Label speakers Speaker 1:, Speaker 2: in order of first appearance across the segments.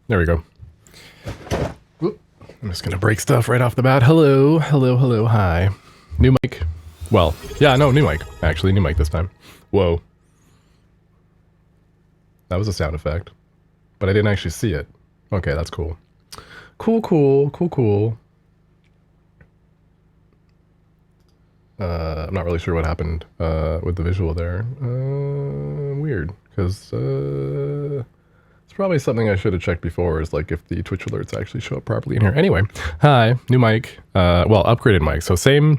Speaker 1: There we go. Whoop. I'm just gonna break stuff right off the bat. Hello, hello, hello, hi. New mic. Well, yeah, no, new mic. Actually, new mic this time. Whoa. That was a sound effect. But I didn't actually see it. Okay, that's cool. Cool, cool, cool, cool. I'm not really sure what happened with the visual there. Weird, because it's probably something I should have checked before, is like if the Twitch alerts actually show up properly in here. Anyway, hi, new mic. Well, upgraded mic. So same.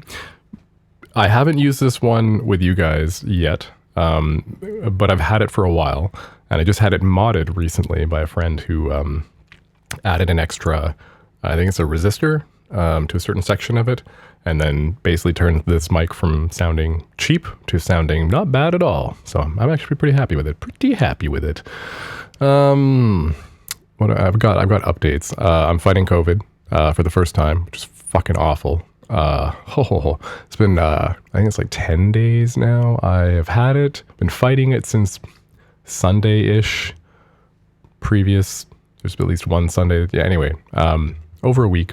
Speaker 1: I haven't used this one with you guys yet, but I've had it for a while, and I just had it modded recently by a friend who added an extra, I think it's a resistor to a certain section of it, and then basically turned this mic from sounding cheap to sounding not bad at all. So I'm actually pretty happy with it. What I've got updates. I'm fighting COVID for the first time, which is fucking awful. It's been I think it's like 10 days now. I have had it, been fighting it since Sunday-ish. There's at least one Sunday. Yeah, anyway, over a week.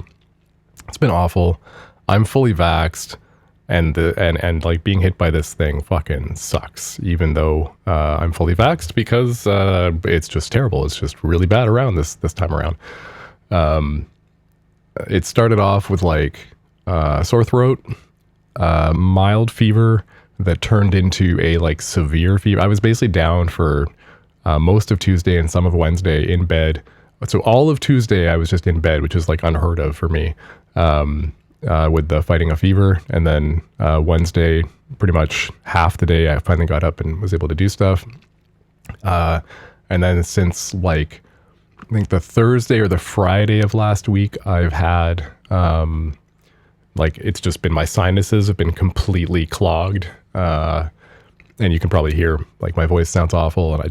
Speaker 1: It's been awful. I'm fully vaxxed, and like being hit by this thing fucking sucks, even though I'm fully vaxxed, because it's just terrible. It's just really bad around this time around. It started off with like sore throat, mild fever that turned into a like severe fever. I was basically down for most of Tuesday and some of Wednesday in bed. So all of Tuesday I was just in bed, which is like unheard of for me, with the fighting a fever. And then Wednesday, pretty much half the day, I finally got up and was able to do stuff. And then since like, I think the Thursday or the Friday of last week, I've had, like, it's just been, my sinuses have been completely clogged. And you can probably hear, like, my voice sounds awful, and I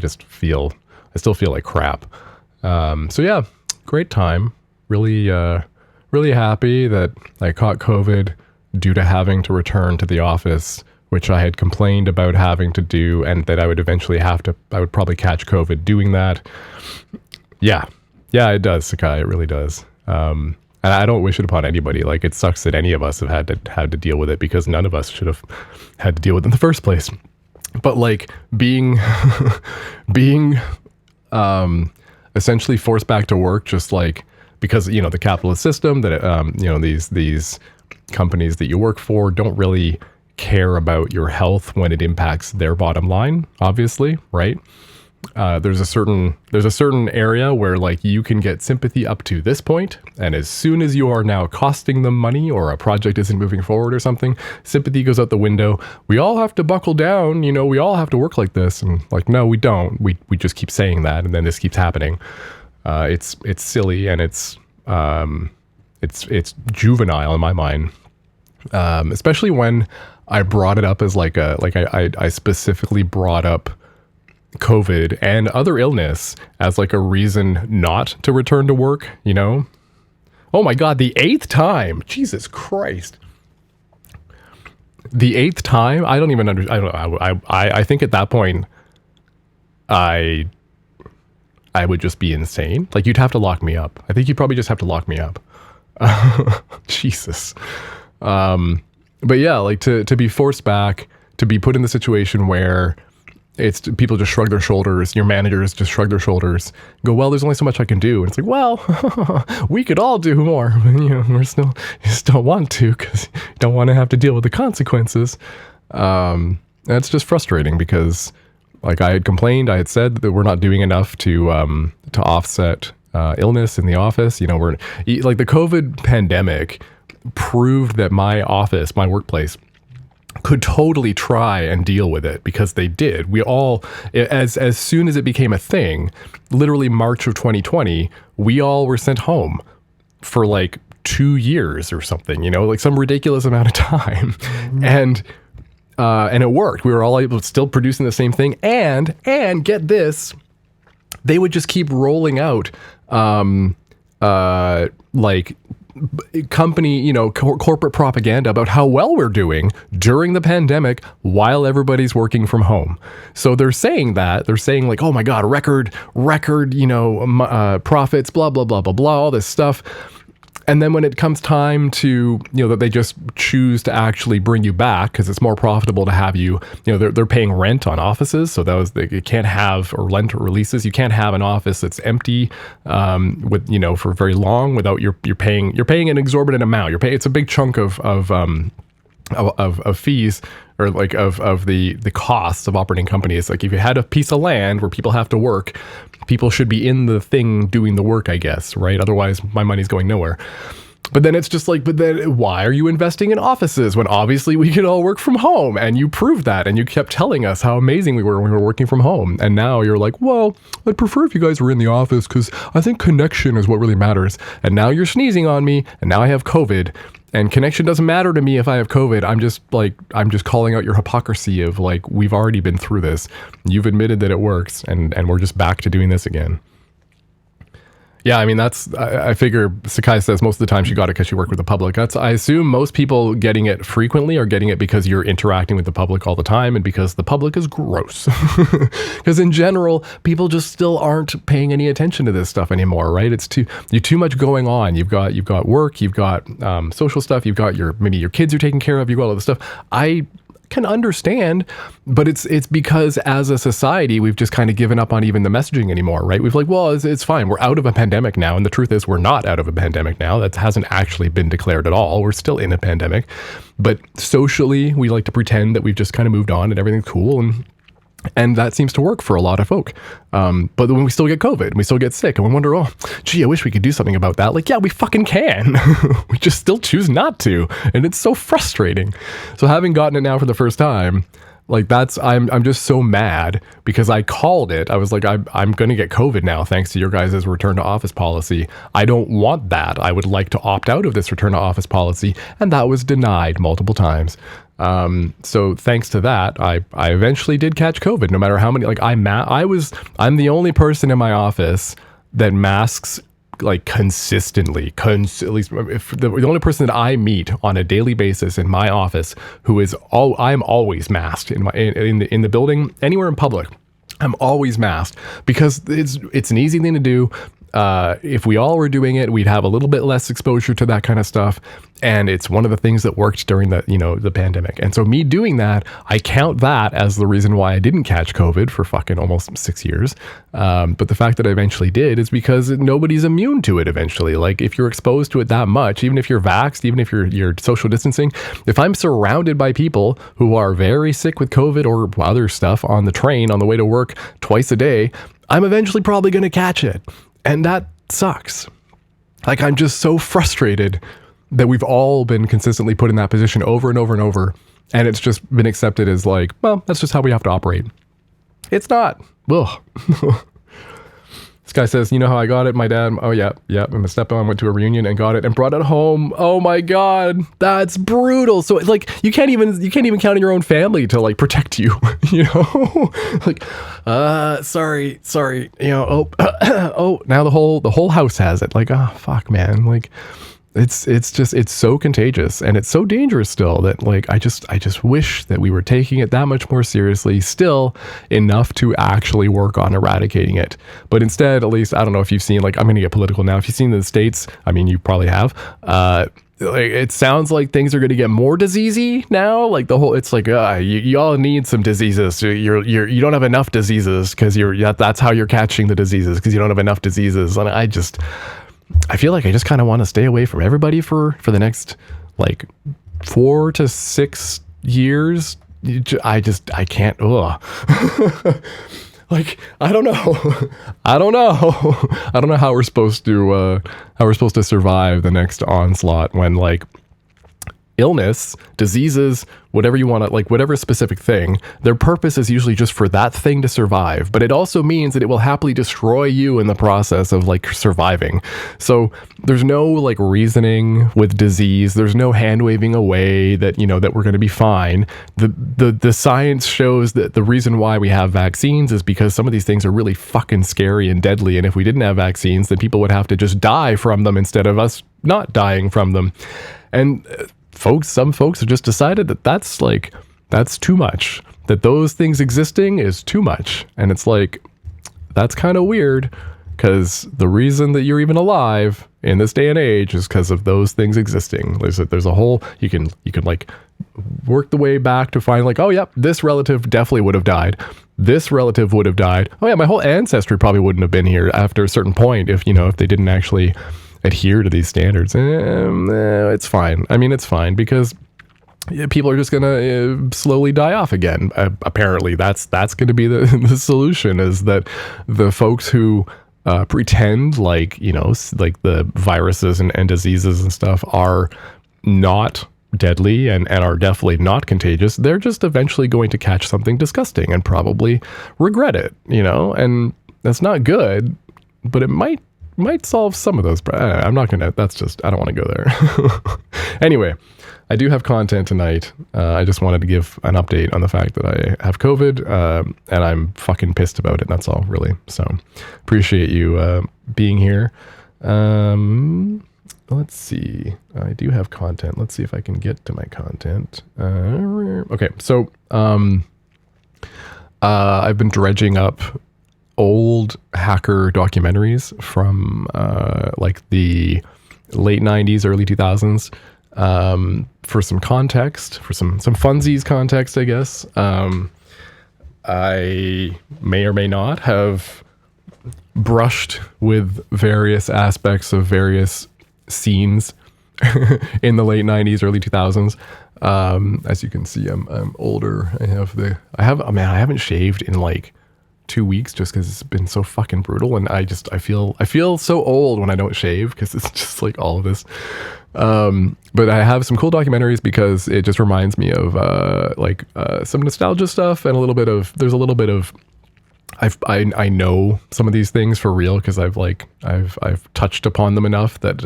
Speaker 1: still feel like crap. So yeah, great time. Really, really happy that I caught COVID due to having to return to the office, which I had complained about having to do, and that I would eventually I would probably catch COVID doing that. Yeah, it does, Sakai, it really does. And I don't wish it upon anybody. Like, it sucks that any of us have had to deal with it, because none of us should have had to deal with it in the first place. But like being essentially forced back to work, just like, because, you know, the capitalist system that, you know, these companies that you work for don't really care about your health when it impacts their bottom line, obviously, right? There's a certain area where like you can get sympathy up to this point, and as soon as you are now costing them money, or a project isn't moving forward or something, sympathy goes out the window. We all have to buckle down, you know, we all have to work like this. And like, no, we don't. We just keep saying that, and then this keeps happening. It's silly, and it's juvenile in my mind, especially when I brought it up as like I specifically brought up COVID and other illness as like a reason not to return to work, you know? Oh my God, the 8th time. Jesus Christ. The 8th time? I don't even understand. I don't know. I think at that point, I would just be insane. Like, you'd have to lock me up. I think you'd probably just have to lock me up. Jesus. But yeah, like to be forced back, to be put in the situation where it's people just shrug their shoulders, your managers just shrug their shoulders, go, well, there's only so much I can do. And it's like, well, we could all do more. You know, you still want to, because you don't want to have to deal with the consequences. And it's just frustrating, because like I had complained, I had said that we're not doing enough to offset illness in the office. You know, we're like, the COVID pandemic proved that my workplace could totally try and deal with it, because they did. We all, as soon as it became a thing, literally March of 2020, we all were sent home for like 2 years or something, you know, like some ridiculous amount of time. Mm-hmm. And it worked. We were all able to still producing the same thing. And get this, they would just keep rolling out, like company, corporate propaganda about how well we're doing during the pandemic while everybody's working from home. So they're saying like, oh my God, record, profits, blah, blah, blah, blah, blah, all this stuff. And then when it comes time to, that they just choose to actually bring you back because it's more profitable to have you, they're paying rent on offices. So you can't have, or rent or releases, you can't have an office that's empty for very long without you're paying an exorbitant amount. It's a big chunk of fees, or like of the costs of operating companies. Like if you had a piece of land where people have to work, people should be in the thing doing the work, I guess, right? Otherwise my money's going nowhere. But then it's just like, but then why are you investing in offices when obviously we can all work from home? And you proved that, and you kept telling us how amazing we were when we were working from home. And now you're like, well, I'd prefer if you guys were in the office because I think connection is what really matters. And now you're sneezing on me, and now I have COVID. And connection doesn't matter to me if I have COVID. I'm just calling out your hypocrisy of like, we've already been through this. You've admitted that it works, and we're just back to doing this again. Yeah, I mean, I figure Sakai says most of the time she got it because she worked with the public. I assume most people getting it frequently are getting it because you're interacting with the public all the time and because the public is gross. Because in general, people just still aren't paying any attention to this stuff anymore, right? It's too much going on. You've got work, you've got social stuff, you've got maybe your kids you're taking care of, you've got all this stuff. I can understand, but it's because as a society we've just kind of given up on even the messaging anymore, right? We've like, well, it's fine, we're out of a pandemic now, and the truth is we're not out of a pandemic now. That hasn't actually been declared at all. We're still in a pandemic, but socially we like to pretend that we've just kind of moved on and everything's cool, and that seems to work for a lot of folk. But when we still get COVID, we still get sick, and we wonder, oh, gee, I wish we could do something about that. Like, yeah, we fucking can. We just still choose not to. And it's so frustrating. So having gotten it now for the first time, like I'm just so mad because I called it. I was like, I'm going to get COVID now thanks to your guys' return to office policy. I don't want that. I would like to opt out of this return to office policy. And that was denied multiple times. So thanks to that, I eventually did catch COVID, no matter how many, like I'm the only person in my office that masks like consistently, at least if the only person that I meet on a daily basis in my office who is I'm always masked in the building, anywhere in public. I'm always masked because it's an easy thing to do. If we all were doing it, we'd have a little bit less exposure to that kind of stuff. And it's one of the things that worked during the pandemic. And so me doing that, I count that as the reason why I didn't catch COVID for fucking almost 6 years. But the fact that I eventually did is because nobody's immune to it eventually. Like if you're exposed to it that much, even if you're vaxxed, even if you're social distancing, if I'm surrounded by people who are very sick with COVID or other stuff on the train on the way to work twice a day, I'm eventually probably going to catch it. And that sucks. Like, I'm just so frustrated that we've all been consistently put in that position over and over and over. And it's just been accepted as like, well, that's just how we have to operate. It's not. Ugh. This guy says, you know how I got it? My dad, oh yeah. And my stepmom went to a reunion and got it and brought it home. Oh my God, that's brutal. So like, you can't even count on your own family to like protect you, like, sorry, oh, now the whole house has it. Like, oh fuck, man. Like, it's so contagious and it's so dangerous still that like I just wish that we were taking it that much more seriously still enough to actually work on eradicating it. But instead, at least, I don't know if you've seen, like, I'm going to get political now. If you've seen the States, I mean, you probably have, it sounds like things are going to get more diseasey now. Like it's like, you all need some diseases. You don't have enough diseases because that's how you're catching the diseases, because you don't have enough diseases. And I feel like I just kind of want to stay away from everybody for the next like 4 to 6 years. I can't. Like, I don't know. I don't know how we're supposed to survive the next onslaught when like illness, diseases, whatever you want to, like whatever specific thing, their purpose is usually just for that thing to survive. But it also means that it will happily destroy you in the process of like surviving. So there's no like reasoning with disease. There's no hand waving away that, you know, that we're going to be fine. The science shows that the reason why we have vaccines is because some of these things are really fucking scary and deadly. And if we didn't have vaccines, then people would have to just die from them instead of us not dying from them. And some folks have just decided that that's too much, that those things existing is too much. And it's like, that's kind of weird, because the reason that you're even alive in this day and age is because of those things existing. There's a whole, you can like work the way back to find like, oh yeah, this relative definitely would have died. This relative would have died. Oh yeah, my whole ancestry probably wouldn't have been here after a certain point if they didn't actually adhere to these standards. It's fine. I mean, it's fine because people are just gonna slowly die off again. Apparently, that's going to be the solution. Is that the folks who pretend like like the viruses and diseases and stuff are not deadly and are definitely not contagious. They're just eventually going to catch something disgusting and probably regret it. And that's not good, but it might solve some of those. I'm not gonna. I don't want to go there. Anyway, I do have content tonight. I just wanted to give an update on the fact that I have COVID, and I'm fucking pissed about it. That's all, really. So, appreciate you being here. Let's see. I do have content. Let's see if I can get to my content. Okay, so I've been dredging up old hacker documentaries from like the late 90s, early 2000s, for some context, for some funsies context, I guess. I may or may not have brushed with various aspects of various scenes in the late 90s, early 2000s. As you can see, I'm older. I haven't shaved in like 2 weeks just because it's been so fucking brutal, and I feel so old when I don't shave because it's just like all of this. But I have some cool documentaries because it just reminds me of some nostalgia stuff and there's a little bit of I know some of these things for real because I've touched upon them enough that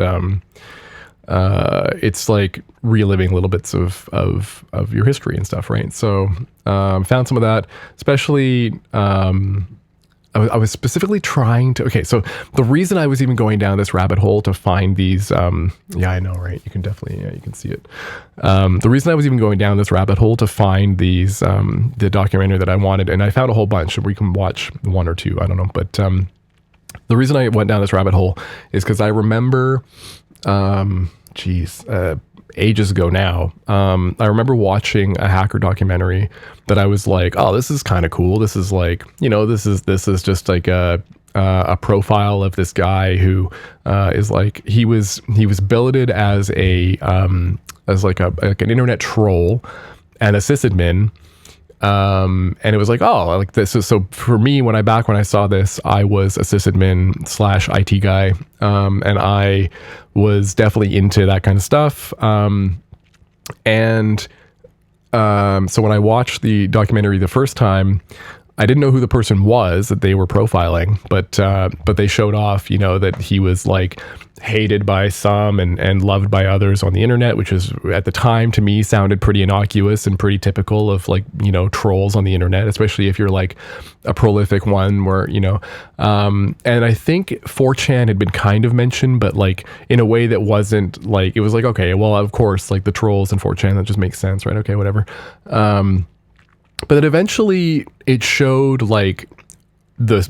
Speaker 1: it's like reliving little bits of your history and stuff, right? So found some of that, especially I was specifically trying to, okay, so the reason I was even going down this rabbit hole to find these, yeah, I know, right? You can definitely, yeah, you can see it. The reason I was even going down this rabbit hole to find these, the documentary that I wanted, and I found a whole bunch, and we can watch one or two, I don't know, but the reason I went down this rabbit hole is because I remember, ages ago now, I remember watching a hacker documentary that I was like, oh, this is kind of cool. This is like, this is just like a profile of this guy who is like, he was billeted as like an internet troll and a sysadmin. And it was like, oh, like this is, so for me, when I saw this, I was a sysadmin / IT guy. And I was definitely into that kind of stuff. So when I watched the documentary the first time, I didn't know who the person was that they were profiling, but they showed off, that he was like hated by some and loved by others on the internet, which is at the time to me sounded pretty innocuous and pretty typical of like, trolls on the internet, especially if you're like a prolific one where, and I think 4chan had been kind of mentioned, but like in a way that wasn't like, it was like, okay, well, of course, like the trolls and 4chan, that just makes sense, right? Okay, whatever. But then eventually it showed like the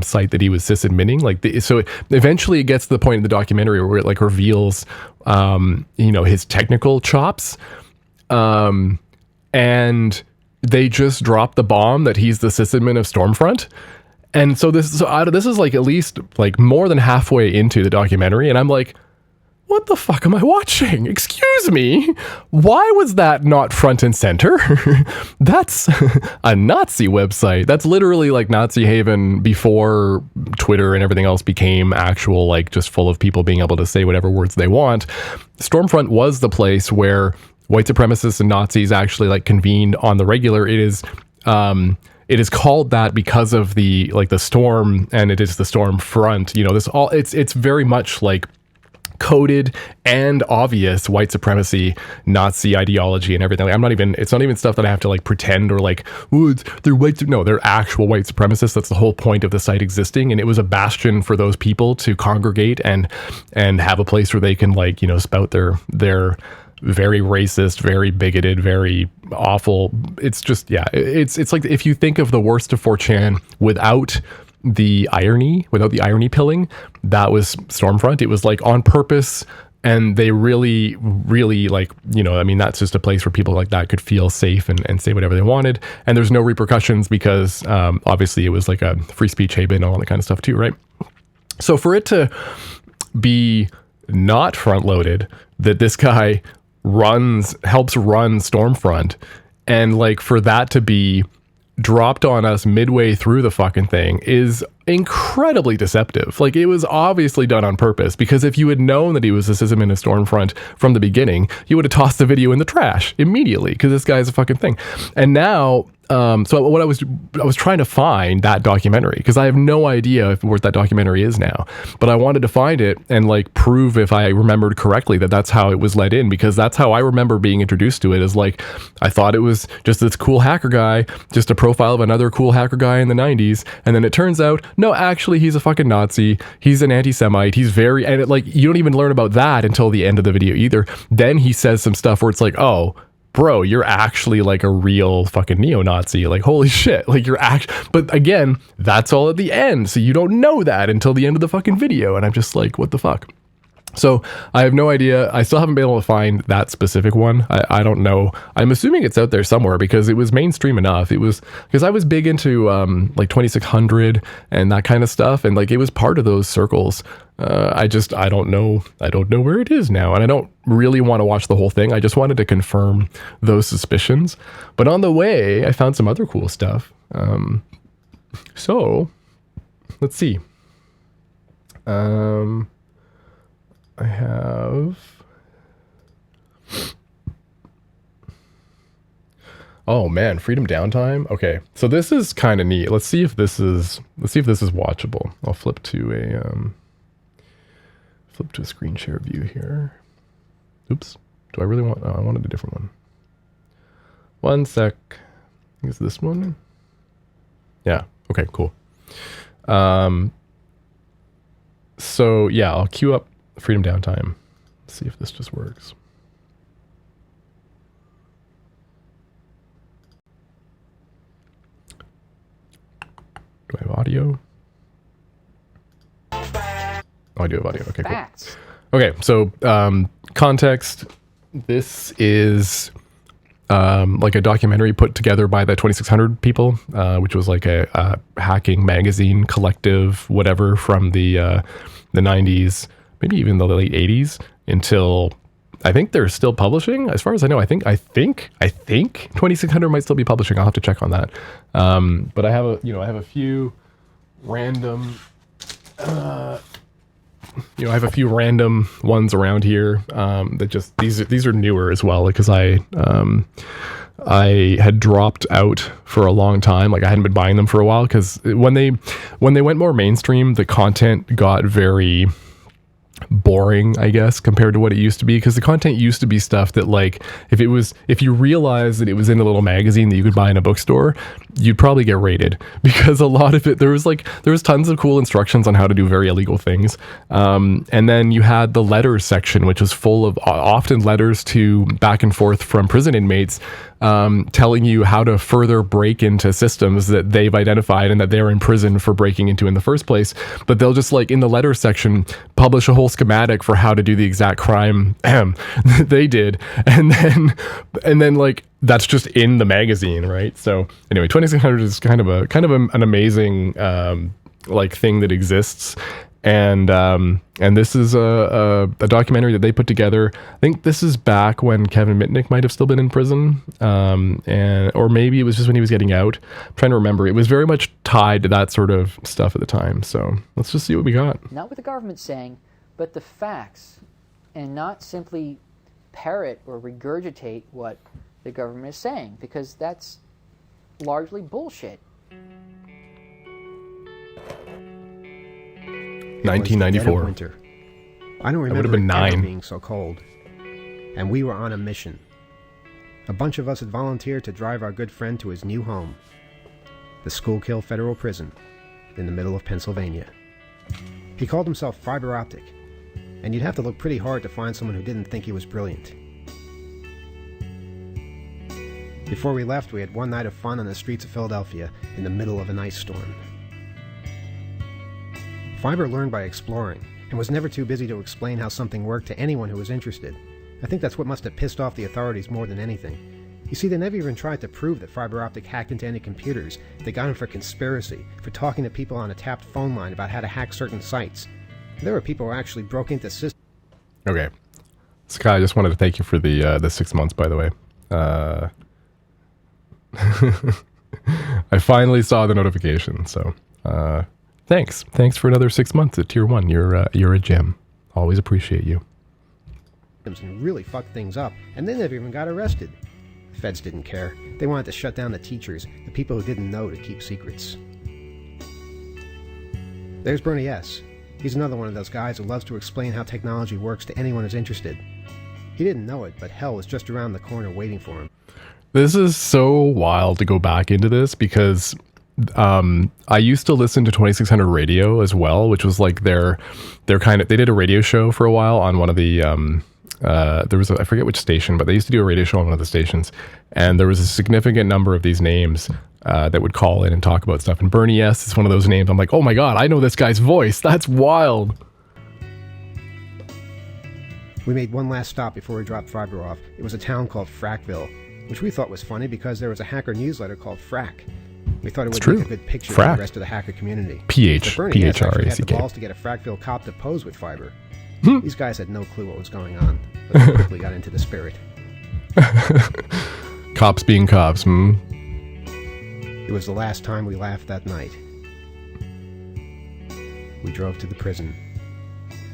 Speaker 1: site that he was sysadminning, so eventually it gets to the point in the documentary where it like reveals his technical chops, and they just drop the bomb that he's the sysadmin of Stormfront. And so this is like at least like more than halfway into the documentary, and I'm like, what the fuck am I watching? Excuse me. Why was that not front and center? That's a Nazi website. That's literally like Nazi Haven before Twitter and everything else became actual, like just full of people being able to say whatever words they want. Stormfront was the place where white supremacists and Nazis actually like convened on the regular. It is called that because of the storm, and it is the storm front. You know, it's very much like coded and obvious white supremacy, Nazi ideology and everything. Like, it's not even stuff that I have to like pretend or like, oh, they're white. No, they're actual white supremacists. That's the whole point of the site existing. And it was a bastion for those people to congregate and have a place where they can like, you know, spout their very racist, very bigoted, very awful. It's just, yeah, it's like if you think of the worst of 4chan without the irony pilling, that was Stormfront. It was like on purpose, and they really, really like, you know, I mean, that's just a place where people like that could feel safe and say whatever they wanted. And there's no repercussions because obviously it was like a free speech haven and all that kind of stuff too, right? So for it to be not front loaded, that this guy helps run Stormfront, and like for that to be dropped on us midway through the fucking thing is incredibly deceptive. Like, it was obviously done on purpose, because if you had known that he was a sysadmin of Stormfront from the beginning, you would have tossed the video in the trash immediately, because this guy's a fucking thing. And now, so what I was trying to find that documentary, because I have no idea where that documentary is now, but I wanted to find it and like prove, if I remembered correctly, that that's how it was let in, because that's how I remember being introduced to it. Is like, I thought it was just this cool hacker guy, just a profile of another cool hacker guy in the 90s, and then it turns out, no, actually he's a fucking Nazi, he's an anti-Semite, he's very, and like, you don't even learn about that until the end of the video either. Then he says some stuff where it's like, oh, bro, you're actually like a real fucking neo-Nazi. Like, holy shit. Like, but again, that's all at the end. So you don't know that until the end of the fucking video. And I'm just like, what the fuck? So I have no idea. I still haven't been able to find that specific one. I don't know. I'm assuming it's out there somewhere, because it was mainstream enough. It was, because I was big into like 2600 and that kind of stuff. And like, it was part of those circles. I don't know where it is now. And I don't really want to watch the whole thing. I just wanted to confirm those suspicions. But on the way, I found some other cool stuff. So let's see. I have, oh man, Freedom Downtime. Okay, so this is kind of neat. Let's see if this is watchable. I'll flip to a screen share view here. Oops. Do I really want? Oh, I wanted a different one. One sec. Is this one? Yeah. Okay. Cool. So yeah, I'll queue up Freedom Downtime. See if this just works. Do I have audio? Oh, I do have audio. Okay, cool. Okay, so context. This is like a documentary put together by the 2600 people, which was like a hacking magazine collective, whatever, from the 90s. Maybe even the late 80s, until I think they're still publishing. As far as I know, I think 2600 might still be publishing. I'll have to check on that. But I have a few random, I have a few random ones around here that just, these are newer as well, because I had dropped out for a long time. Like, I hadn't been buying them for a while, because when they went more mainstream, the content got very boring, I guess, compared to what it used to be, because the content used to be stuff that, like, if you realized that it was in a little magazine that you could buy in a bookstore, you'd probably get raided, because a lot of it, there was tons of cool instructions on how to do very illegal things, and then you had the letters section, which was full of often letters to back and forth from prison inmates, telling you how to further break into systems that they've identified and that they're in prison for breaking into in the first place. But they'll just, like, in the letter section, publish a whole schematic for how to do the exact crime they did, and then like, that's just in the magazine, right? So anyway, 2600 is kind of an amazing like thing that exists. And this is a documentary that they put together. I think this is back when Kevin Mitnick might have still been in prison, or maybe it was just when he was getting out. I'm trying to remember. It was very much tied to that sort of stuff at the time. So let's just see what we got.
Speaker 2: Not what the government's saying, but the facts, and not simply parrot or regurgitate what the government is saying, because that's largely bullshit.
Speaker 1: 1994.
Speaker 3: Winter. I don't remember
Speaker 1: would have been
Speaker 3: it ever
Speaker 1: 9.
Speaker 3: being so cold. And we were on a mission. A bunch of us had volunteered to drive our good friend to his new home, the Schuylkill Federal Prison, in the middle of Pennsylvania. He called himself Fiber Optic, and you'd have to look pretty hard to find someone who didn't think he was brilliant. Before we left, we had one night of fun on the streets of Philadelphia in the middle of an ice storm. Fiber learned by exploring, and was never too busy to explain how something worked to anyone who was interested. I think that's what must have pissed off the authorities more than anything. You see, they never even tried to prove that Fiber Optic hacked into any computers. They got him for conspiracy, for talking to people on a tapped phone line about how to hack certain sites. There were people who actually broke into systems.
Speaker 1: Okay. Sky, I just wanted to thank you for the 6 months, by the way. I finally saw the notification, so thanks. Thanks for another 6 months at Tier 1. You're a gem. Always appreciate you.
Speaker 3: And really fucked things up, and they never even got arrested. The feds didn't care. They wanted to shut down the teachers, the people who didn't know to keep secrets. There's Bernie S. He's another one of those guys who loves to explain how technology works to anyone who's interested. He didn't know it, but hell was just around the corner waiting for him.
Speaker 1: This is so wild to go back into this because I used to listen to 2600 Radio as well, which was like their kind of, they did a radio show for a while on one of the, there was I forget which station, but they used to do a radio show on one of the stations, and there was a significant number of these names that would call in and talk about stuff. And Bernie S is one of those names. I'm like, oh my God, I know this guy's voice. That's wild.
Speaker 3: We made one last stop before we dropped Fiber off. It was a town called Frackville, which we thought was funny because there was a hacker newsletter called Frack. We thought it would make a good picture for the rest of the hacker community.
Speaker 1: P-H-R-A-C-K.
Speaker 3: Had the balls to get a Frackville cop to pose with Fiber. These guys had no clue what was going on, but they quickly got into the spirit.
Speaker 1: Cops being cops,
Speaker 3: It was the last time we laughed that night. We drove to the prison.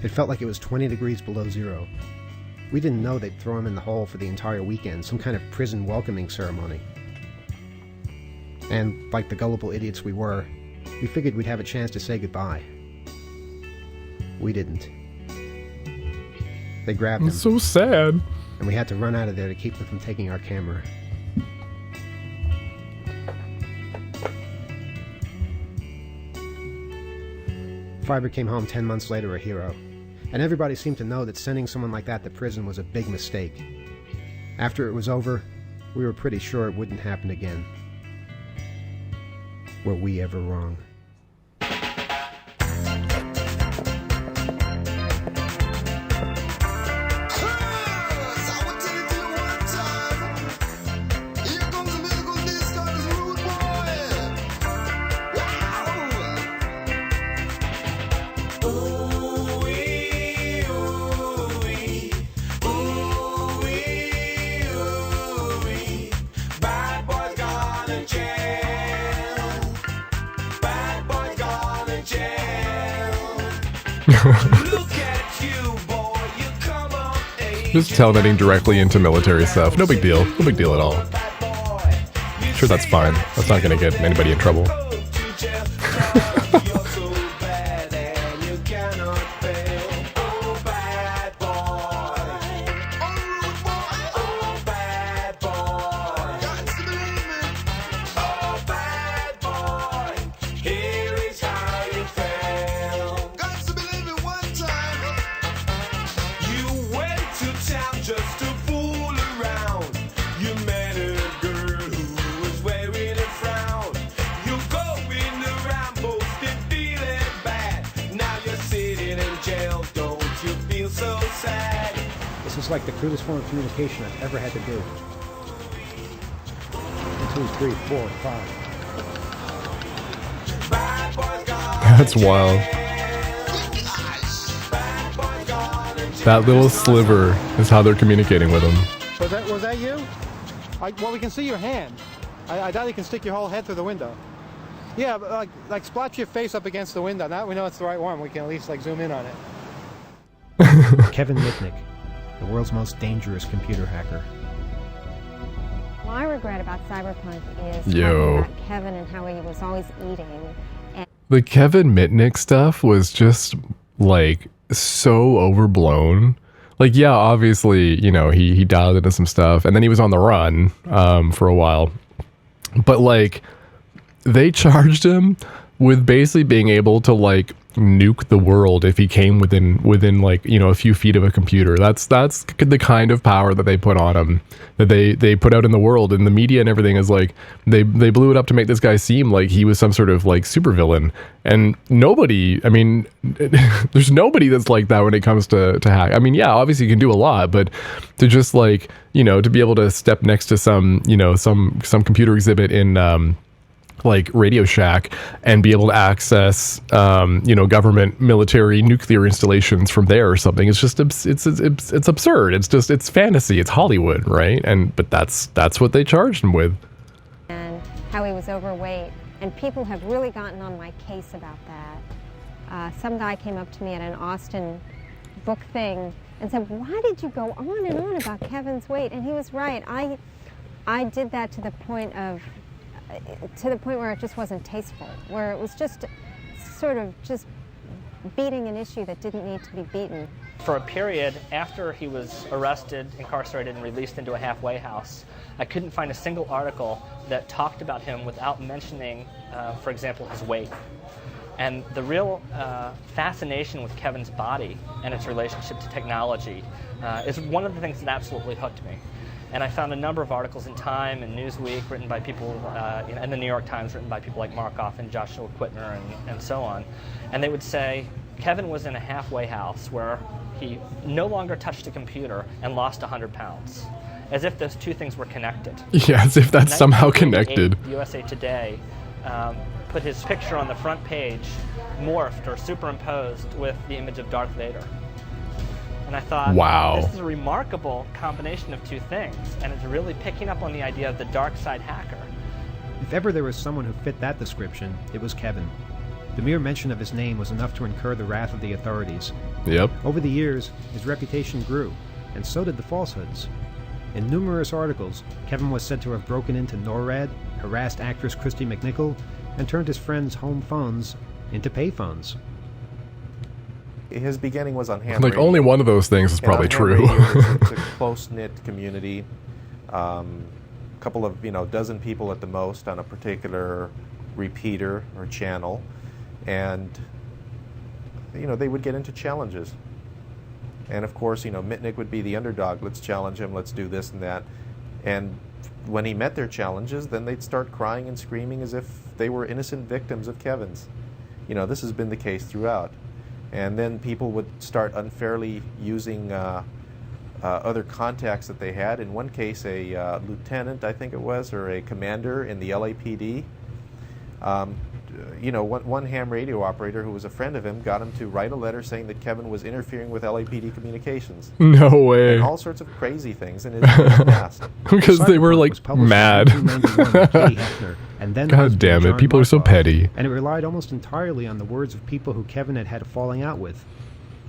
Speaker 3: It felt like it was 20 degrees below zero. We didn't know they'd throw him in the hole for the entire weekend, some kind of prison welcoming ceremony. And, like the gullible idiots we were, we figured we'd have a chance to say goodbye. We didn't. They grabbed him.
Speaker 1: It's so sad.
Speaker 3: And we had to run out of there to keep them from taking our camera. Fiber came home 10 months later a hero. And everybody seemed to know that sending someone like that to prison was a big mistake. After it was over, we were pretty sure it wouldn't happen again. Were we ever wrong?
Speaker 1: Just telemetting directly into military stuff. No big deal. No big deal at all. Sure, that's fine. That's not going to get anybody in trouble. Like the crudest form of communication I've ever had to do. 1, 2, 3, 4, 5. That's wild. That little sliver is how they're communicating with him.
Speaker 3: Was that you? Well, we can see your hand. I doubt you can stick your whole head through the window. Yeah, but like splotch your face up against the window. Now we know it's the right one. We can at least like zoom in on it. Kevin Mitnick, the world's most dangerous computer hacker.
Speaker 4: What I regret about Cyberpunk is talking about Kevin and how he was always eating. And
Speaker 1: the Kevin Mitnick stuff was just like so overblown. Like, yeah, obviously, you know, he dialed into some stuff and then he was on the run for a while. But like, they charged him with basically being able to like nuke the world if he came within like, you know, a few feet of a computer. That's the kind of power that they put on him, that they put out in the world, and the media and everything is like they blew it up to make this guy seem like he was some sort of like supervillain. And nobody, I mean, there's nobody that's like that when it comes to hack. I mean, yeah, obviously you can do a lot, but to just like, you know, to be able to step next to some, you know, some computer exhibit in like Radio Shack and be able to access, you know, government, military, nuclear installations from there or something. It's just, it's absurd. It's just, it's fantasy. It's Hollywood, right? But that's what they charged him with.
Speaker 4: And how he was overweight. And people have really gotten on my case about that. Some guy came up to me at an Austin book thing and said, why did you go on and on about Kevin's weight? And he was right. I did that to the point where it just wasn't tasteful, where it was just sort of just beating an issue that didn't need to be beaten.
Speaker 5: For a period after he was arrested, incarcerated, and released into a halfway house, I couldn't find a single article that talked about him without mentioning, for example, his weight. And the real fascination with Kevin's body and its relationship to technology is one of the things that absolutely hooked me. And I found a number of articles in Time and Newsweek written by people, and the New York Times written by people like Markoff and Joshua Quittner and so on. And they would say, Kevin was in a halfway house where he no longer touched a computer and lost 100 pounds. As if those two things were connected.
Speaker 1: Yeah, as if that's somehow connected.
Speaker 5: USA Today put his picture on the front page, morphed or superimposed with the image of Darth Vader. And I thought,
Speaker 1: wow,
Speaker 5: this is a remarkable combination of two things, and it's really picking up on the idea of the dark side hacker.
Speaker 3: If ever there was someone who fit that description, it was Kevin. The mere mention of his name was enough to incur the wrath of the authorities.
Speaker 1: Yep.
Speaker 3: Over the years, his reputation grew, and so did the falsehoods. In numerous articles, Kevin was said to have broken into NORAD, harassed actress Christy McNichol, and turned his friends' home phones into payphones.
Speaker 6: His beginning was on ham
Speaker 1: like
Speaker 6: radio.
Speaker 1: Only one of those things is probably true.
Speaker 6: It's a close-knit community. Couple of, dozen people at the most on a particular repeater or channel, and they would get into challenges. And of course, Mitnick would be the underdog. Let's challenge him. Let's do this and that. And when he met their challenges, then they'd start crying and screaming as if they were innocent victims of Kevin's. This has been the case throughout. And then people would start unfairly using other contacts that they had. In one case, a lieutenant, I think it was, or a commander in the LAPD. One ham radio operator who was a friend of him got him to write a letter saying that Kevin was interfering with LAPD communications.
Speaker 1: No way.
Speaker 6: And all sorts of crazy things in his past.
Speaker 1: Because they were like mad.
Speaker 3: And then
Speaker 1: God damn it, people are so petty.
Speaker 3: And it relied almost entirely on the words of people who Kevin had had a falling out with,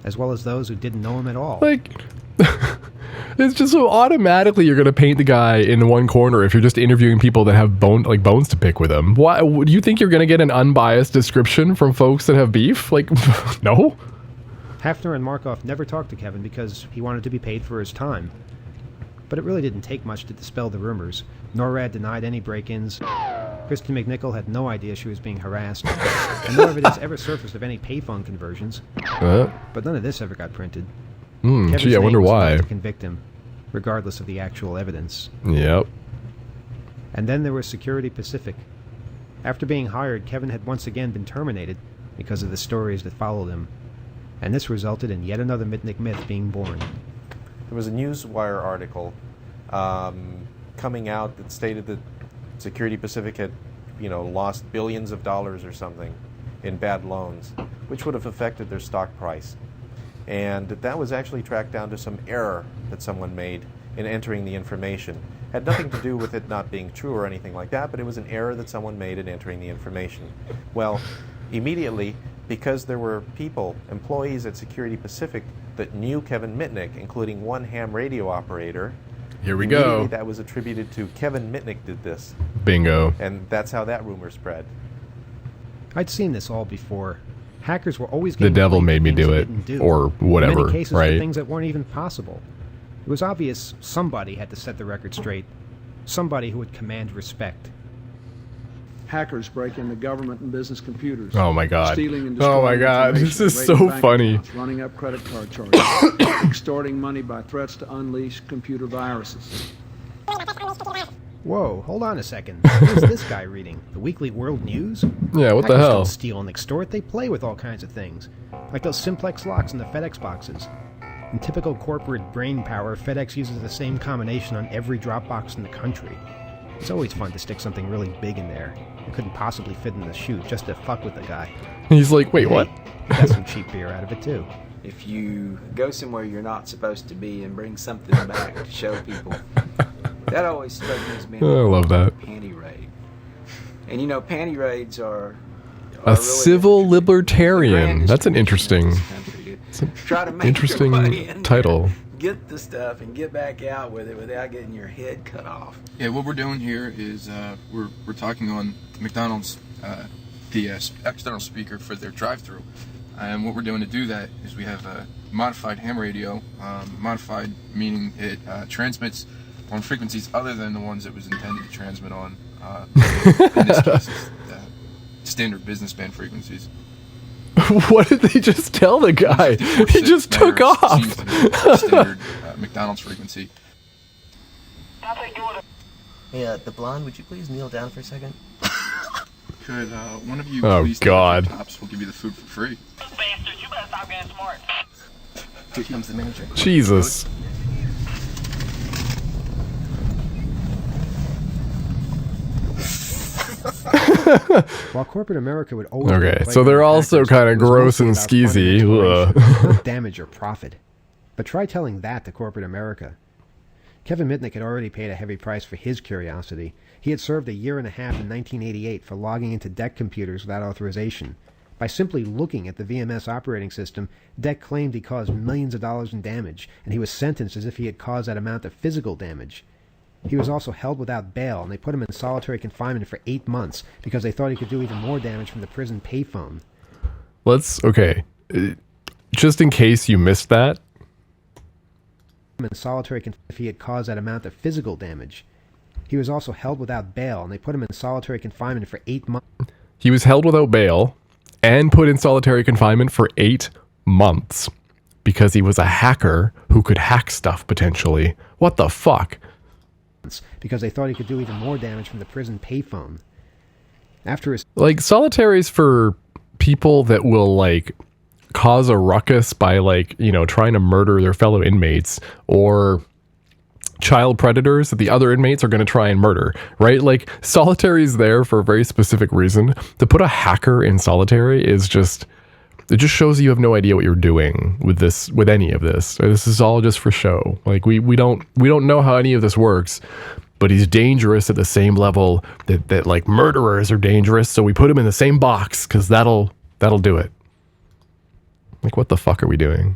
Speaker 3: as well as those who didn't know him at all.
Speaker 1: Like, it's just so automatically you're going to paint the guy in one corner if you're just interviewing people that have bones to pick with them. Why do you think you're going to get an unbiased description from folks that have beef? Like, no.
Speaker 3: Hafner and Markoff never talked to Kevin because he wanted to be paid for his time. But it really didn't take much to dispel the rumors. NORAD denied any break-ins. Christy McNichol had no idea she was being harassed. And no evidence ever surfaced of any payphone conversions. But none of this ever got printed.
Speaker 1: Gee, I wonder why.
Speaker 3: To convict him, regardless of the actual evidence.
Speaker 1: Yep.
Speaker 3: And then there was Security Pacific. After being hired, Kevin had once again been terminated because of the stories that followed him. And this resulted in yet another Mitnick myth being born.
Speaker 6: There was a Newswire article coming out that stated that Security Pacific had, lost billions of dollars or something in bad loans, which would have affected their stock price. And that was actually tracked down to some error that someone made in entering the information. Had nothing to do with it not being true or anything like that, but it was an error that someone made in entering the information. Well, immediately, because there were people, employees at Security Pacific, that knew Kevin Mitnick, including one ham radio operator.
Speaker 1: Here we
Speaker 6: Immediately
Speaker 1: go.
Speaker 6: that was attributed to Kevin Mitnick did this.
Speaker 1: Bingo.
Speaker 6: And that's how that rumor spread.
Speaker 3: I'd seen this all before. Hackers were always
Speaker 1: The
Speaker 3: getting
Speaker 1: devil
Speaker 3: blamed for
Speaker 1: made me
Speaker 3: things
Speaker 1: do
Speaker 3: they
Speaker 1: it,
Speaker 3: didn't do.
Speaker 1: or
Speaker 3: In
Speaker 1: whatever,
Speaker 3: many cases, for
Speaker 1: right?
Speaker 3: things that weren't even possible. It was obvious somebody had to set the record straight. Somebody who would command respect.
Speaker 7: Hackers break into government and business computers.
Speaker 1: Oh my God.
Speaker 7: Stealing and
Speaker 1: Oh my
Speaker 7: destroying
Speaker 1: God. This
Speaker 7: information,
Speaker 1: is
Speaker 7: raiding
Speaker 1: so
Speaker 7: bank
Speaker 1: funny.
Speaker 7: accounts, running up credit card charges, extorting money by threats to unleash computer viruses.
Speaker 3: Whoa, hold on a second. Who's this guy reading? The Weekly World News?
Speaker 1: Yeah, what the
Speaker 3: Hackers
Speaker 1: hell?
Speaker 3: don't steal and extort, they play with all kinds of things. Like those simplex locks in the FedEx boxes. In typical corporate brain power, FedEx uses the same combination on every drop box in the country. It's always fun to stick something really big in there. It couldn't possibly fit in the chute just to fuck with the guy.
Speaker 1: He's like, wait, what?
Speaker 3: Got some cheap beer out of it too.
Speaker 8: If you go somewhere you're not supposed to be and bring something back to show people, that always struck me as being
Speaker 1: I love that.
Speaker 8: panty raid. And you know, panty raids are
Speaker 1: A
Speaker 8: really
Speaker 1: civil
Speaker 8: the
Speaker 1: libertarian.
Speaker 8: grandest
Speaker 1: That's an
Speaker 8: tradition
Speaker 1: interesting,
Speaker 8: of this country, to try to make
Speaker 1: interesting
Speaker 8: your way in there,
Speaker 1: title.
Speaker 8: get the stuff, and get back out with it without getting your head cut off.
Speaker 9: Yeah, what we're doing here is we're talking on McDonald's, the external speaker for their drive-through, and what we're doing to do that is we have a modified ham radio. Modified meaning it transmits on frequencies other than the ones it was intended to transmit on. In this case, it's the standard business band frequencies.
Speaker 1: What did they just tell the guy? He just took off.
Speaker 9: Seems to be the standard McDonald's frequency.
Speaker 10: Hey, the blonde, would you please kneel down for a second?
Speaker 9: Could one of you
Speaker 1: Oh,
Speaker 9: please
Speaker 1: God.
Speaker 9: take off your tops? We'll give you the food for free.
Speaker 11: Bastards, you better stop getting smart.
Speaker 10: Here comes the manager.
Speaker 1: Jesus.
Speaker 3: While corporate America would always
Speaker 1: Okay,
Speaker 3: complain
Speaker 1: so they're
Speaker 3: about
Speaker 1: also
Speaker 3: hackers,
Speaker 1: kinda
Speaker 3: it was
Speaker 1: gross
Speaker 3: mostly
Speaker 1: and
Speaker 3: about
Speaker 1: skeezy.
Speaker 3: funding
Speaker 1: Ugh.
Speaker 3: exploration, not damage or profit. But try telling that to corporate America. Kevin Mitnick had already paid a heavy price for his curiosity. He had served a year and a half in 1988 for logging into DEC computers without authorization. By simply looking at the VMS operating system, DEC claimed he caused millions of dollars in damage, and he was sentenced as if he had caused that amount of physical damage. He was also held without bail, and they put him in solitary confinement for 8 months because they thought he could do even more damage from the prison payphone.
Speaker 1: Okay. Just in case you missed that,
Speaker 3: In solitary confinement if he had caused that amount of physical damage. He was also held without bail, and they put him in solitary confinement for 8 months.
Speaker 1: he was held without bail and put in solitary confinement for 8 months because he was a hacker who could hack stuff potentially. What the fuck?
Speaker 3: Because they thought he could do even more damage from the prison payphone. After his
Speaker 1: Like, solitary's for people that will, like, cause a ruckus by, like, you know, trying to murder their fellow inmates, or child predators that the other inmates are going to try and murder, right? Like, solitary's there for a very specific reason. To put a hacker in solitary is just, it just shows you have no idea what you're doing with this, with any of this. This is all just for show. Like, we don't know how any of this works, but he's dangerous at the same level that like murderers are dangerous. So we put him in the same box because that'll do it. Like, what the fuck are we doing?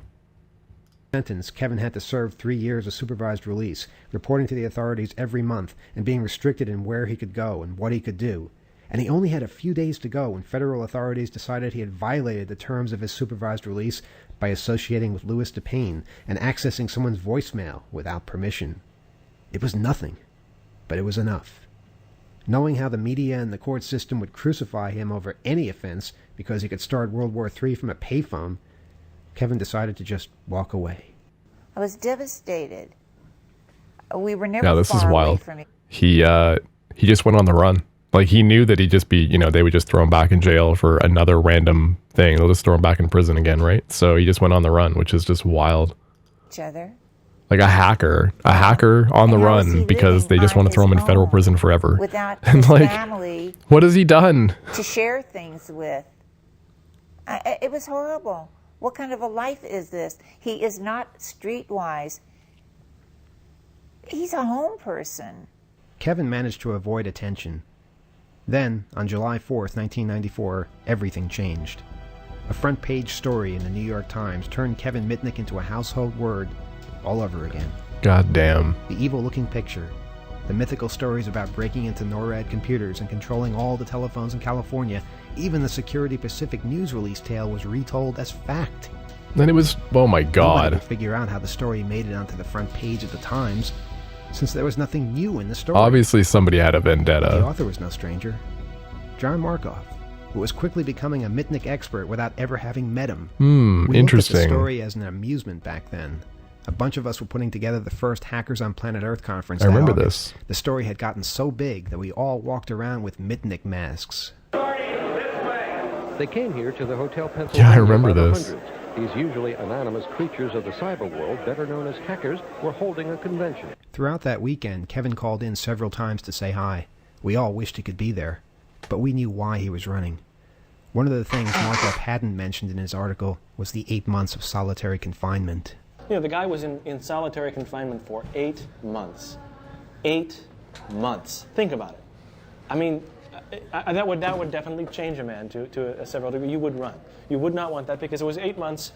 Speaker 3: sentence, Kevin had to serve 3 years of supervised release, reporting to the authorities every month and being restricted in where he could go and what he could do. And he only had a few days to go when federal authorities decided he had violated the terms of his supervised release by associating with Louis DePayne and accessing someone's voicemail without permission. It was nothing, but it was enough. Knowing how the media and the court system would crucify him over any offense because he could start World War III from a payphone, Kevin decided to just walk away.
Speaker 12: I was devastated. We were never
Speaker 1: Yeah, this is
Speaker 12: far away
Speaker 1: wild.
Speaker 12: from it.
Speaker 1: He just went on the run. Like, he knew that he'd just be, you know, they would just throw him back in jail for another random thing. They'll just throw him back in prison again, right? So he just went on the run, which is just wild.
Speaker 12: Each other.
Speaker 1: Like a hacker on the
Speaker 12: And how is he
Speaker 1: run because
Speaker 12: living
Speaker 1: they just
Speaker 12: on
Speaker 1: want to throw him in
Speaker 12: his
Speaker 1: federal
Speaker 12: own
Speaker 1: prison forever.
Speaker 12: without
Speaker 1: And
Speaker 12: his
Speaker 1: like,
Speaker 12: family
Speaker 1: what has he done?
Speaker 12: to share things with? It was horrible. What kind of a life is this? He is not streetwise. He's a home person.
Speaker 3: Kevin managed to avoid attention. Then, on July 4th, 1994, everything changed. A front-page story in the New York Times turned Kevin Mitnick into a household word all over again.
Speaker 1: God damn.
Speaker 3: The evil-looking picture, the mythical stories about breaking into NORAD computers and controlling all the telephones in California, even the Security Pacific news release tale was retold as fact.
Speaker 1: And it was, oh my
Speaker 3: Nobody
Speaker 1: God.
Speaker 3: could figure out how the story made it onto the front page of the Times, since there was nothing new in the story.
Speaker 1: Obviously somebody had a
Speaker 3: The
Speaker 1: vendetta.
Speaker 3: author was no stranger. John Markoff, who was quickly becoming a Mitnick expert without ever having met him. We
Speaker 1: Interesting.
Speaker 3: looked at the story as an amusement back then. A bunch of us were putting together the first Hackers on Planet Earth conference.
Speaker 1: I
Speaker 3: that
Speaker 1: remember
Speaker 3: August.
Speaker 1: this.
Speaker 3: The story had gotten so big that we all walked around with Mitnick masks.
Speaker 13: They came here to the Hotel Pennsylvania.
Speaker 1: Yeah, I remember
Speaker 13: by the
Speaker 1: this.
Speaker 13: hundreds. These usually anonymous creatures of the cyber world, better known as hackers, were holding a convention.
Speaker 3: Throughout that weekend, Kevin called in several times to say hi. We all wished he could be there, but we knew why he was running. One of the things Markoff hadn't mentioned in his article was the 8 months of solitary confinement.
Speaker 14: You know, the guy was in solitary confinement for 8 months. 8 months. Think about it. I mean, that would definitely change a man to a several degree. You would run. You would not want that because it was 8 months,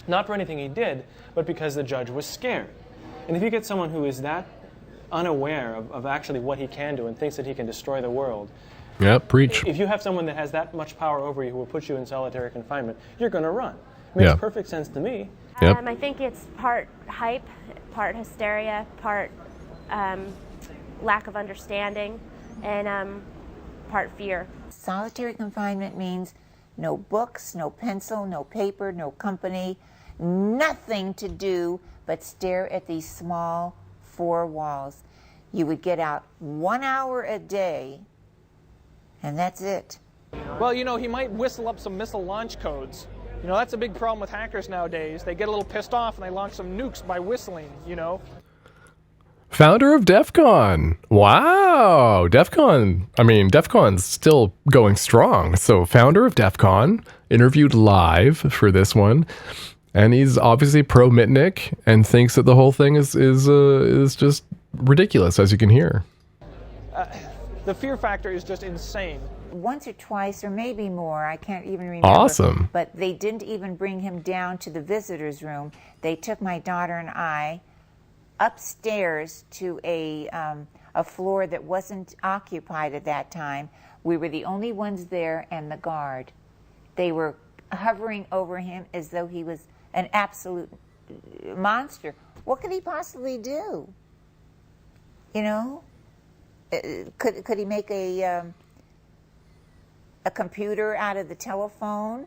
Speaker 14: not for anything he did, but because the judge was scared. And if you get someone who is that unaware of actually what he can do and thinks that he can destroy the world,
Speaker 1: Yep, preach.
Speaker 14: if you have someone that has that much power over you who will put you in solitary confinement, you're going to run. Makes perfect sense to me.
Speaker 1: Yep.
Speaker 15: I think it's part hype, part hysteria, part lack of understanding, and part fear.
Speaker 12: Solitary confinement means no books, no pencil, no paper, no company, nothing to do but stare at these small 4 walls. You would get out 1 hour a day, and that's it.
Speaker 16: Well, you know, he might whistle up some missile launch codes. You know, that's a big problem with hackers nowadays. They get a little pissed off and they launch some nukes by whistling, you know.
Speaker 1: Founder of DEF CON. Wow. DEF CON's still going strong. So founder of DEF CON, interviewed live for this one. And he's obviously pro Mitnick and thinks that the whole thing is just ridiculous, as you can hear.
Speaker 16: The fear factor is just insane.
Speaker 12: Once or twice, or maybe more, I can't even remember.
Speaker 1: Awesome.
Speaker 12: But they didn't even bring him down to the visitor's room. They took my daughter and I upstairs to a floor that wasn't occupied at that time. We were the only ones there and the guard. They were hovering over him as though he was an absolute monster. What could he possibly do? You know? Could he make a computer out of the telephone?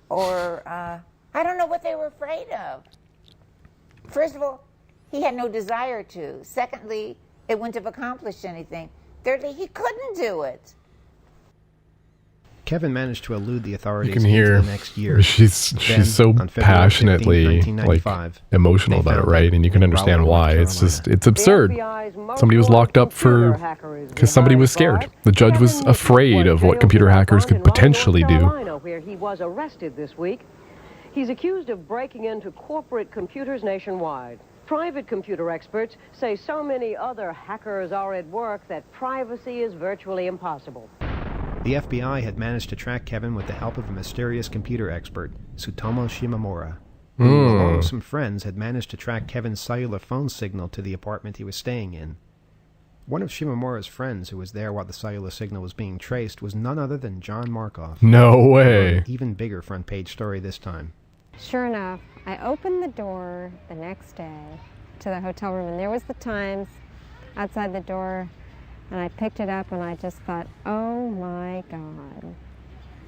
Speaker 12: Or, I don't know what they were afraid of. First of all, he had no desire to. Secondly, it wouldn't have accomplished anything. Thirdly, he couldn't do it.
Speaker 3: Kevin managed to elude the authorities
Speaker 1: You can hear
Speaker 3: into the next year.
Speaker 1: she's
Speaker 3: Then,
Speaker 1: so
Speaker 3: on February 15th,
Speaker 1: passionately
Speaker 3: 1995,
Speaker 1: emotional
Speaker 3: they
Speaker 1: about it,
Speaker 3: found
Speaker 1: right?
Speaker 3: him
Speaker 1: And you can
Speaker 3: in
Speaker 1: understand
Speaker 3: Raleigh,
Speaker 1: why.
Speaker 3: North
Speaker 1: It's absurd. Somebody was locked up because somebody was scared. The judge was afraid of what computer hackers could potentially do.
Speaker 17: Where he was arrested this week. He's accused of breaking into corporate computers nationwide. Private computer experts say so many other hackers are at work that privacy is virtually impossible.
Speaker 3: The FBI had managed to track Kevin with the help of a mysterious computer expert, Tsutomu Shimamura, who, along with some friends, had managed to track Kevin's cellular phone signal to the apartment he was staying in. One of Shimamura's friends who was there while the cellular signal was being traced was none other than John Markoff.
Speaker 1: No way.
Speaker 3: An even bigger front-page story this time.
Speaker 4: Sure enough, I opened the door the next day to the hotel room, and there was the Times outside the door, and I picked it up, and I just thought, oh my God.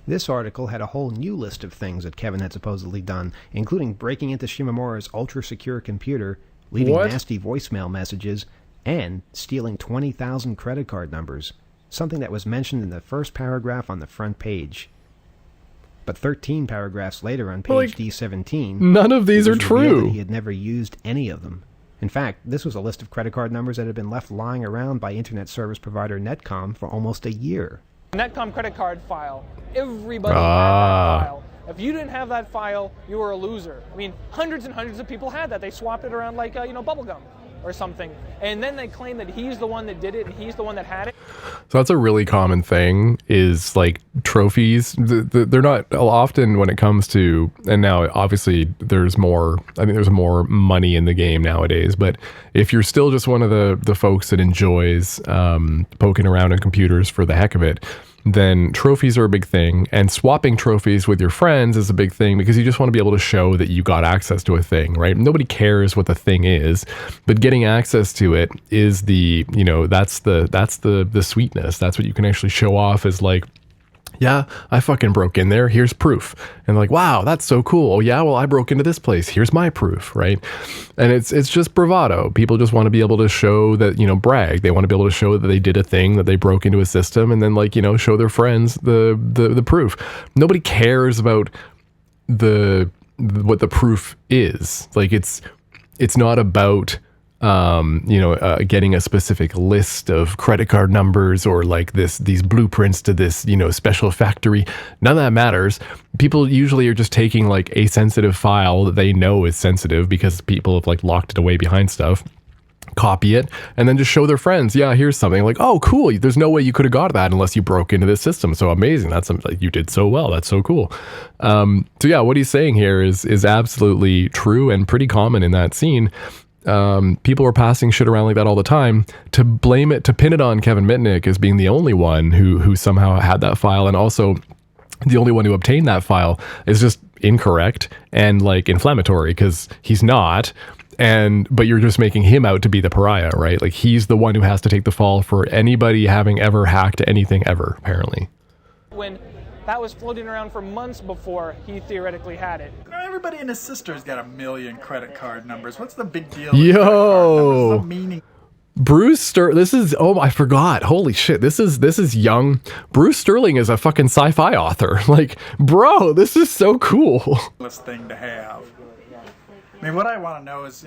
Speaker 3: This article had a whole new list of things that Kevin had supposedly done, including breaking into Shimamura's ultra-secure computer, leaving nasty voicemail messages, and stealing 20,000 credit card numbers, something that was mentioned in the first paragraph on the front page. But 13 paragraphs later on page D17,
Speaker 1: none of these are true.
Speaker 3: He had never used any of them. In fact, this was a list of credit card numbers that had been left lying around by internet service provider Netcom for almost a year.
Speaker 16: Netcom credit card file. Everybody had that file. If you didn't have that file, you were a loser. I mean, hundreds and hundreds of people had that. They swapped it around like, bubble gum or something. And then they claim that he's the one that did it and he's the one that had it.
Speaker 1: So that's a really common thing, is like trophies. They're not often when it comes to, and now obviously there's more, I think there's more money in the game nowadays, but if you're still just one of the folks that enjoys poking around in computers for the heck of it, then trophies are a big thing, and swapping trophies with your friends is a big thing because you just want to be able to show that you got access to a thing, right? Nobody cares what the thing is, but getting access to it is the, that's the sweetness. That's what you can actually show off as like, yeah, I fucking broke in there. Here's proof. And like, wow, that's so cool. Oh yeah, well, I broke into this place. Here's my proof, right? And it's just bravado. People just want to be able to show that, brag. They want to be able to show that they did a thing, that they broke into a system, and then like, show their friends the proof. Nobody cares about what the proof is. Like it's not about getting a specific list of credit card numbers or like these blueprints to this, special factory. None of that matters. People usually are just taking like a sensitive file that they know is sensitive because people have like locked it away behind stuff, copy it, and then just show their friends, yeah, here's something. Like, oh, cool. There's no way you could have got that unless you broke into this system. So amazing. That's something like you did so well. That's so cool. So yeah, what he's saying here is absolutely true and pretty common in that scene. People were passing shit around like that all the time. To pin it on Kevin Mitnick as being the only one who somehow had that file, and also the only one who obtained that file, is just incorrect and like inflammatory, because he's not. But you're just making him out to be the pariah, right? Like he's the one who has to take the fall for anybody having ever hacked anything ever, apparently.
Speaker 16: When that was floating around for months before he theoretically had it.
Speaker 18: Everybody and his sister's got 1 million credit card numbers. What's the big deal?
Speaker 1: Yo,
Speaker 18: meaning.
Speaker 1: Bruce Sterling. This is, oh, I forgot. Holy shit. This is young. Bruce Sterling is a fucking sci-fi author. Like, bro, this is so cool.
Speaker 18: Thing to have. I mean, what I want to know is,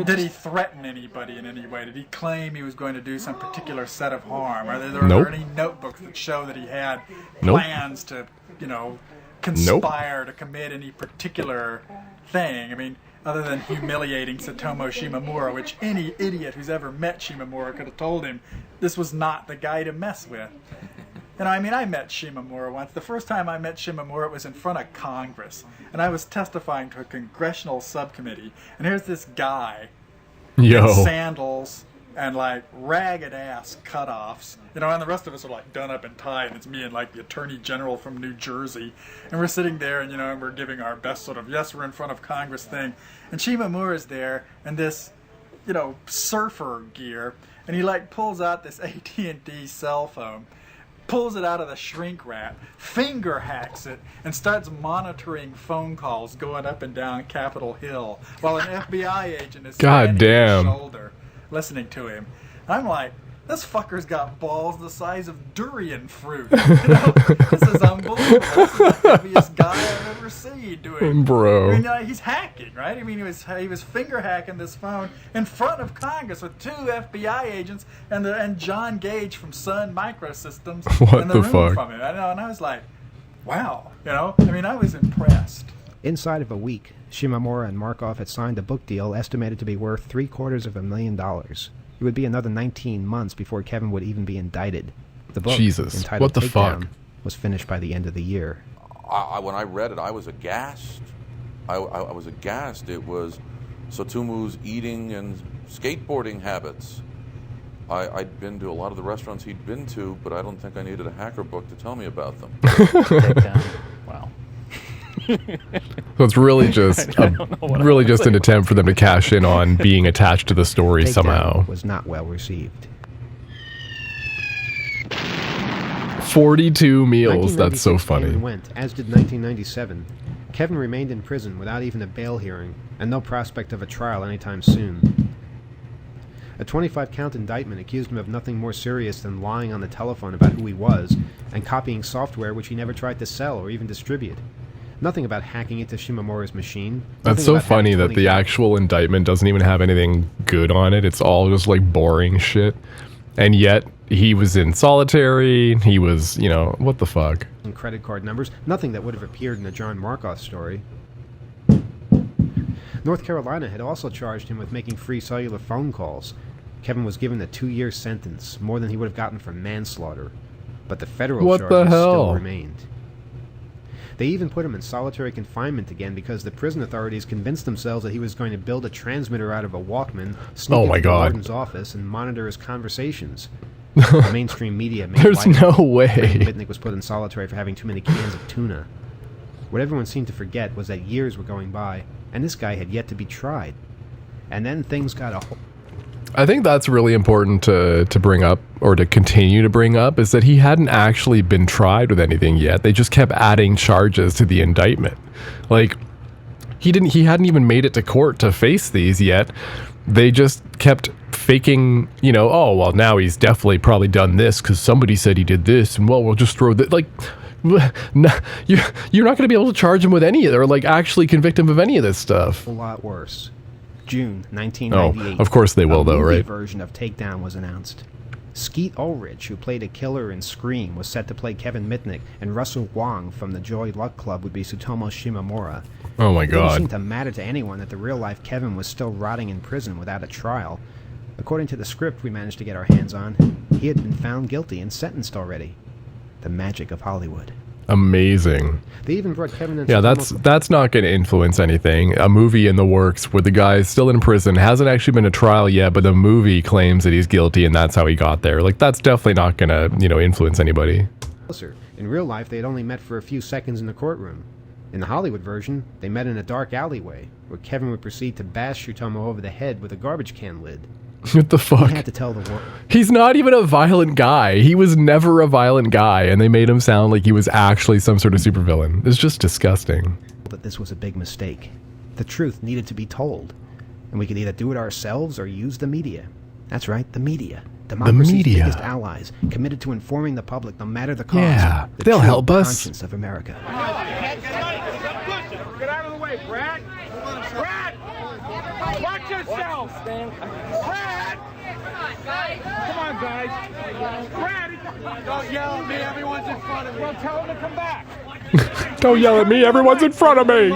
Speaker 18: did he threaten anybody in any way? Did he claim he was going to do some particular set of harm? Are there any notebooks that show that he had plans to, conspire to commit any particular thing? I mean, other than humiliating Satomo Shimamura, which any idiot who's ever met Shimamura could have told him this was not the guy to mess with. I met Shimamura once. The first time I met Shimamura, it was in front of Congress, and I was testifying to a congressional subcommittee, and here's this guy in sandals and like ragged ass cutoffs, and the rest of us are like done up and tied, and it's me and like the Attorney General from New Jersey, and we're sitting there, and and we're giving our best sort of, yes, we're in front of Congress thing, and Shimamura's there, and this, surfer gear, and he like pulls out this AT&T cell phone, pulls it out of the shrink wrap, finger hacks it, and starts monitoring phone calls going up and down Capitol Hill while an FBI agent is standing on his shoulder listening to him. And I'm like, this fucker's got balls the size of durian fruit. This is unbelievable. This is the heaviest guy I've ever seen doing.
Speaker 1: Bro.
Speaker 18: He's hacking, right? He was finger hacking this phone in front of Congress with 2 FBI agents and John Gage from Sun Microsystems in the room from him. And I was like, wow. I was impressed.
Speaker 3: Inside of a week, Shimamura and Markov had signed a book deal estimated to be worth $750,000. It would be another 19 months before Kevin would even be indicted. The book, entitled
Speaker 1: what the
Speaker 3: Takedown,
Speaker 1: fuck?
Speaker 3: was finished by the end of the year.
Speaker 19: When I read it, I was aghast. I was aghast. It was Satomu's eating and skateboarding habits. I'd been to a lot of the restaurants he'd been to, but I don't think I needed a hacker book to tell me about them.
Speaker 2: Wow.
Speaker 1: So it's really just an attempt for them to cash in on being attached to the story
Speaker 3: Takedown
Speaker 1: somehow.
Speaker 3: Was not well received.
Speaker 1: 42 meals. That's so funny.
Speaker 3: Went, as did 1997. Kevin remained in prison without even a bail hearing, and no prospect of a trial anytime soon. A 25-count indictment accused him of nothing more serious than lying on the telephone about who he was and copying software which he never tried to sell or even distribute. Nothing about hacking into Shimamura's machine.
Speaker 1: That's so funny that the actual indictment doesn't even have anything good on it. It's all just like boring shit. And yet he was in solitary. He was, you know, what the fuck?
Speaker 3: And credit card numbers, nothing that would have appeared in the John Markoff story. North Carolina had also charged him with making free cellular phone calls. Kevin was given a 2-year sentence, more than he would have gotten for manslaughter. But the federal charges still remained. They even put him in solitary confinement again because the prison authorities convinced themselves that he was going to build a transmitter out of a Walkman, sneak into the warden's office, and monitor his conversations. The mainstream media made
Speaker 1: There's no way.
Speaker 3: Mitnick was put in solitary for having too many cans of tuna. What everyone seemed to forget was that years were going by, and this guy had yet to be tried. And then things got a whole...
Speaker 1: I think that's really important to bring up, or to continue to bring up, is that he hadn't actually been tried with anything yet. They just kept adding charges to the indictment. Like, he hadn't even made it to court to face these yet. They just kept faking, you know, oh, well, now he's definitely probably done this because somebody said he did this, and well, we'll just throw that. Like, no, you're not going to be able to charge him with any of it, or like actually convict him of any of this stuff.
Speaker 3: A lot worse. June 1998.
Speaker 1: Oh, of course they will, though, right?
Speaker 3: A version of Takedown was announced. Skeet Ulrich, who played a killer in Scream, was set to play Kevin Mitnick, and Russell Wong from the Joy Luck Club would be Tsutomu Shimamura.
Speaker 1: Oh my
Speaker 3: It didn't
Speaker 1: god.
Speaker 3: seem to matter to anyone that the real-life Kevin was still rotting in prison without a trial. According to the script we managed to get our hands on, he had been found guilty and sentenced already. The magic of Hollywood.
Speaker 1: Amazing.
Speaker 3: They even brought Kevin and
Speaker 1: Yeah, that's not going to influence anything. A movie in the works where the guy's still in prison, hasn't actually been a trial yet, but the movie claims that he's guilty and that's how he got there. Like, that's definitely not going to, you know, influence anybody.
Speaker 3: In real life, they had only met for a few seconds in the courtroom. In the Hollywood version, they met in a dark alleyway, where Kevin would proceed to bash Tsutomu over the head with a garbage can lid.
Speaker 1: What the fuck?
Speaker 3: He had to tell the world.
Speaker 1: He's not even a violent guy. He was never a violent guy, and they made him sound like he was actually some sort of supervillain. It's just disgusting.
Speaker 3: That this was a big mistake. The truth needed to be told. And we could either do it ourselves or use the media. That's right, the media. Democracy's biggest allies, committed to informing the public no matter the cause.
Speaker 1: Yeah,
Speaker 3: the
Speaker 1: they'll
Speaker 3: true
Speaker 1: help us.
Speaker 3: Conscience of America.
Speaker 11: Get out of the way, Brad! Brad! Watch yourself! Brad! Come on, guys! Brad! Don't yell at me, everyone's in front of me. Well, tell him to come back.
Speaker 1: Don't yell at me, everyone's in front of me!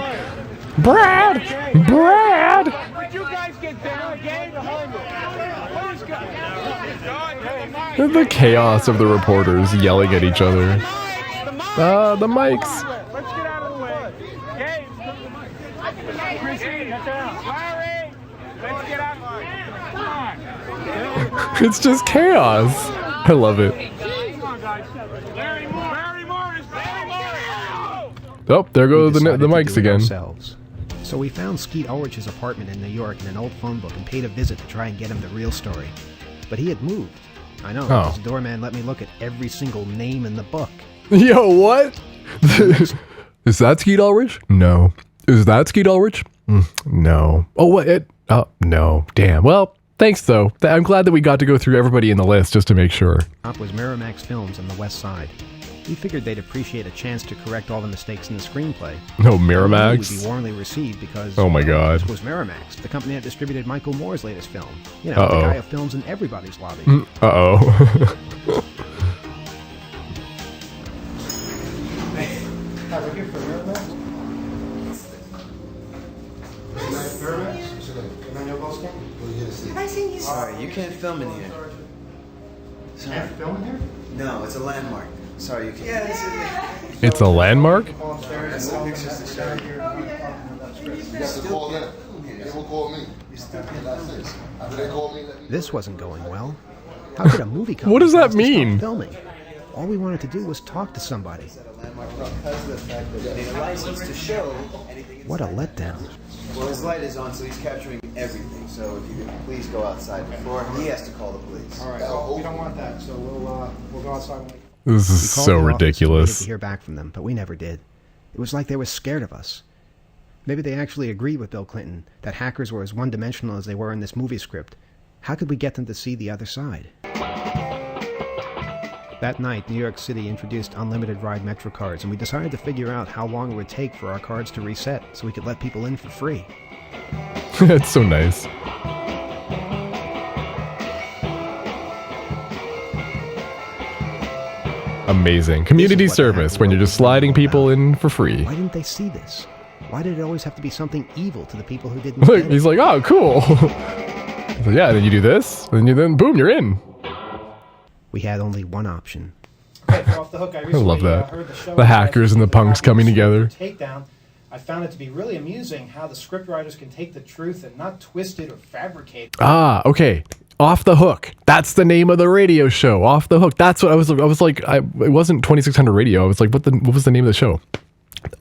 Speaker 1: Brad! Brad!
Speaker 11: Did you guys get down again? Please go.
Speaker 1: The chaos of the reporters yelling at each other. The mics.
Speaker 11: Let's get out of the way. Gabe, Chrissy, Larry, let's get out. Come on.
Speaker 1: It's just chaos. I love it.
Speaker 11: Come on, guys. Larry Morris.
Speaker 1: Oh, there go the
Speaker 3: decided to
Speaker 1: mics
Speaker 3: do it
Speaker 1: again.
Speaker 3: ourselves. So we found Skeet Ulrich's apartment in New York in an old phone book and paid a visit to try and get him the real story. But he had moved. I know,
Speaker 1: Oh.
Speaker 3: his doorman let me look at every single name in the book.
Speaker 1: Yo, what? Is that Skeet Ulrich? No. Is that Skeet Ulrich? No. Oh, what? Oh, no. Damn. Well, thanks, though. I'm glad that we got to go through everybody in the list just to make sure.
Speaker 3: Top was Miramax Films on the West Side. We figured they'd appreciate a chance to correct all the mistakes in the screenplay.
Speaker 1: No,
Speaker 3: We
Speaker 1: Miramax?
Speaker 3: would be warmly received because
Speaker 1: Oh my God.
Speaker 3: this was Miramax, the company that distributed Michael Moore's latest film. You know,
Speaker 1: Uh-oh.
Speaker 3: the guy who films in everybody's lobby.
Speaker 1: Uh-oh.
Speaker 3: Hi, we're here for Miramax.
Speaker 8: Have I seen you? Sorry, you can't film in here. Sorry.
Speaker 3: Can't film in here?
Speaker 8: No, it's a landmark. Sorry, you can't. Yeah, this is
Speaker 1: It's a landmark?
Speaker 8: That's the pictures to show you.
Speaker 20: You got to call them. They will call me. That's it. After they call me, let me.
Speaker 3: This wasn't going well. How could a movie company
Speaker 1: What does that
Speaker 3: tell us to stop
Speaker 1: mean?
Speaker 3: filming? All we wanted to do was talk to somebody.
Speaker 8: Because of the fact that they need a license to show anything.
Speaker 3: What a letdown.
Speaker 8: Well, his light is on, so he's capturing everything. So if you could please go outside before he has to call the police.
Speaker 3: All right, well, we don't want that, so we'll go outside.
Speaker 1: This is
Speaker 3: We called
Speaker 1: so
Speaker 3: the office and waited
Speaker 1: ridiculous.
Speaker 3: to hear back from them, but we never did. It was like they were scared of us. Maybe they actually agreed with Bill Clinton that hackers were as one-dimensional as they were in this movie script. How could we get them to see the other side? That night, New York City introduced unlimited ride Metro cards, and we decided to figure out how long it would take for our cards to reset so we could let people in for free.
Speaker 1: It's so nice. Amazing. Community service when you're just sliding people in for free.
Speaker 3: Why didn't they see this? Why did it always have to be something evil to the people who didn't
Speaker 1: Look,
Speaker 3: get
Speaker 1: he's
Speaker 3: it?
Speaker 1: like, oh, cool. So yeah, then you do this, then boom, you're in.
Speaker 3: We had only one option.
Speaker 21: Okay, for Off the Hook, I recently
Speaker 1: love that.
Speaker 21: heard the show.
Speaker 1: The hackers and the punks coming together.
Speaker 21: Takedown. I found it to be really amusing how the scriptwriters can take the truth and not twist it or fabricate it.
Speaker 1: Ah, okay. Off the Hook. That's the name of the radio show. Off the Hook. That's what I was like. It wasn't 2600 Radio. I was like, what was the name of the show?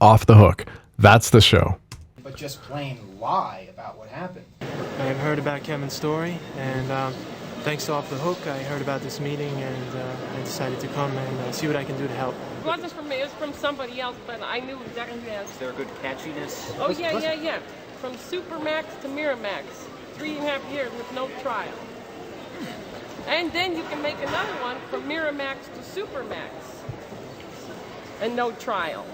Speaker 1: Off the Hook. That's the show.
Speaker 21: But just plain lie about what happened.
Speaker 22: I've heard about Kevin's story, and thanks to Off the Hook, I heard about this meeting, and I decided to come and see what I can do to help.
Speaker 23: It wasn't from me, it was from somebody else, but I knew exactly who it was.
Speaker 24: Is there a good catchiness?
Speaker 23: Oh, yeah. From Supermax to Miramax. 3.5 years with no trial. And then you can make another one from Miramax to Supermax. And no trial.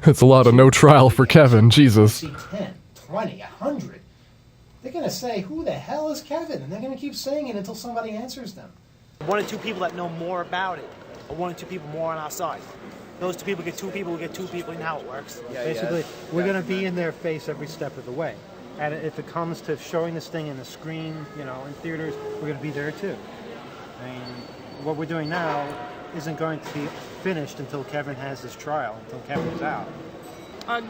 Speaker 1: That's a lot of no trial for Kevin. Jesus.
Speaker 21: 10, 20, 100. They're going to say, who the hell is Kevin? And they're going to keep saying it until somebody answers them.
Speaker 25: 1 or 2 people that know more about it, or 1 or 2 people more on our side. Those 2 people get 2 people, we get 2 people, you know how it works.
Speaker 26: Basically, we're going to be in their face every step of the way. And if it comes to showing this thing in the screen, you know, in theaters, we're going to be there too. I mean, what we're doing now isn't going to be finished until Kevin has his trial, until Kevin's out.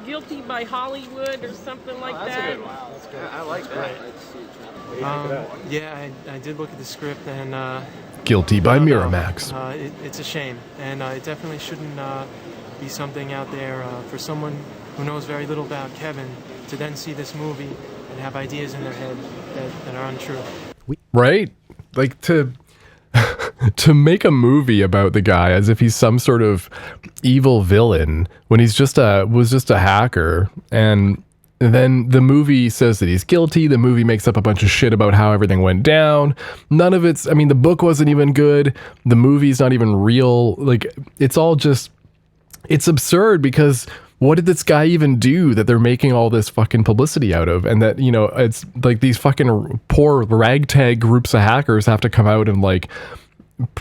Speaker 23: Guilty by Hollywood or something like that.
Speaker 24: That's a good one. That's good. I like that.
Speaker 22: Yeah, I did look at the script, and
Speaker 1: Guilty by Miramax.
Speaker 22: It's a shame, and it definitely shouldn't be something out there for someone who knows very little about Kevin to then see this movie and have ideas in their head that are untrue.
Speaker 1: Right? Like to make a movie about the guy as if he's some sort of evil villain when he's was just a hacker, and then the movie says that he's guilty. The movie makes up a bunch of shit about how everything went down. None of it's, I mean, the book wasn't even good. The movie's not even real. Like, it's all just, it's absurd because what did this guy even do that they're making all this fucking publicity out of? And that, you know, it's like these fucking poor ragtag groups of hackers have to come out and like,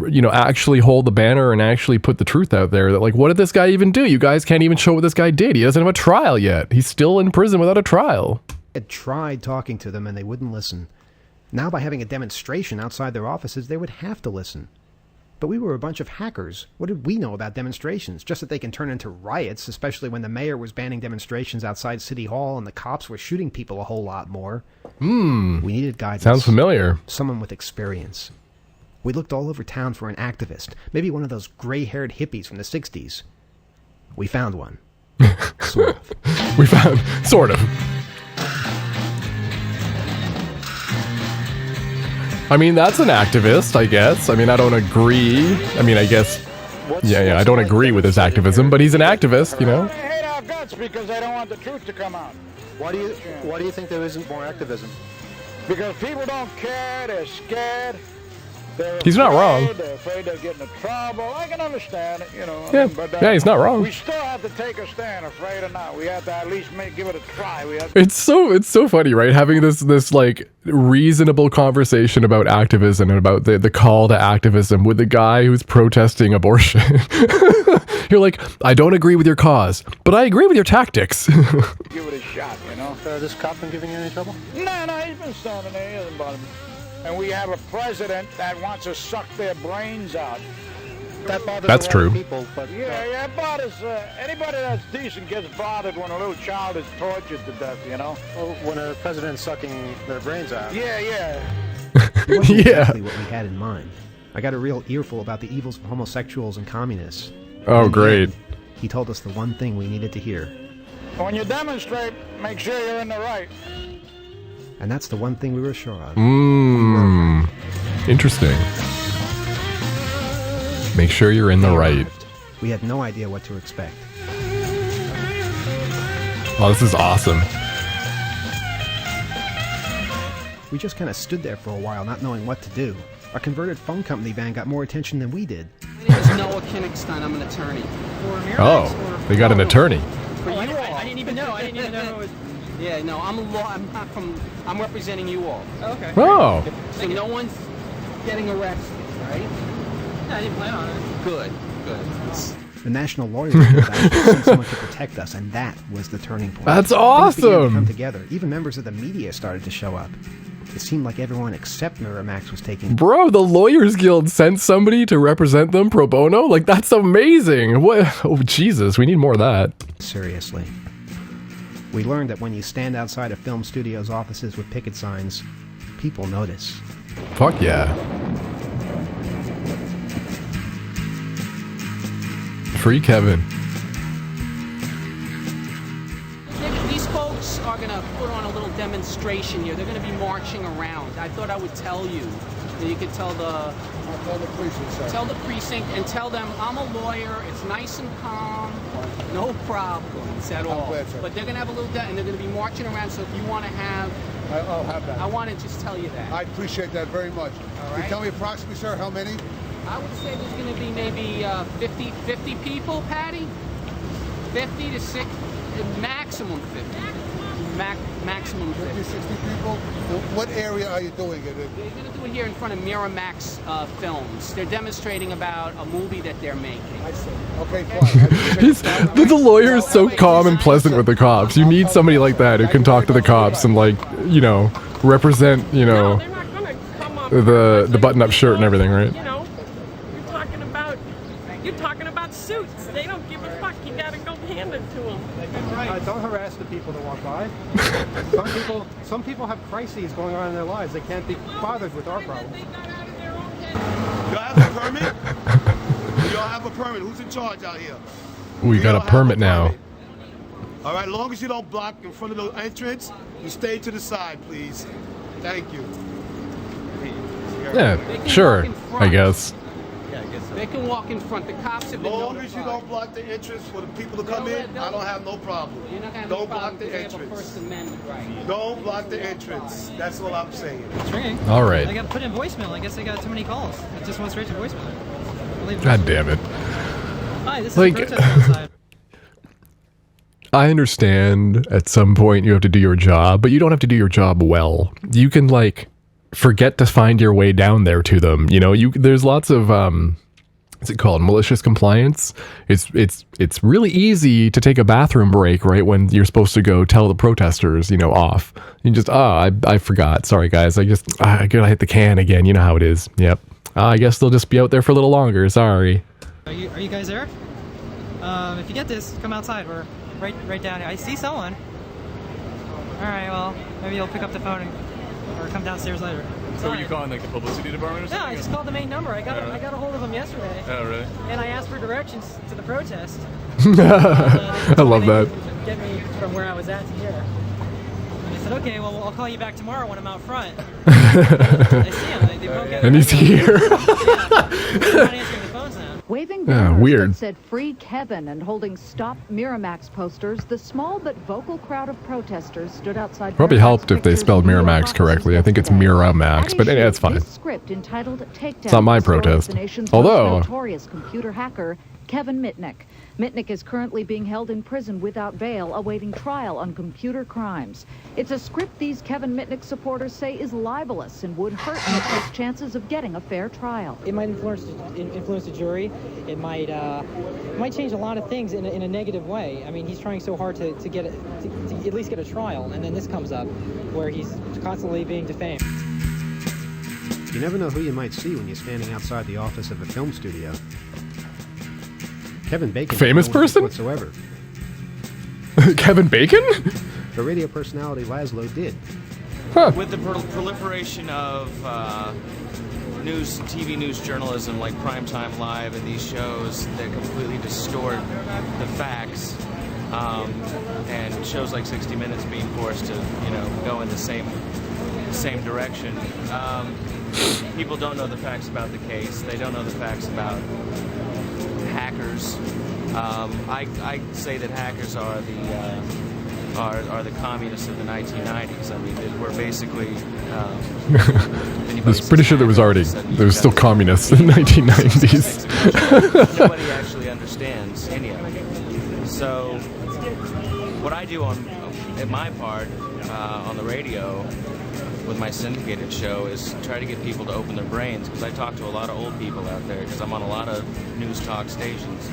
Speaker 1: you know, actually hold the banner and actually put the truth out there that like, what did this guy even do? You guys can't even show what this guy did. He doesn't have a trial yet. He's still in prison without a trial.
Speaker 3: I had tried talking to them and they wouldn't listen. Now by having a demonstration outside their offices, they would have to listen. But we were a bunch of hackers. What did we know about demonstrations? Just that they can turn into riots, especially when the mayor was banning demonstrations outside City Hall and the cops were shooting people a whole lot more. We needed guidance.
Speaker 1: Sounds familiar.
Speaker 3: Someone with experience. We looked all over town for an activist, maybe one of those gray-haired hippies from the 60s. We found one. Sort of.
Speaker 1: We found, sort of. I mean, that's an activist, I guess. I mean, I don't agree. I mean, I guess, yeah, I don't agree with his activism, but he's an activist, you know?
Speaker 11: They hate our guts because they don't want the truth to come out.
Speaker 26: Why do you think there isn't more activism?
Speaker 11: Because people don't care, they're scared.
Speaker 1: He's not wrong.
Speaker 11: They're afraid they'll get into trouble. I can understand it, you know.
Speaker 1: Yeah, yeah, he's not wrong.
Speaker 11: We still have to take a stand, afraid or not. We have to at least give it a try.
Speaker 1: It's so funny, right? Having this like reasonable conversation about activism and about the call to activism with the guy who's protesting abortion. You're like, I don't agree with your cause, but I agree with your tactics.
Speaker 11: Give it a shot, you know.
Speaker 26: This cop been giving you any trouble?
Speaker 11: No, he's been standing there. He hasn't bothered me. And we have a president that wants to suck their brains out.
Speaker 26: That bothers
Speaker 1: That's
Speaker 26: a lot
Speaker 1: true.
Speaker 26: of people, but
Speaker 11: Yeah, it bothers anybody that's decent gets bothered when a little child is tortured to death, you know.
Speaker 26: Well, when a president's sucking their brains out.
Speaker 11: Yeah.
Speaker 3: It wasn't exactly what we had in mind. I got a real earful about the evils of homosexuals and communists.
Speaker 1: Oh, great.
Speaker 3: He told us the one thing we needed to hear.
Speaker 11: When you demonstrate, make sure you're in the right.
Speaker 3: And that's the one thing we were sure of.
Speaker 1: Interesting. Make sure you're in the right.
Speaker 3: We had no idea what to expect.
Speaker 1: Oh, this is awesome.
Speaker 3: We just kind of stood there for a while, not knowing what to do. Our converted phone company van got more attention than we did.
Speaker 27: My name is Noah Kinnigstein. I'm an attorney.
Speaker 1: Oh, they got an attorney.
Speaker 27: For you all. I didn't even know. It was... Yeah, no, I'm not from. I'm representing you all.
Speaker 23: Okay.
Speaker 1: Oh.
Speaker 27: So no one's getting arrested, right? Yeah, I didn't plan on it. Good.
Speaker 3: The National Lawyers Guild actually sent someone to protect us, and that was the turning point.
Speaker 1: That's
Speaker 3: Things began to
Speaker 1: awesome!
Speaker 3: come together. Even members of the media started to show up. It seemed like everyone except Miramax was taking...
Speaker 1: Bro, the Lawyers Guild sent somebody to represent them pro bono? Like, that's amazing! What? Oh, Jesus, we need more of that.
Speaker 3: Seriously. We learned that when you stand outside a film studio's offices with picket signs, people notice.
Speaker 1: Fuck yeah. Free Kevin.
Speaker 27: These folks are going to put on a little demonstration here. They're going to be marching around. I thought I would tell you. You could tell the precinct and tell them I'm a lawyer. It's nice and calm. No problems at all. But they're going to have a little and they're going to be marching around. So if you want to have,
Speaker 5: I'll have that.
Speaker 27: I want to just tell you that.
Speaker 5: I appreciate that very much.
Speaker 27: All right.
Speaker 5: Can you tell me approximately, sir, how many?
Speaker 27: I would say there's going to be maybe 50 people, Patty. 50 to 60, maximum 50. Maximum 50.
Speaker 5: 60 people? What area are you doing it in?
Speaker 27: They're going to do it here in front of Miramax Films. They're demonstrating about a movie that they're making.
Speaker 5: I see. Okay, fine.
Speaker 1: The lawyer is so calm and pleasant with the cops. You need somebody like that who can talk to the cops and, like, you know, represent, you know, the button-up shirt and everything, right?
Speaker 23: You know, you're talking about suits. They don't give a fuck. You gotta go hand it to them.
Speaker 26: Don't harass the people that walk by. Some people have crises going on in their lives. They can't be bothered with our problems.
Speaker 5: Y'all have a permit? Y'all have a permit? Who's in charge out here?
Speaker 1: We got a permit now.
Speaker 5: All right, as long as you don't block in front of the entrance, you stay to the side, please. Thank you.
Speaker 1: Yeah, sure, I guess.
Speaker 27: They can walk in front. The cops have been
Speaker 5: notified. As long as you don't block the entrance for the people to come in, I don't have no problem. Don't block the entrance. Don't block the entrance. That's all I'm saying.
Speaker 27: It's ringing.
Speaker 1: All right.
Speaker 27: I got put in voicemail. I guess I got too many calls. It just went straight to voicemail.
Speaker 1: God damn it.
Speaker 27: Hi, this
Speaker 1: Like,
Speaker 27: is a protest outside.
Speaker 1: I understand at some point you have to do your job, but you don't have to do your job well. You can, like, forget to find your way down there to them. You know, there's lots of what's it called? Malicious compliance. It's really easy to take a bathroom break right when you're supposed to go tell the protesters, you know, off. You just I forgot. Sorry guys. I gotta hit the can again. You know how it is. Yep. I guess they'll just be out there for a little longer. Sorry.
Speaker 27: Are you guys there? If you get this, come outside. We're right down here. I see someone. All right. Well, maybe you'll pick up the phone or come downstairs later.
Speaker 6: So were you calling like the publicity department or something?
Speaker 27: No, I just called the main number. I got a hold of them yesterday.
Speaker 6: Oh, really?
Speaker 27: And I asked for directions to the protest.
Speaker 1: I love that.
Speaker 27: Get me from where I was at to here. And I said, okay, well, I'll call you back tomorrow when I'm out front. I see him. They broke out.
Speaker 1: And he's here.
Speaker 27: They're not answering the phones now.
Speaker 7: Waving
Speaker 1: Yeah,
Speaker 7: banners
Speaker 1: weird.
Speaker 7: that said "Free Kevin" and holding "Stop Miramax" posters, the small but vocal crowd of protesters stood outside.
Speaker 1: Probably
Speaker 7: Miramax
Speaker 1: helped if they
Speaker 7: Pictures'
Speaker 1: spelled
Speaker 7: New York
Speaker 1: Miramax
Speaker 7: offices
Speaker 1: correctly. I think it's Miramax, but it's fine.
Speaker 7: This script entitled "Takedown."
Speaker 1: It's not my
Speaker 7: the story of
Speaker 1: protest.
Speaker 7: the nation's
Speaker 1: Although-
Speaker 7: most notorious computer hacker, Kevin Mitnick. Mitnick is currently being held in prison without bail, awaiting trial on computer crimes. It's a script these Kevin Mitnick supporters say is libelous and would hurt Mitnick's chances of getting a fair trial.
Speaker 27: It might influence the jury. It might change a lot of things in a negative way. I mean, he's trying so hard to get it, to at least get a trial, and then this comes up where he's constantly being defamed.
Speaker 3: You never know who you might see when you're standing outside the office of a film studio. Kevin Bacon.
Speaker 1: Famous person?
Speaker 3: Whatsoever.
Speaker 1: Kevin Bacon?
Speaker 3: The radio personality Laszlo did.
Speaker 9: With the proliferation of TV news journalism like Primetime Live and these shows that completely distort the facts, and shows like 60 Minutes being forced to, go in the same direction. People don't know the facts about the case. They don't know the facts about hackers. I say that hackers are the communists of the 1990s. I mean, we're basically.
Speaker 1: I was pretty sure there was still communists in the 1990s.
Speaker 9: Nobody actually understands any of it. So, what I do at my part on the radio, with my syndicated show is try to get people to open their brains, because I talk to a lot of old people out there because I'm on a lot of news talk stations.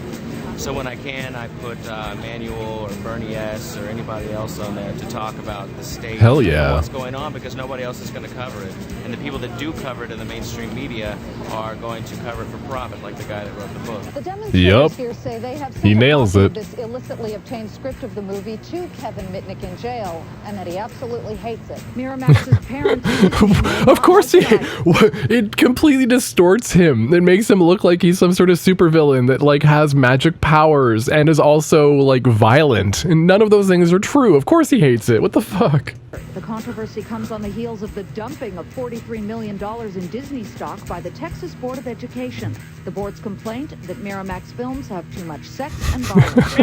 Speaker 9: So when I can, I put Manuel or Bernie S. or anybody else on there to talk about the state
Speaker 1: Hell yeah.
Speaker 9: and what's going on, because nobody else is going to cover it. And the people that do cover it in the mainstream media are going to cover it for profit, like the guy that wrote the book.
Speaker 7: The demonstrators here say they have
Speaker 1: He
Speaker 7: sent a
Speaker 1: nails
Speaker 7: copy
Speaker 1: it.
Speaker 7: of this illicitly obtained script of the movie to Kevin Mitnick in jail, and that he absolutely hates it. Miramax's parent.
Speaker 1: Of course it completely distorts him. It makes him look like he's some sort of supervillain that like has magic powers and is also like violent. And none of those things are true. Of course he hates it. What the fuck?
Speaker 7: The controversy comes on the heels of the dumping of $43 million in Disney stock by the Texas Board of Education. The board's complaint that Miramax films have too much sex and violence.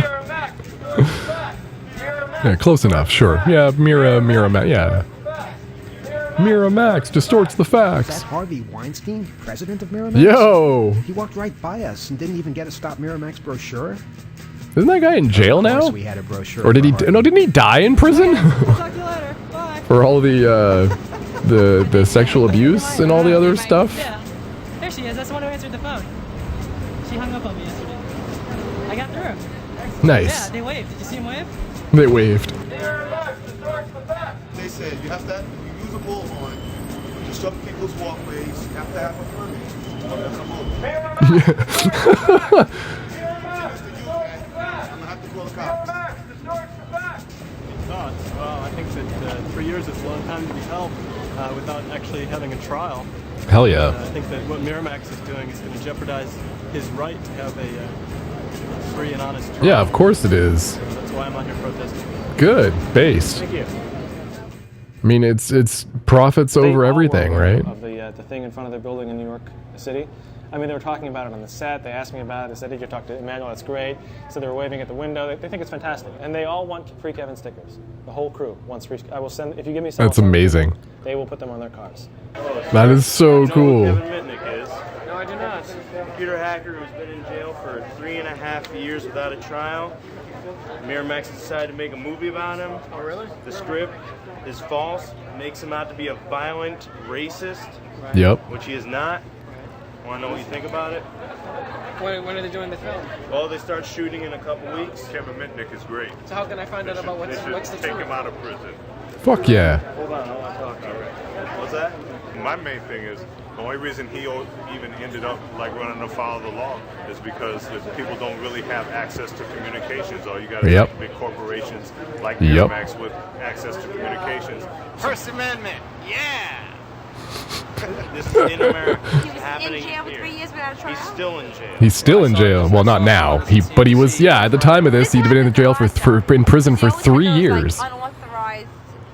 Speaker 1: Yeah, close enough, sure. Yeah, Miramax, yeah. Miramax distorts the
Speaker 3: Is that
Speaker 1: facts.
Speaker 3: Harvey Weinstein, president of Miramax?
Speaker 1: Yo!
Speaker 3: He walked right by us and didn't even get a Stop Miramax brochure.
Speaker 1: Isn't that guy in jail
Speaker 3: Of course
Speaker 1: now?
Speaker 3: we had a brochure
Speaker 1: Or did
Speaker 3: for
Speaker 1: he?
Speaker 3: Harvey.
Speaker 1: No, didn't he die in prison? For all the sexual abuse and all the other stuff.
Speaker 27: Yeah. There she is. That's the one who answered the phone. She hung up on me yesterday. I got through.
Speaker 1: Nice.
Speaker 27: Yeah, they waved. Did you see him wave?
Speaker 1: They waved.
Speaker 5: They said you have to you use a bullhorn to disrupt people's walkways. You have to have a permit. Or they'll come over. I'm gonna have to call the cops.
Speaker 22: Thoughts? Well, I think that 3 years is a long time to be held without actually having a trial.
Speaker 1: Hell yeah.
Speaker 22: I think that what Miramax is doing is going to jeopardize his right to have a free and honest trial.
Speaker 1: Yeah, of course it is.
Speaker 22: So that's why I'm out here protesting.
Speaker 1: Good. Based.
Speaker 22: Thank you.
Speaker 1: I mean, it's profits over everything, right?
Speaker 22: Of the thing in front of their building in New York City. I mean, they were talking about it on the set. They asked me about it. They said, did you talk to Emmanuel? That's great. So they were waving at the window. They think it's fantastic. And they all want free Kevin stickers. The whole crew wants free. I will send, if you give me some.
Speaker 1: That's amazing.
Speaker 22: They will put them on their cars.
Speaker 1: That is so cool.
Speaker 4: Kevin Mitnick is? No, I do not. Computer hacker who's been in jail for 3.5 years without a trial. Miramax decided to make a movie about him.
Speaker 23: Oh, really?
Speaker 4: The script is false. Makes him out to be a violent racist.
Speaker 1: Yep.
Speaker 4: Which he is not. Want to know what you think about it?
Speaker 23: When are they doing the film?
Speaker 4: Well, they start shooting in a couple weeks. Kevin Mitnick is great.
Speaker 23: So how can I find out about what's the
Speaker 4: take
Speaker 23: truth?
Speaker 4: him out of prison.
Speaker 1: Fuck yeah.
Speaker 4: Hold on, I want to talk to you. What's that?
Speaker 10: My main thing is the only reason he even ended up like running afoul of the law is because if people don't really have access to communications. All you got is big corporations like Miramax with access to communications.
Speaker 4: First Amendment, yeah. This is in America.
Speaker 12: He was
Speaker 4: happening
Speaker 12: in jail for
Speaker 4: here.
Speaker 12: 3 years without a trial?
Speaker 4: He's still in jail.
Speaker 1: He's still in jail. Well, not now. But he was. Yeah, at the time of this, he'd been in jail for in prison for 3 years.
Speaker 12: Like unauthorized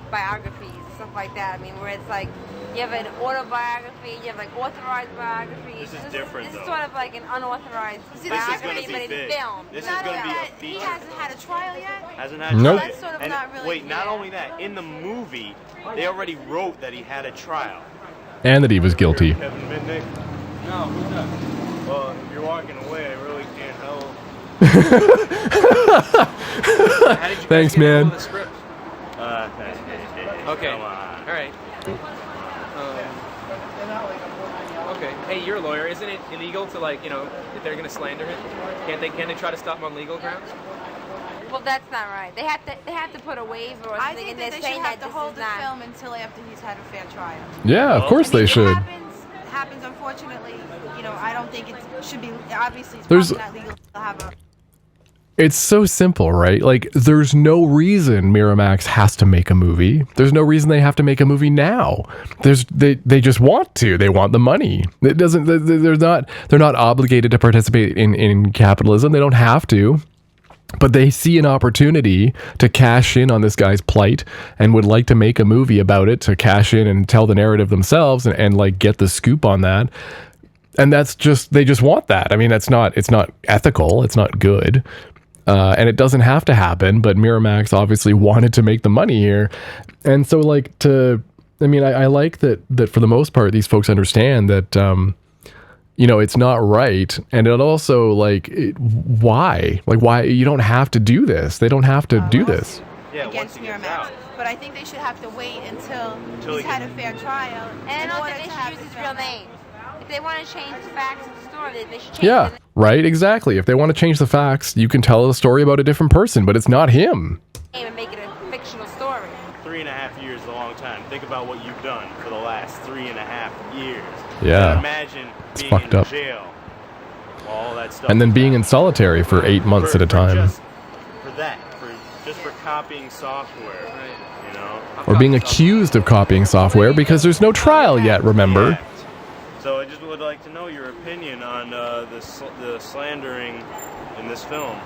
Speaker 12: biographies, stuff like that. I mean, where it's like you have an autobiography, you have like authorized biographies.
Speaker 4: This is different,
Speaker 12: This is
Speaker 4: though.
Speaker 12: sort of like an unauthorized
Speaker 4: This is
Speaker 12: biography,
Speaker 4: gonna be
Speaker 12: but
Speaker 4: big.
Speaker 12: it's filmed.
Speaker 4: This is gonna be a
Speaker 12: He
Speaker 4: feature.
Speaker 12: hasn't had a trial yet?
Speaker 4: Hasn't had
Speaker 1: Nope.
Speaker 4: trial.
Speaker 12: That's sort of
Speaker 4: And
Speaker 12: not really
Speaker 4: wait, not
Speaker 12: fair.
Speaker 4: only that, in the movie, they already wrote that he had a trial.
Speaker 1: And that he was guilty.
Speaker 4: Kevin Mitnick? No, who's that? Well, if you're walking away, I really can't help.
Speaker 1: Thanks, man.
Speaker 4: Okay.
Speaker 23: All right. Okay. Hey, you're a lawyer. Isn't it illegal to if they're going to slander him? Can't they try to stop him on legal grounds?
Speaker 12: Well, that's not right. They have to put a waiver or I something, think and that they're they should saying have that to this hold is the not. film until after he's had a fair trial.
Speaker 1: Yeah, of course they should.
Speaker 12: Happens, unfortunately. I don't think it should be. Obviously, it's
Speaker 1: There's-
Speaker 12: probably not legal to have a.
Speaker 1: It's so simple, right? Like, there's no reason Miramax has to make a movie. There's no reason they have to make a movie now. They just want to. They want the money. It doesn't. They're not obligated to participate in capitalism. They don't have to. But they see an opportunity to cash in on this guy's plight and would like to make a movie about it to cash in and tell the narrative themselves and like get the scoop on that. And that's just, they just want that. I mean, it's not ethical. It's not good. And it doesn't have to happen, but Miramax obviously wanted to make the money here. And so I like that for the most part, these folks understand that, it's not right. And it also why you don't have to do this. They don't have to do this.
Speaker 12: Against Miramax. but I think they should have to wait until he's had a fair trial. And I don't think they should use his real name. If they want to change the facts of the story, they should change
Speaker 1: Yeah, right, exactly. If they want to change the facts, you can tell a story about a different person, but it's not him.
Speaker 12: the name and make it a fictional story.
Speaker 4: 3.5 years is a long time. Think about what you've done for the last 3.5 years.
Speaker 1: Yeah.
Speaker 4: So imagine
Speaker 1: It's
Speaker 4: being
Speaker 1: fucked
Speaker 4: in
Speaker 1: up.
Speaker 4: jail, all that stuff.
Speaker 1: And then being in solitary for 8 months at a time.
Speaker 4: Just for copying software, you know?
Speaker 1: Or being accused of copying software because there's no trial yet, remember?
Speaker 4: So I just would like to know your opinion on the slandering in this film.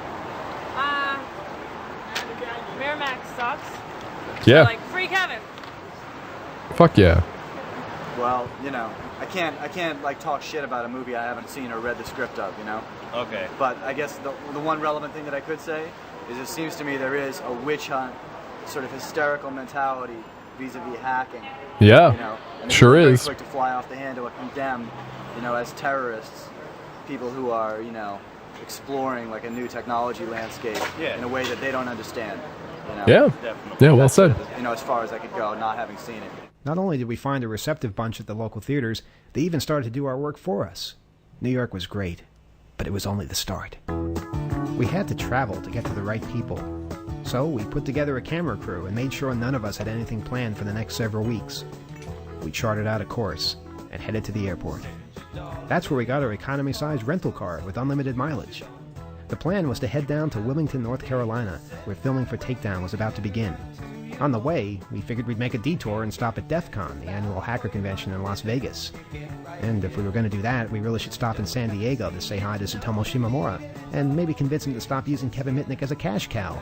Speaker 23: Miramax sucks.
Speaker 1: Yeah.
Speaker 23: Like, free Kevin.
Speaker 1: Fuck yeah.
Speaker 13: Well, you know, I can't like talk shit about a movie I haven't seen or read the script of, you know?
Speaker 4: Okay.
Speaker 13: But I guess the one relevant thing that I could say is it seems to me there is a witch hunt sort of hysterical mentality vis-a-vis hacking.
Speaker 1: Yeah,
Speaker 13: you know? And
Speaker 1: sure
Speaker 13: it's very
Speaker 1: is.
Speaker 13: quick to fly off the handle and condemn, you know, as terrorists, people who are, you know, exploring like a new technology landscape in a way that they don't understand. You know?
Speaker 1: Yeah.
Speaker 13: Definitely.
Speaker 1: Yeah, well said.
Speaker 13: You know, as far as I could go, not having seen it.
Speaker 3: Not only did we find a receptive bunch at the local theaters, they even started to do our work for us. New York was great, but it was only the start. We had to travel to get to the right people. So we put together a camera crew and made sure none of us had anything planned for the next several weeks. We chartered out a course and headed to the airport. That's where we got our economy-sized rental car with unlimited mileage. The plan was to head down to Wilmington, North Carolina, where filming for Takedown was about to begin. On the way, we figured we'd make a detour and stop at DEF CON, the annual hacker convention in Las Vegas. And if we were going to do that, we really should stop in San Diego to say hi to Tsutomu Shimomura, and maybe convince him to stop using Kevin Mitnick as a cash cow.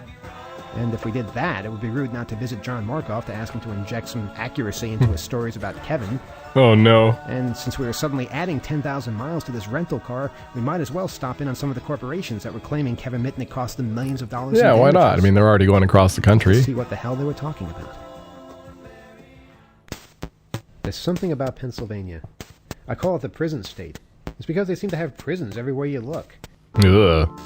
Speaker 3: And if we did that, it would be rude not to visit John Markoff to ask him to inject some accuracy into his stories about Kevin.
Speaker 1: Oh no.
Speaker 3: And since we were suddenly adding 10,000 miles to this rental car, we might as well stop in on some of the corporations that were claiming Kevin Mitnick cost them millions of dollars.
Speaker 1: Yeah,
Speaker 3: in
Speaker 1: why not? I
Speaker 3: damages.
Speaker 1: mean, they're already going across the country.
Speaker 3: To see what the hell they were talking about. There's something about Pennsylvania. I call it the prison state. It's because they seem to have prisons everywhere you look.
Speaker 1: Ugh.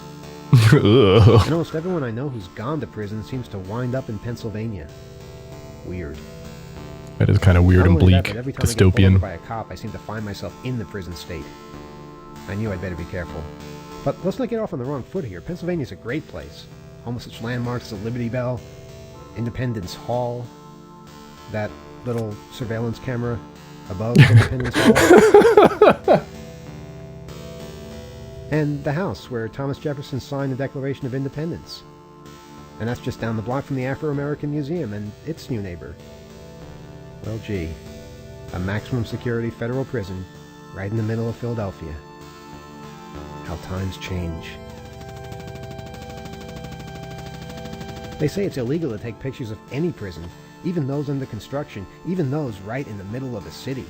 Speaker 1: Ugh.
Speaker 3: And almost everyone I know who's gone to prison seems to wind up in Pennsylvania. Weird.
Speaker 1: That is kind of weird
Speaker 3: Not
Speaker 1: and
Speaker 3: only that,
Speaker 1: bleak.
Speaker 3: but every time I get pulled over
Speaker 1: Dystopian.
Speaker 3: by a cop, I seem to find myself in the prison state. I knew I'd better be careful. But let's not get off on the wrong foot here. Pennsylvania's a great place. Home of such landmarks as the Liberty Bell, Independence Hall, that little surveillance camera above Independence Hall, and the house where Thomas Jefferson signed the Declaration of Independence. And that's just down the block from the Afro-American Museum and its new neighbor. Well, gee, a maximum security federal prison right in the middle of Philadelphia. How times change. They say it's illegal to take pictures of any prison, even those under construction, even those right in the middle of a city.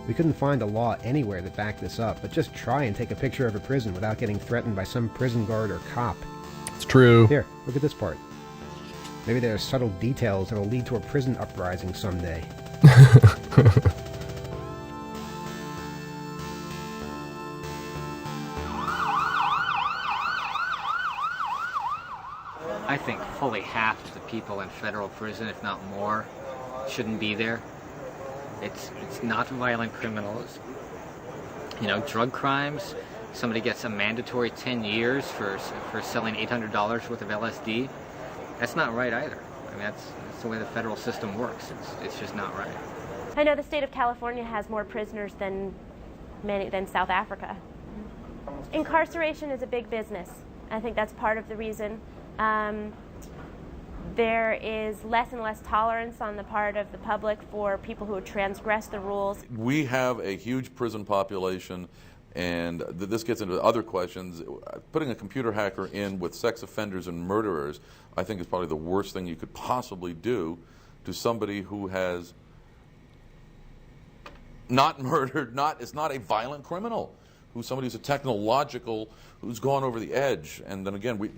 Speaker 3: We couldn't find a law anywhere that backed this up, but just try and take a picture of a prison without getting threatened by some prison guard or cop.
Speaker 1: It's true.
Speaker 3: Here, look at this part. Maybe there are subtle details that will lead to a prison uprising someday.
Speaker 14: I think fully half of the people in federal prison, if not more, shouldn't be there. It's not violent criminals. You know, drug crimes, somebody gets a mandatory 10 years for selling $800 worth of LSD. That's not right either. I mean, that's the way the federal system works. It's just not right.
Speaker 15: I know the state of California has more prisoners than South Africa. Incarceration is a big business. I think that's part of the reason. There is less and less tolerance on the part of the public for people who transgress the rules.
Speaker 16: We have a huge prison population, and this gets into other questions. Putting a computer hacker in with sex offenders and murderers, I think, is probably the worst thing you could possibly do to somebody who has not murdered, is not a violent criminal, who's somebody who's a technological, who's gone over the edge. And then again, we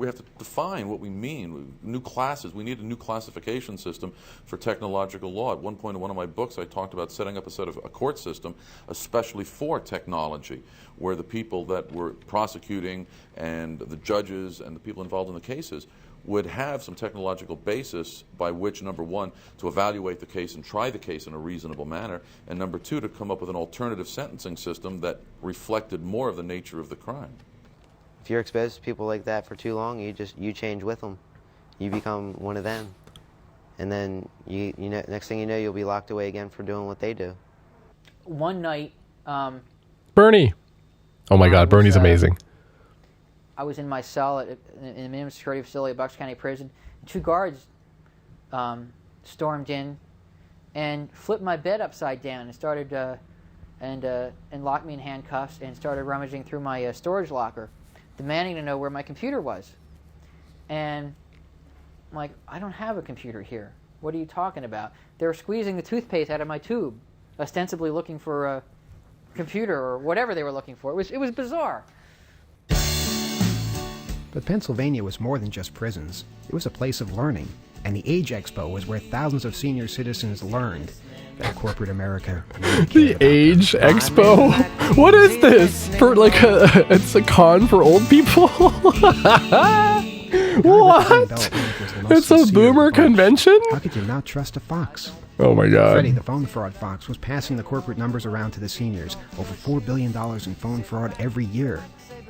Speaker 16: have to define what we mean. New classes. We need a new classification system for technological law. At one point in one of my books, I talked about setting up a court system especially for technology, where the people that were prosecuting and the judges and the people involved in the cases would have some technological basis by which, number one, to evaluate the case and try the case in a reasonable manner, and number two, to come up with an alternative sentencing system that reflected more of the nature of the crime.
Speaker 2: If you're exposed to people like that for too long, you change with them. You become one of them. And then, you know, next thing you know, you'll be locked away again for doing what they do.
Speaker 8: One night...
Speaker 1: Bernie! Oh my God, Bernie's amazing.
Speaker 8: I was in my cell in the minimum security facility at Bucks County Prison. 2 guards stormed in and flipped my bed upside down and started and locked me in handcuffs and started rummaging through my storage locker, demanding to know where my computer was. And I'm like, I don't have a computer here. What are you talking about? They were squeezing the toothpaste out of my tube, ostensibly looking for a computer or whatever they were looking for. It was bizarre.
Speaker 3: But Pennsylvania was more than just prisons. It was a place of learning, and the Age Expo was where thousands of senior citizens learned that corporate America really cared
Speaker 1: The Age Expo? What is this? For like it's a con for old people? What? It's a boomer convention?
Speaker 3: How could you not trust a fox?
Speaker 1: Oh my God.
Speaker 3: Freddie, the phone fraud fox, was passing the corporate numbers around to the seniors. Over $4 billion in phone fraud every year.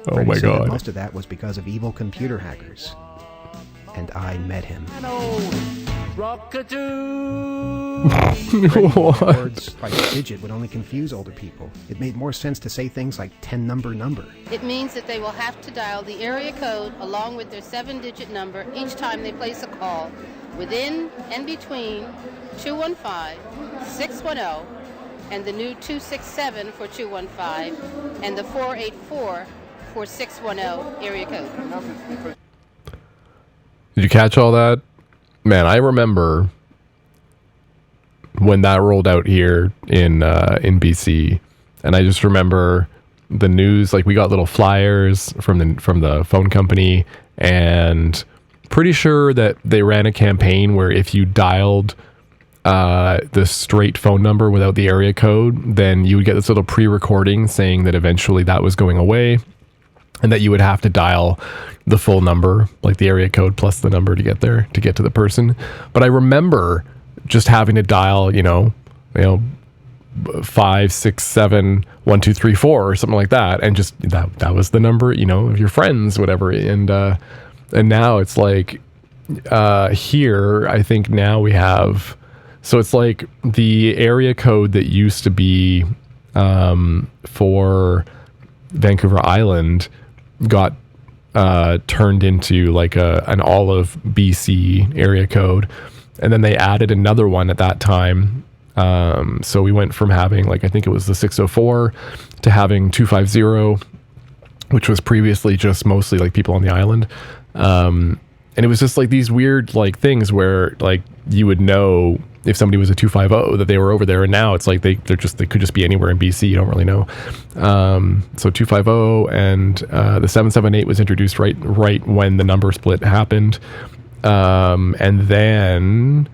Speaker 1: Oh
Speaker 3: Freddie
Speaker 1: my
Speaker 3: said that
Speaker 1: God.
Speaker 3: most of that was because of evil computer hackers. And I met him.
Speaker 1: What?
Speaker 3: Words like digit would only confuse older people. It made more sense to say things like 10 number.
Speaker 17: It means that they will have to dial the area code along with their 7-digit number each time they place a call within and between 215-610 and the new 267 for 215 and the 484 for 610 area code.
Speaker 1: Did you catch all that? Man, I remember when that rolled out here in BC, and I just remember the news. Like, we got little flyers from the phone company, and pretty sure that they ran a campaign where if you dialed the straight phone number without the area code, then you would get this little pre-recording saying that eventually that was going away, and that you would have to dial the full number, like the area code plus the number to get there, to get to the person. But I remember just having to dial, 5, 6, 7, 1, 2, 3, 4 or something like that, and just that was the number, of your friends, whatever. And now it's like here, I think now we have, so it's like the area code that used to be for Vancouver Island got turned into like an all of BC area code, and then they added another one at that time. So we went from having, like, I think it was the 604 to having 250, which was previously just mostly like people on the island. And it was just like these weird like things where like you would know if somebody was a 250 that they were over there, and now it's like they could just be anywhere in BC. You don't really know. So 250 and the 778 was introduced right when the number split happened, and then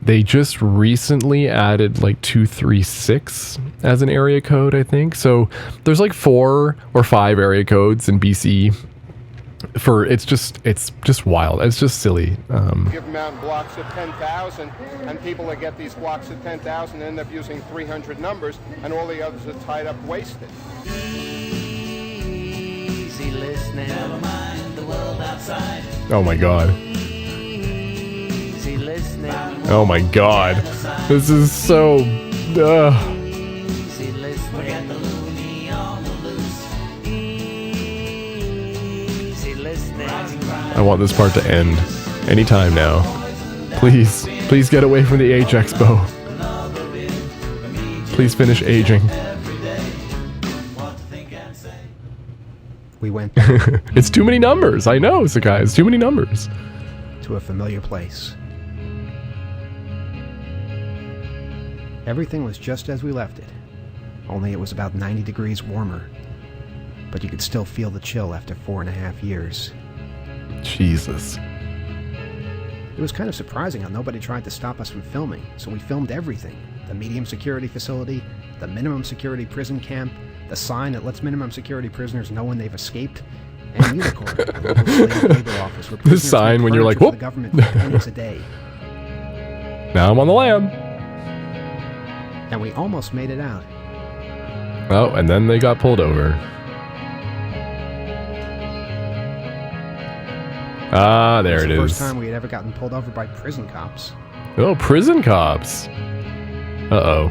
Speaker 1: they just recently added like 236 as an area code, I think. So there's like 4 or 5 area codes in BC. It's just wild. It's just silly.
Speaker 18: Give them out in blocks of 10,000, and people that get these blocks of 10,000 end up using 300 numbers, and all the others are tied up, wasted.
Speaker 19: Easy listening. Never mind the world outside.
Speaker 1: Oh my God.
Speaker 19: Easy listening.
Speaker 1: Oh my God. This is so.
Speaker 19: Easy listening. Forget the loony on the loose. Easy listening.
Speaker 1: I want this part to end anytime now. Please get away from the Age Expo. Please finish aging.
Speaker 3: We went
Speaker 1: It's too many numbers. I know, so guys, too many numbers.
Speaker 3: to a familiar place. Everything was just as we left it, only it was about 90 degrees warmer. But you could still feel the chill after 4.5 years.
Speaker 1: Jesus.
Speaker 3: It was kind of surprising how nobody tried to stop us from filming, so we filmed everything. The medium security facility, the minimum security prison camp, the sign that lets minimum security prisoners know when they've escaped, And Unicorn, the local slave labor office, where
Speaker 1: The
Speaker 3: prisoners
Speaker 1: sign
Speaker 3: make
Speaker 1: when you're like,
Speaker 3: furniture for
Speaker 1: whoop.
Speaker 3: the government for pennies a day.
Speaker 1: Now I'm on the lam.
Speaker 3: And we almost made it out.
Speaker 1: Oh, and then they got pulled over. Ah, there it
Speaker 3: It was
Speaker 1: is.
Speaker 3: the first time we had ever gotten pulled over by prison cops.
Speaker 1: Oh, prison cops. Uh-oh.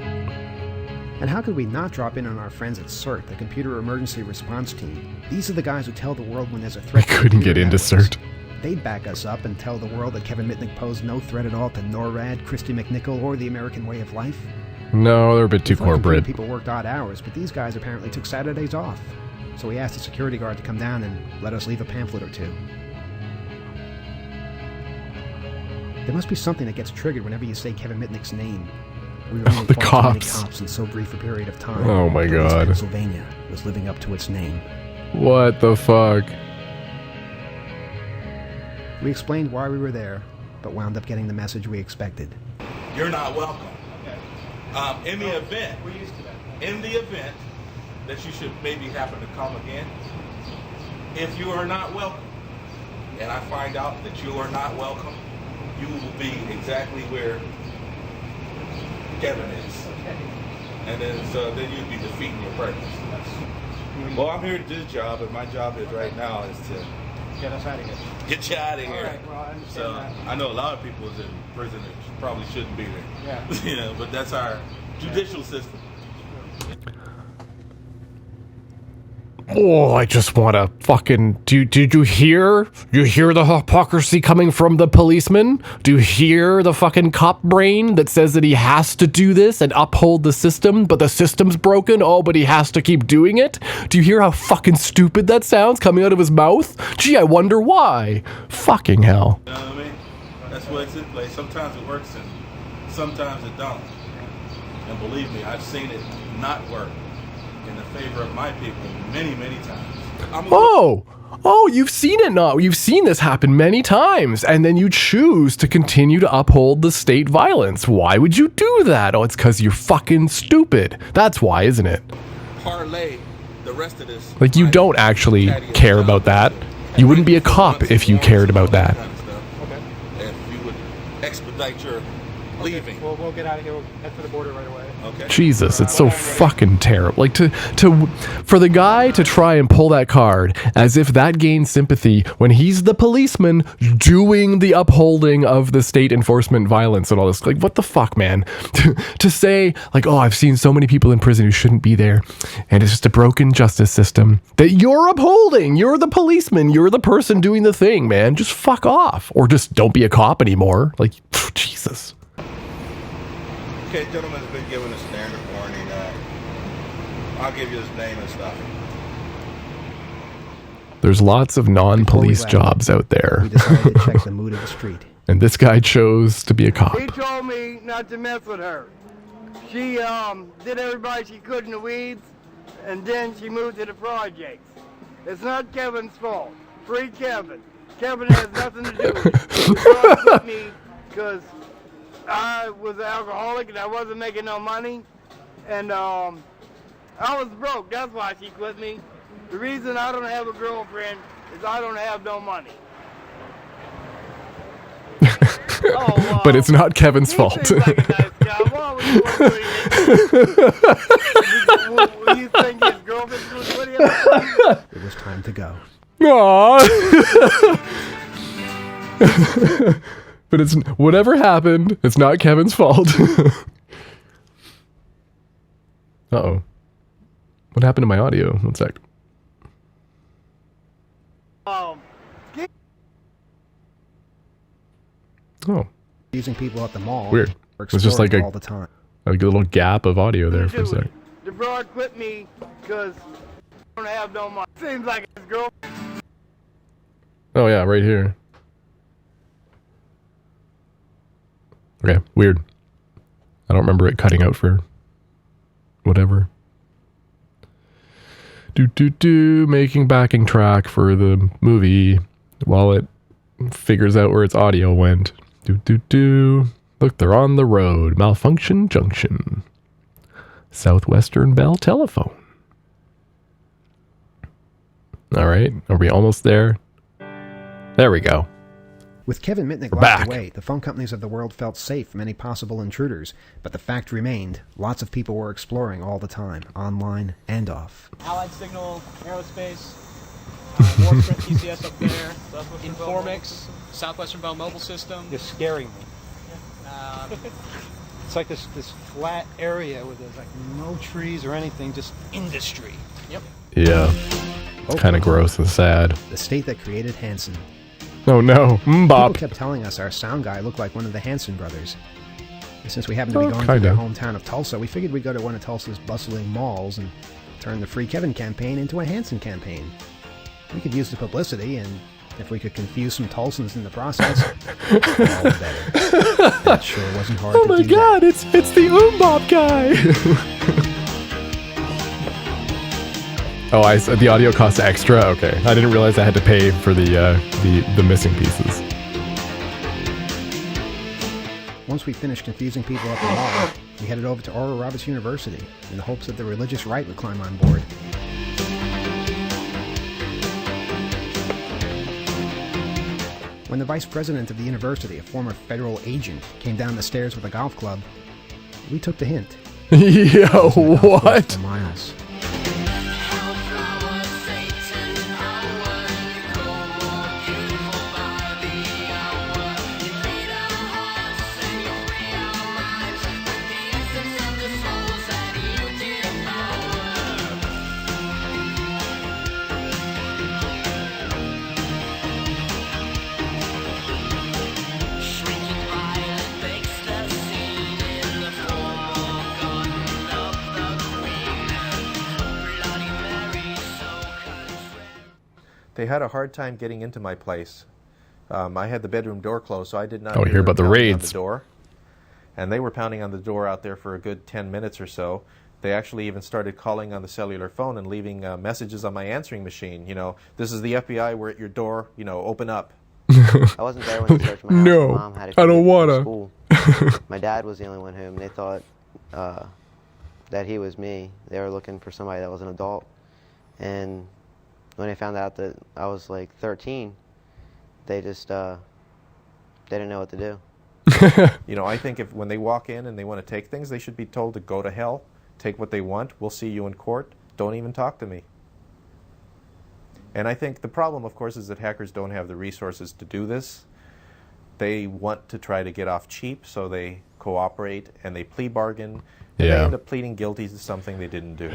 Speaker 3: And how could we not drop in on our friends at CERT, the Computer Emergency Response Team? These are the guys who tell the world when there's a threat.
Speaker 1: I couldn't get into CERT.
Speaker 3: They'd back us up and tell the world that Kevin Mitnick posed no threat at all to NORAD, Christy McNichol, or the American way of life.
Speaker 1: No, they're a bit too
Speaker 3: We thought computer
Speaker 1: corporate.
Speaker 3: people worked odd hours, but these guys apparently took Saturdays off. So we asked the security guard to come down and let us leave a pamphlet or two. There must be something that gets triggered whenever you say Kevin Mitnick's name. We were only
Speaker 1: The
Speaker 3: far too many
Speaker 1: cops.
Speaker 3: cops in so brief a period of time.
Speaker 1: Oh my
Speaker 3: At least
Speaker 1: God.
Speaker 3: Pennsylvania was living up to its name.
Speaker 1: What the fuck?
Speaker 3: We explained why we were there, but wound up getting the message we expected.
Speaker 6: You're not welcome. In the event, that you should maybe happen to come again, if you are not welcome, and I find out that you are not welcome, you will be exactly where Kevin is. And then you'd be defeating your purpose. Well, I'm here to do the job, and my job is right now is to
Speaker 3: get us out of here.
Speaker 6: Get you out of here.
Speaker 3: All right, well, I understand
Speaker 6: so
Speaker 3: that.
Speaker 6: I know a lot of people is in prison that probably shouldn't be there.
Speaker 3: Yeah.
Speaker 6: You know, but that's our judicial system.
Speaker 1: Oh, I just want to fucking... Did you hear? You hear the hypocrisy coming from the policeman? Do you hear the fucking cop brain that says that he has to do this and uphold the system, but the system's broken? Oh, but he has to keep doing it? Do you hear how fucking stupid that sounds coming out of his mouth? Gee, I wonder why. Fucking hell.
Speaker 6: You know what I mean? That's what's in place. Sometimes it works and sometimes it don't. And believe me, I've seen it not work in the favor of my people many, many times.
Speaker 1: Oh, you've seen it now. You've seen this happen many times, and then you choose to continue to uphold the state violence. Why would you do that? Oh, it's because you're fucking stupid. That's why, isn't it?
Speaker 6: Parlay the rest of this.
Speaker 1: Like, you don't actually care about that. You wouldn't be a cop if you cared about that.
Speaker 6: If you would expedite your leaving.
Speaker 3: We'll get out of here. We'll head for the border right away.
Speaker 6: Okay.
Speaker 1: Jesus, it's so fucking terrible. Like, for the guy to try and pull that card as if that gains sympathy when he's the policeman doing the upholding of the state enforcement violence and all this. Like, what the fuck, man? To say, like, oh, I've seen so many people in prison who shouldn't be there, and it's just a broken justice system that you're upholding. You're the policeman. You're the person doing the thing, man. Just fuck off. Or just don't be a cop anymore. Like, Jesus.
Speaker 11: Okay, gentleman's been given a standard warning. I'll give you his name and stuff.
Speaker 1: There's lots of non-police jobs out there.
Speaker 3: We decided to check the mood of the street.
Speaker 1: And this guy chose to be a cop.
Speaker 20: He told me not to mess with her. She did everybody she could in the weeds, and then she moved to the projects. It's not Kevin's fault. Free Kevin. Kevin has nothing to do with it. He brought me because I was an alcoholic and I wasn't making no money, and I was broke. That's why she quit me. The reason I don't have a girlfriend is I don't have no money.
Speaker 1: But it's not Kevin's fault.
Speaker 20: You think his girlfriend was with him?
Speaker 3: It was time to go.
Speaker 1: Aww. But it's whatever happened, it's not Kevin's fault. Uh-oh. What happened to my audio? One sec. Oh.
Speaker 3: Using people at the mall.
Speaker 1: Weird.
Speaker 3: Or
Speaker 1: It's just like
Speaker 3: exploring all the time.
Speaker 1: a little gap of audio there for a sec.
Speaker 20: The broad quit me because I don't have no money. Seems like his girlfriend.
Speaker 1: Oh yeah, right here. Okay, weird. I don't remember it cutting out for whatever. Making backing track for the movie while it figures out where its audio went. Look, they're on the road. Malfunction Junction. Southwestern Bell Telephone. All right. Are we almost there? There we go.
Speaker 3: With Kevin Mitnick
Speaker 1: We're
Speaker 3: locked
Speaker 1: back.
Speaker 3: away, the phone companies of the world felt safe from any possible intruders, but the fact remained, lots of people were exploring all the time, online and off.
Speaker 7: Allied Signal Aerospace, Warstrand TCS up there, Informix, Southwestern Bell Mobile System.
Speaker 9: You're scaring me. It's like this flat area where there's like no trees or anything, just industry.
Speaker 7: Yep.
Speaker 1: Yeah. It's kind of gross and sad.
Speaker 3: The state that created Hanson.
Speaker 1: Oh no.
Speaker 3: People
Speaker 1: Mbop.
Speaker 3: kept telling us our sound guy looked like one of the Hanson brothers. And since we happened to be
Speaker 1: Oh,
Speaker 3: going to
Speaker 1: kinda.
Speaker 3: their hometown of Tulsa, we figured we'd go to one of Tulsa's bustling malls and turn the Free Kevin campaign into a Hanson campaign. We could use the publicity, and if we could confuse some Tulsans in the process, all the better. That sure wasn't hard
Speaker 1: Oh
Speaker 3: to
Speaker 1: my
Speaker 3: do.
Speaker 1: god, it's the Mbop guy. Oh, I said the audio costs extra. Okay, I didn't realize I had to pay for the missing pieces.
Speaker 3: Once we finished confusing people at the mall, we headed over to Oral Roberts University in the hopes that the religious right would climb on board. When the vice president of the university, a former federal agent, came down the stairs with a golf club, we took the hint.
Speaker 1: Yo, what?
Speaker 3: For miles.
Speaker 21: They had a hard time getting into my place. I had the bedroom door closed, so I did not
Speaker 1: Oh, hear about the
Speaker 21: them pounding
Speaker 1: raids.
Speaker 21: on the door. And they were pounding on the door out there for a good 10 minutes or so. They actually even started calling on the cellular phone and leaving messages on my answering machine. You know, this is the FBI, we're at your door, you know, open up.
Speaker 2: I wasn't there when they searched my house.
Speaker 1: No,
Speaker 2: My mom had to
Speaker 1: I don't
Speaker 2: come
Speaker 1: wanna.
Speaker 2: from school. My dad was the only one whom they thought that he was me. They were looking for somebody that was an adult. And when they found out that I was like 13, they just they didn't know what to do.
Speaker 21: You know, I think if when they walk in and they want to take things, they should be told to go to hell, take what they want, we'll see you in court, don't even talk to me. And I think the problem, of course, is that hackers don't have the resources to do this. They want to try to get off cheap, so they cooperate and they plea bargain, and they end up pleading guilty to something they didn't do.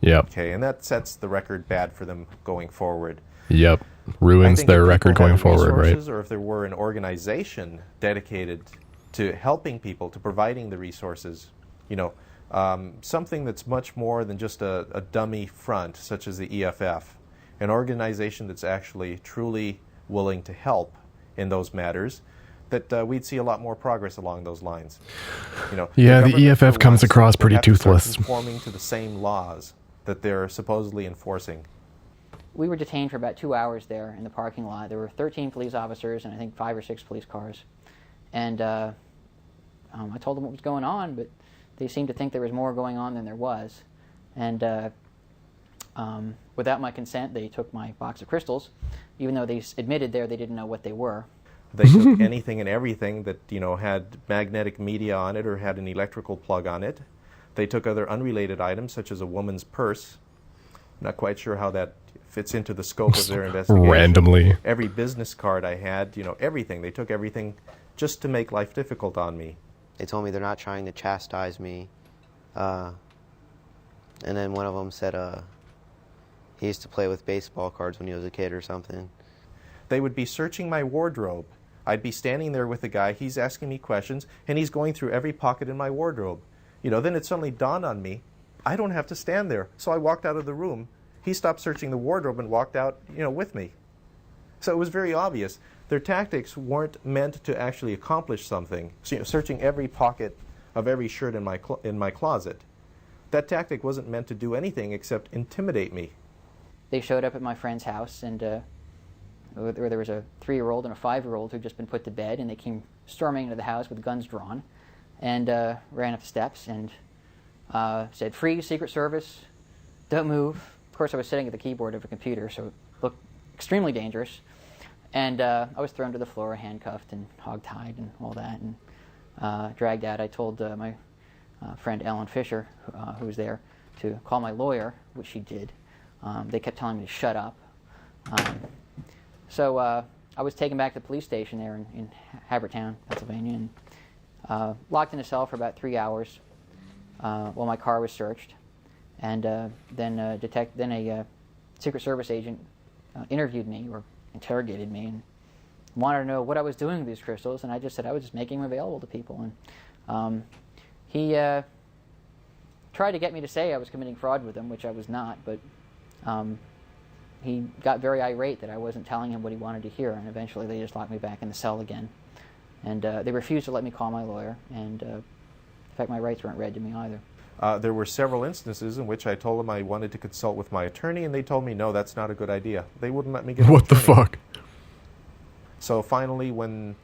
Speaker 1: Yep.
Speaker 21: Okay, and that sets the record bad for them going forward.
Speaker 1: Yep.
Speaker 21: I
Speaker 1: Ruins
Speaker 21: think
Speaker 1: their
Speaker 21: if
Speaker 1: record
Speaker 21: people
Speaker 1: going
Speaker 21: had
Speaker 1: forward, right?
Speaker 21: resources, or if there were an organization dedicated to helping people, to providing the resources, you know, something that's much more than just a dummy front, such as the EFF, an organization that's actually truly willing to help in those matters, that we'd see a lot more progress along those lines. You know,
Speaker 1: Yeah, the
Speaker 21: government
Speaker 1: EFF
Speaker 21: for
Speaker 1: comes
Speaker 21: once
Speaker 1: across
Speaker 21: would
Speaker 1: pretty
Speaker 21: have to start
Speaker 1: toothless.
Speaker 21: conforming to the same laws that they're supposedly enforcing.
Speaker 8: We were detained for about 2 hours there in the parking lot. There were 13 police officers and I think 5 or 6 police cars. And I told them what was going on, but they seemed to think there was more going on than there was. And without my consent, they took my box of crystals, even though they admitted there they didn't know what they were.
Speaker 21: They took anything and everything that, you know, had magnetic media on it or had an electrical plug on it. They took other unrelated items, such as a woman's purse. Not quite sure how that fits into the scope of their investigation.
Speaker 1: Randomly.
Speaker 21: Every business card I had, you know, everything. They took everything just to make life difficult on me.
Speaker 2: They told me they're not trying to chastise me. And then one of them said he used to play with baseball cards when he was a kid or something.
Speaker 21: They would be searching my wardrobe. I'd be standing there with the guy, he's asking me questions, and he's going through every pocket in my wardrobe. You know, then it suddenly dawned on me, I don't have to stand there. So I walked out of the room. He stopped searching the wardrobe and walked out, you know, with me. So it was very obvious. Their tactics weren't meant to actually accomplish something. So, you know, searching every pocket of every shirt in my closet. That tactic wasn't meant to do anything except intimidate me.
Speaker 8: They showed up at my friend's house, and where there was a 3-year-old and a 5-year-old who'd just been put to bed, and they came storming into the house with guns drawn, and ran up the steps and said, "Freeze, Secret Service, don't move." Of course, I was sitting at the keyboard of a computer, so looked extremely dangerous. And I was thrown to the floor, handcuffed and hog-tied and all that, and dragged out. I told my friend Ellen Fisher, who was there, to call my lawyer, which she did. They kept telling me to shut up. So I was taken back to the police station there in Havertown, Pennsylvania, and locked in a cell for about 3 hours while my car was searched. And then a Secret Service agent interviewed me, or interrogated me, and wanted to know what I was doing with these crystals, and I just said I was just making them available to people. And he tried to get me to say I was committing fraud with them, which I was not, but he got very irate that I wasn't telling him what he wanted to hear, and eventually they just locked me back in the cell again. And they refused to let me call my lawyer, and in fact my rights weren't read to me either.
Speaker 21: There were several instances in which I told them I wanted to consult with my attorney, and they told me, no, that's not a good idea. They wouldn't let me get
Speaker 1: What the fuck?
Speaker 21: So finally, when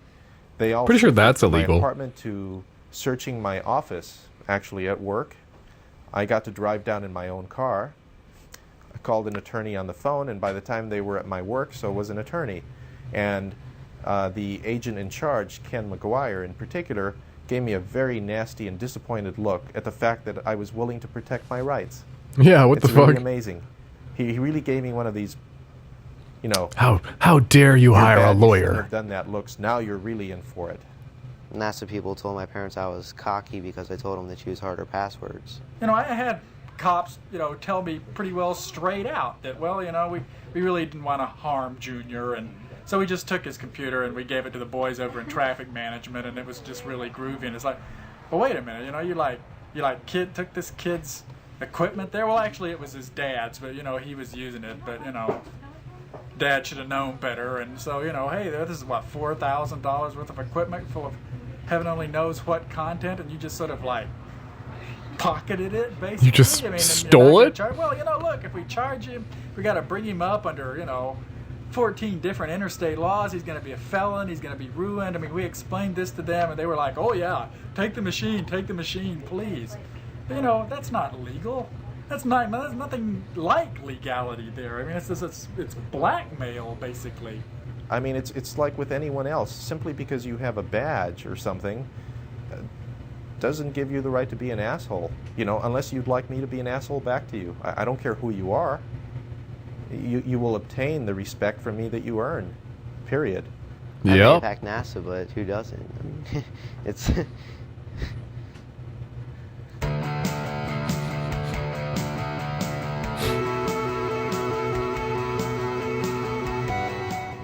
Speaker 21: they all
Speaker 1: Pretty sure that's
Speaker 21: my
Speaker 1: illegal.
Speaker 21: apartment to searching my office, actually at work, I got to drive down in my own car. I called an attorney on the phone, and by the time they were at my work, so was an attorney. And the agent in charge, Ken McGuire in particular, gave me a very nasty and disappointed look at the fact that I was willing to protect my rights.
Speaker 1: Yeah, what the fuck?
Speaker 21: It's really amazing. He really gave me one of these, you know...
Speaker 1: How dare you hire a lawyer?
Speaker 21: Have done that looks. Now you're really in for it.
Speaker 2: And that's what people told my parents I was cocky because I told them to choose harder passwords.
Speaker 5: You know, I had cops, you know, tell me pretty well straight out that, well, you know, we really didn't want to harm Junior, and so we just took his computer and we gave it to the boys over in traffic management, and it was just really groovy. And it's like, well, wait a minute, you know, you took this kid's equipment there. Well, actually, it was his dad's, but you know, he was using it. But you know, Dad should have known better. And so, you know, hey, this is what, $4,000 worth of equipment full of heaven only knows what content, and you just sort of like pocketed it, basically.
Speaker 1: You just stole it?
Speaker 5: Well, you know, look, if we charge him, we got to bring him up under, you know, 14 different interstate laws. He's going to be a felon. He's going to be ruined. I mean, we explained this to them, and they were like, oh, yeah, take the machine, please. But, you know, that's not legal. There's nothing like legality there. I mean, it's blackmail, basically.
Speaker 21: I mean, it's like with anyone else. Simply because you have a badge or something doesn't give you the right to be an asshole. You know, unless you'd like me to be an asshole back to you. I don't care who you are. You will obtain the respect from me that you earn, period.
Speaker 2: I may impact NASA, but who doesn't? I mean, it's...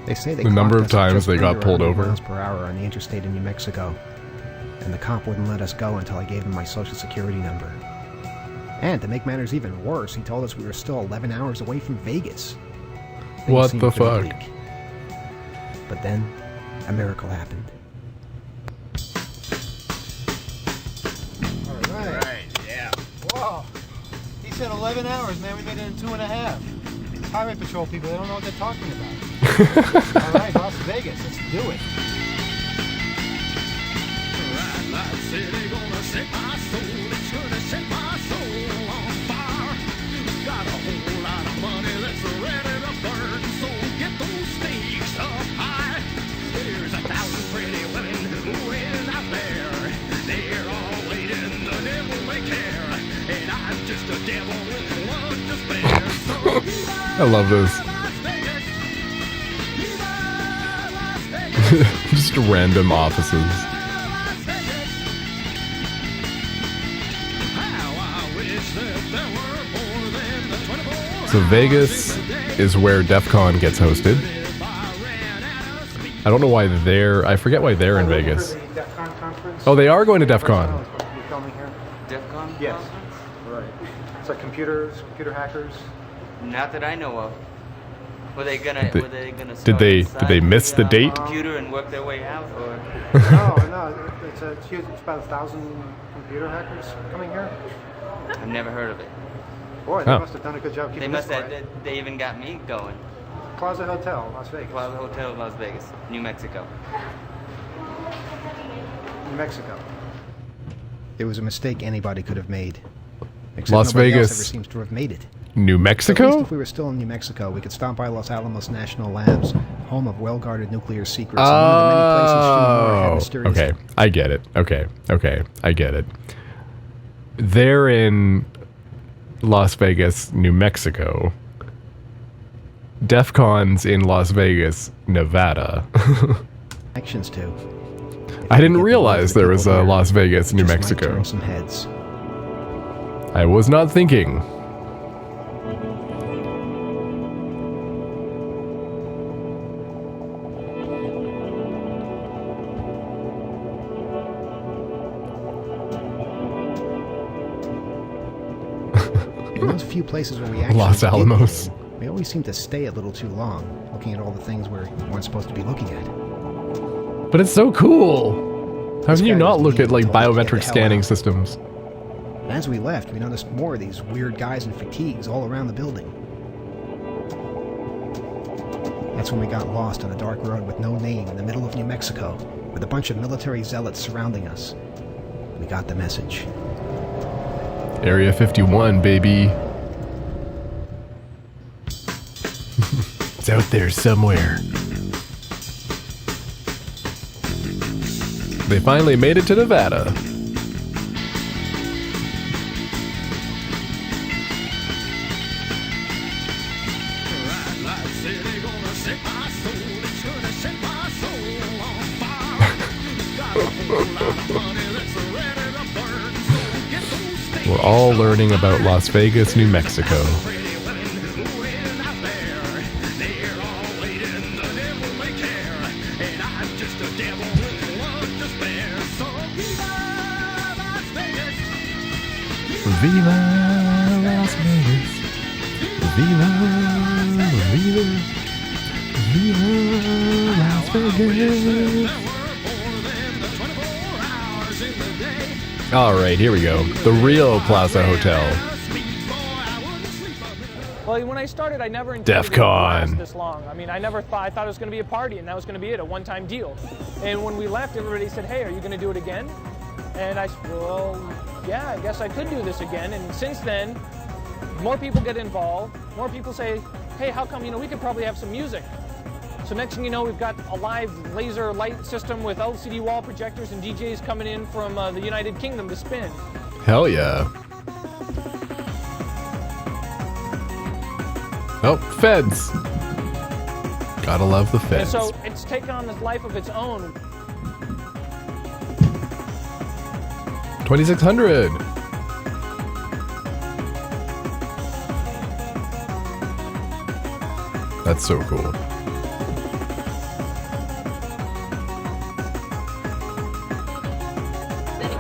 Speaker 3: They say they
Speaker 1: the number of
Speaker 3: clocked us at
Speaker 1: times
Speaker 3: just
Speaker 1: they got
Speaker 3: under
Speaker 1: pulled
Speaker 3: 100
Speaker 1: over.
Speaker 3: miles per hour on the interstate in New Mexico, and the cop wouldn't let us go until I gave him my social security number. And to make matters even worse, he told us we were still 11 hours away from Vegas. Things
Speaker 1: What
Speaker 3: seemed
Speaker 1: the
Speaker 3: pretty
Speaker 1: fuck?
Speaker 3: bleak. But then, a miracle happened.
Speaker 9: All right, yeah. Whoa. He said 11 hours, man. We made it in 2.5. Highway patrol people, they don't know what they're talking about. All right, Las Vegas, let's do it.
Speaker 19: Right, like city gonna set my soul. It's gonna set my soul on fire. Got a whole lot of money that's ready to burn, so get those stakes up high. There's 1,000 pretty women waiting out there. They're all waiting, the devil may care, and I'm just a devil with one to spare. So
Speaker 1: I love this. Just random offices. So Vegas is where DEF CON gets hosted. I don't know why I forget why they're in Vegas. Oh, they are going to DEF CON.
Speaker 3: You filming here?
Speaker 10: DEF CON?
Speaker 3: Yes. Right. It's like computer hackers.
Speaker 10: Not that I know of. Were they gonna
Speaker 1: Did they miss the date?
Speaker 10: Computer and work their way out, or?
Speaker 3: No. It's huge. It's about 1,000 computer hackers coming here.
Speaker 10: I've never heard of it.
Speaker 3: Boy, they must have done a good job keeping
Speaker 10: They must
Speaker 3: this
Speaker 10: have.
Speaker 3: quiet.
Speaker 10: They even got me going.
Speaker 3: Plaza Hotel, Las Vegas.
Speaker 10: Plaza Hotel, Las Vegas, New Mexico.
Speaker 3: New Mexico. It was a mistake anybody could have made. Except
Speaker 1: Las
Speaker 3: nobody
Speaker 1: Vegas.
Speaker 3: else ever seems to have made it.
Speaker 1: New
Speaker 3: At least
Speaker 1: Mexico?
Speaker 3: if we were still in New Mexico, we could stop by Los Alamos National Labs, home of well-guarded nuclear secrets. And one of the many places Shimamura had mysterious.
Speaker 1: Okay, I get it. Okay, I get it. They're in Las Vegas, New Mexico. DEF CON's in Las Vegas, Nevada.
Speaker 3: Connections to.
Speaker 1: I didn't realize there was a Las Vegas, New Mexico.
Speaker 3: Turn some heads.
Speaker 1: I was not thinking.
Speaker 3: In those few places where we actually
Speaker 1: Los
Speaker 3: did
Speaker 1: Alamos.
Speaker 3: get in, we always seem to stay a little too long, looking at all the things we weren't supposed to be looking at.
Speaker 1: But it's so cool. How
Speaker 3: This
Speaker 1: can you
Speaker 3: guy
Speaker 1: not
Speaker 3: was
Speaker 1: look
Speaker 3: mean
Speaker 1: at like
Speaker 3: and told us to get the
Speaker 1: biometric
Speaker 3: hell
Speaker 1: scanning
Speaker 3: out.
Speaker 1: systems?
Speaker 3: And as we left, we noticed more of these weird guys in fatigues all around the building. That's when we got lost on a dark road with no name in the middle of New Mexico, with a bunch of military zealots surrounding us. We got the message.
Speaker 1: Area 51, baby. It's out there somewhere. They finally made it to Nevada. We're all learning about Las Vegas, New Mexico. Viva Las Vegas. Viva, viva, viva Las Vegas. All right, here we go. The real Plaza Hotel.
Speaker 7: Well, when I started, I never
Speaker 1: DEF
Speaker 7: intended it to last
Speaker 1: CON.
Speaker 7: this long. I mean, I thought it was going to be a party, and that was going to be it, a one-time deal. And when we left, everybody said, "Hey, are you going to do it again?" And I said, "Well, yeah, I guess I could do this again." And since then, more people get involved. More people say, "Hey, how come? We could probably have some music." So next thing you know, we've got a live laser light system with LCD wall projectors and DJs coming in from the United Kingdom to spin.
Speaker 1: Hell yeah. Oh, feds. Gotta love the
Speaker 7: And
Speaker 1: feds.
Speaker 7: so it's taken on this life of its own.
Speaker 1: 2600. That's so cool.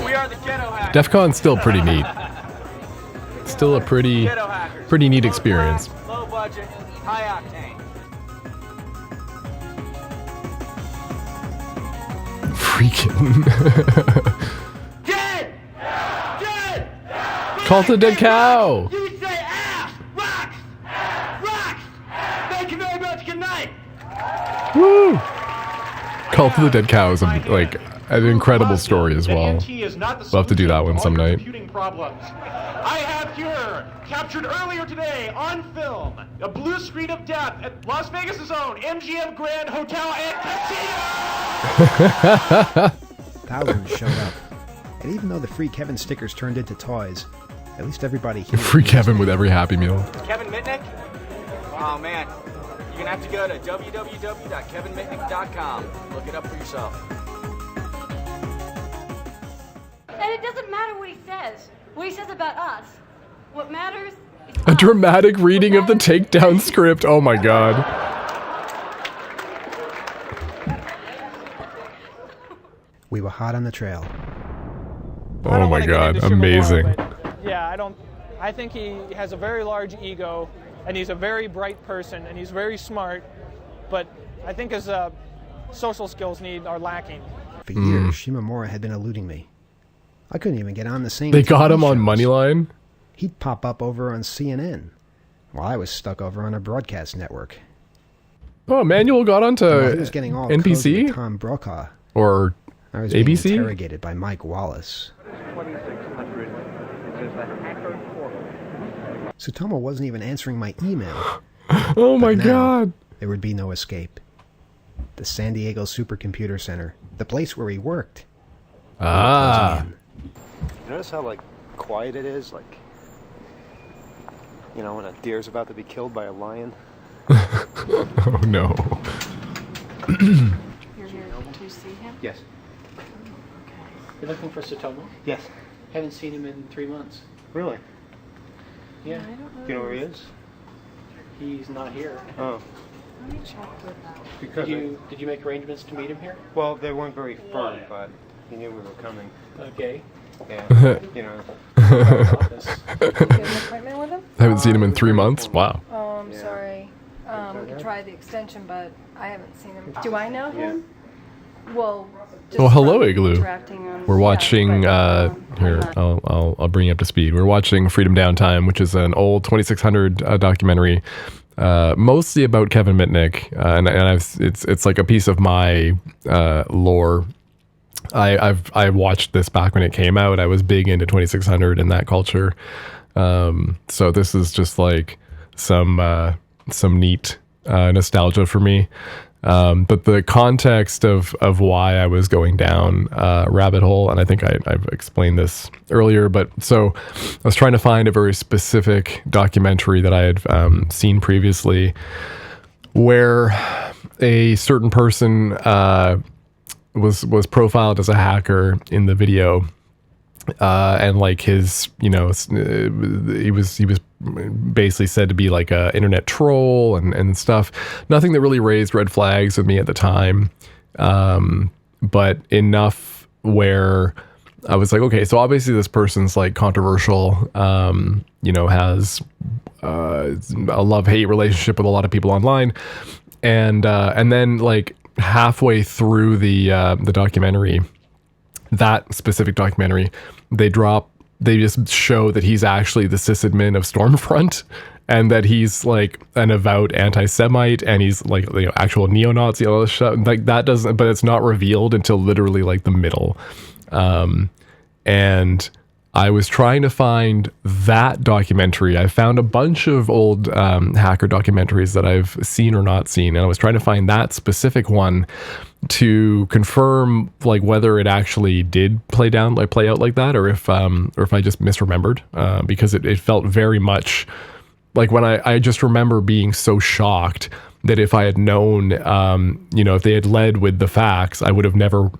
Speaker 7: We are the ghetto hackers.
Speaker 1: DEF CON's still pretty neat. Still a pretty neat experience.
Speaker 7: Low budget, high octane.
Speaker 1: Freaking. Call to the dead cow.
Speaker 19: You say ass! Rocks! Rocks! Thank you very much. Good night.
Speaker 1: Woo! Call to the dead cow is like an incredible story as well. We'll have to do that one some night.
Speaker 12: Problems. I have here, captured earlier today on film, a blue screen of death at Las Vegas' own MGM Grand Hotel and Casino.
Speaker 3: Thousands showed up. And even though the free Kevin stickers turned into toys, at least everybody here...
Speaker 1: Free Kevin with every Happy Meal.
Speaker 13: Kevin Mitnick? Oh man, you're gonna have to go to www.kevinmitnick.com. Look it up for yourself.
Speaker 22: And it doesn't matter what he says about us. What matters is
Speaker 1: A dramatic reading of the takedown script. Oh my god.
Speaker 3: We were hot on the trail.
Speaker 1: Oh my god, amazing.
Speaker 7: Yeah, I think he has a very large ego, and he's a very bright person, and he's very smart, but I think his social skills are lacking.
Speaker 3: For years, Shimamura had been eluding me. I couldn't even get on the same...
Speaker 1: They got him
Speaker 3: TV
Speaker 1: on
Speaker 3: shows.
Speaker 1: Moneyline?
Speaker 3: He'd pop up over on CNN, while I was stuck over on a broadcast network.
Speaker 1: Oh, Manuel got onto
Speaker 3: And while he was getting all cozy
Speaker 1: NBC?
Speaker 3: with Tom Brokaw,
Speaker 1: Or
Speaker 3: I was being
Speaker 1: ABC?
Speaker 3: interrogated by Mike Wallace. Tsutomu wasn't even answering my email.
Speaker 1: Oh my
Speaker 3: But now,
Speaker 1: God.
Speaker 3: There would be no escape. The San Diego Supercomputer Center, the place where he worked.
Speaker 1: Ah.
Speaker 4: You notice how, like, quiet it is? Like, you know, when a deer's about to be killed by a lion?
Speaker 1: Oh no.
Speaker 22: You're here to see him?
Speaker 4: Yes.
Speaker 7: You're looking for Tsutomu?
Speaker 4: Yes.
Speaker 7: Haven't seen him in 3 months.
Speaker 4: Really?
Speaker 7: Yeah.
Speaker 22: I don't know.
Speaker 4: Do you know where he is?
Speaker 7: He's not here.
Speaker 4: Oh.
Speaker 22: Let me check with that.
Speaker 4: Because
Speaker 7: Did you make arrangements to meet him here?
Speaker 4: well, they weren't very firm, but he knew we were coming.
Speaker 7: Okay.
Speaker 4: And, you know.
Speaker 22: Did you get an appointment with him?
Speaker 1: Haven't seen him in 3 months. Wow.
Speaker 22: Oh, I'm sorry. We could try the extension, but I haven't seen him. Do I know him? Well, just
Speaker 1: Well, hello,
Speaker 22: from
Speaker 1: Igloo.
Speaker 22: interacting on-
Speaker 1: We're watching. Here, I'll bring you up to speed. We're watching Freedom Downtime, which is an old 2600 documentary, mostly about Kevin Mitnick, and it's like a piece of my lore. I watched this back when it came out. I was big into 2600 and that culture. So this is just like some neat nostalgia for me. But the context of why I was going down rabbit hole, and I think I've explained this earlier, but so I was trying to find a very specific documentary that I had seen previously where a certain person was profiled as a hacker in the video. And like his, you know, he was basically said to be like a internet troll and stuff. Nothing that really raised red flags with me at the time, but enough where I was like, okay, so obviously this person's like controversial, you know, has a love-hate relationship with a lot of people online, and then like halfway through the documentary, that specific documentary, they just show that he's actually the sysadmin of Stormfront, and that he's like an avowed anti-Semite, and he's like, you know, actual neo-Nazi, all this stuff. Like that doesn't, but it's not revealed until literally like the middle. And I was trying to find that documentary. I found a bunch of old hacker documentaries that I've seen or not seen, and I was trying to find that specific one to confirm like whether it actually did play out like that, or if I just misremembered, because it felt very much like when I just remember being so shocked that if I had known, you know, if they had led with the facts, I would have never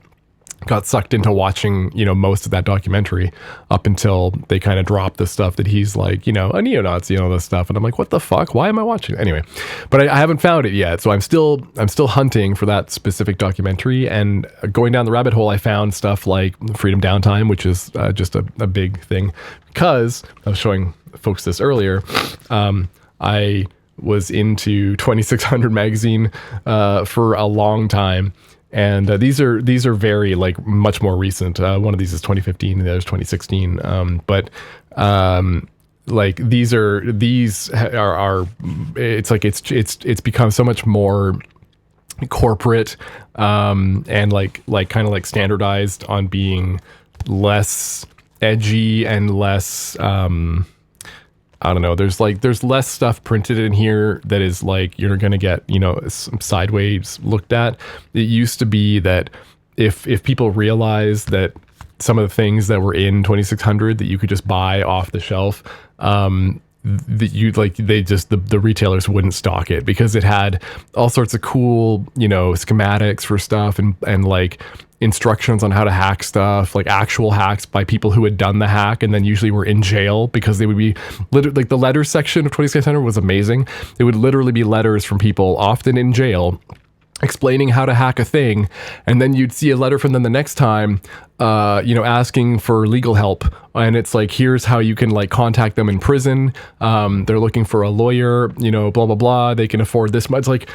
Speaker 1: got sucked into watching, you know, most of that documentary up until they kind of dropped the stuff that he's like, you know, a neo-Nazi and all this stuff. And I'm like, what the fuck? Why am I watching it? Anyway, but I haven't found it yet. So I'm still hunting for that specific documentary, and going down the rabbit hole, I found stuff like Freedom Downtime, which is just a big thing, because I was showing folks this earlier. I was into 2600 magazine for a long time. And these are very like much more recent. One of these is 2015, and the other is 2016. But like these are it's like it's become so much more corporate, and like kind of like standardized on being less edgy and less I don't know. There's less stuff printed in here that is like you're gonna get, you know, sideways looked at. It used to be that if people realize that some of the things that were in 2600 that you could just buy off the shelf, that you like, the retailers wouldn't stock it because it had all sorts of cool, you know, schematics for stuff and like instructions on how to hack stuff, like actual hacks by people who had done the hack and then usually were in jail, because they would be like the letters section of 2600 was amazing. It would literally be letters from people often in jail explaining how to hack a thing, and then you'd see a letter from them the next time, you know, asking for legal help, and it's like, here's how you can like contact them in prison, they're looking for a lawyer, you know, blah blah blah, they can afford this much. Like,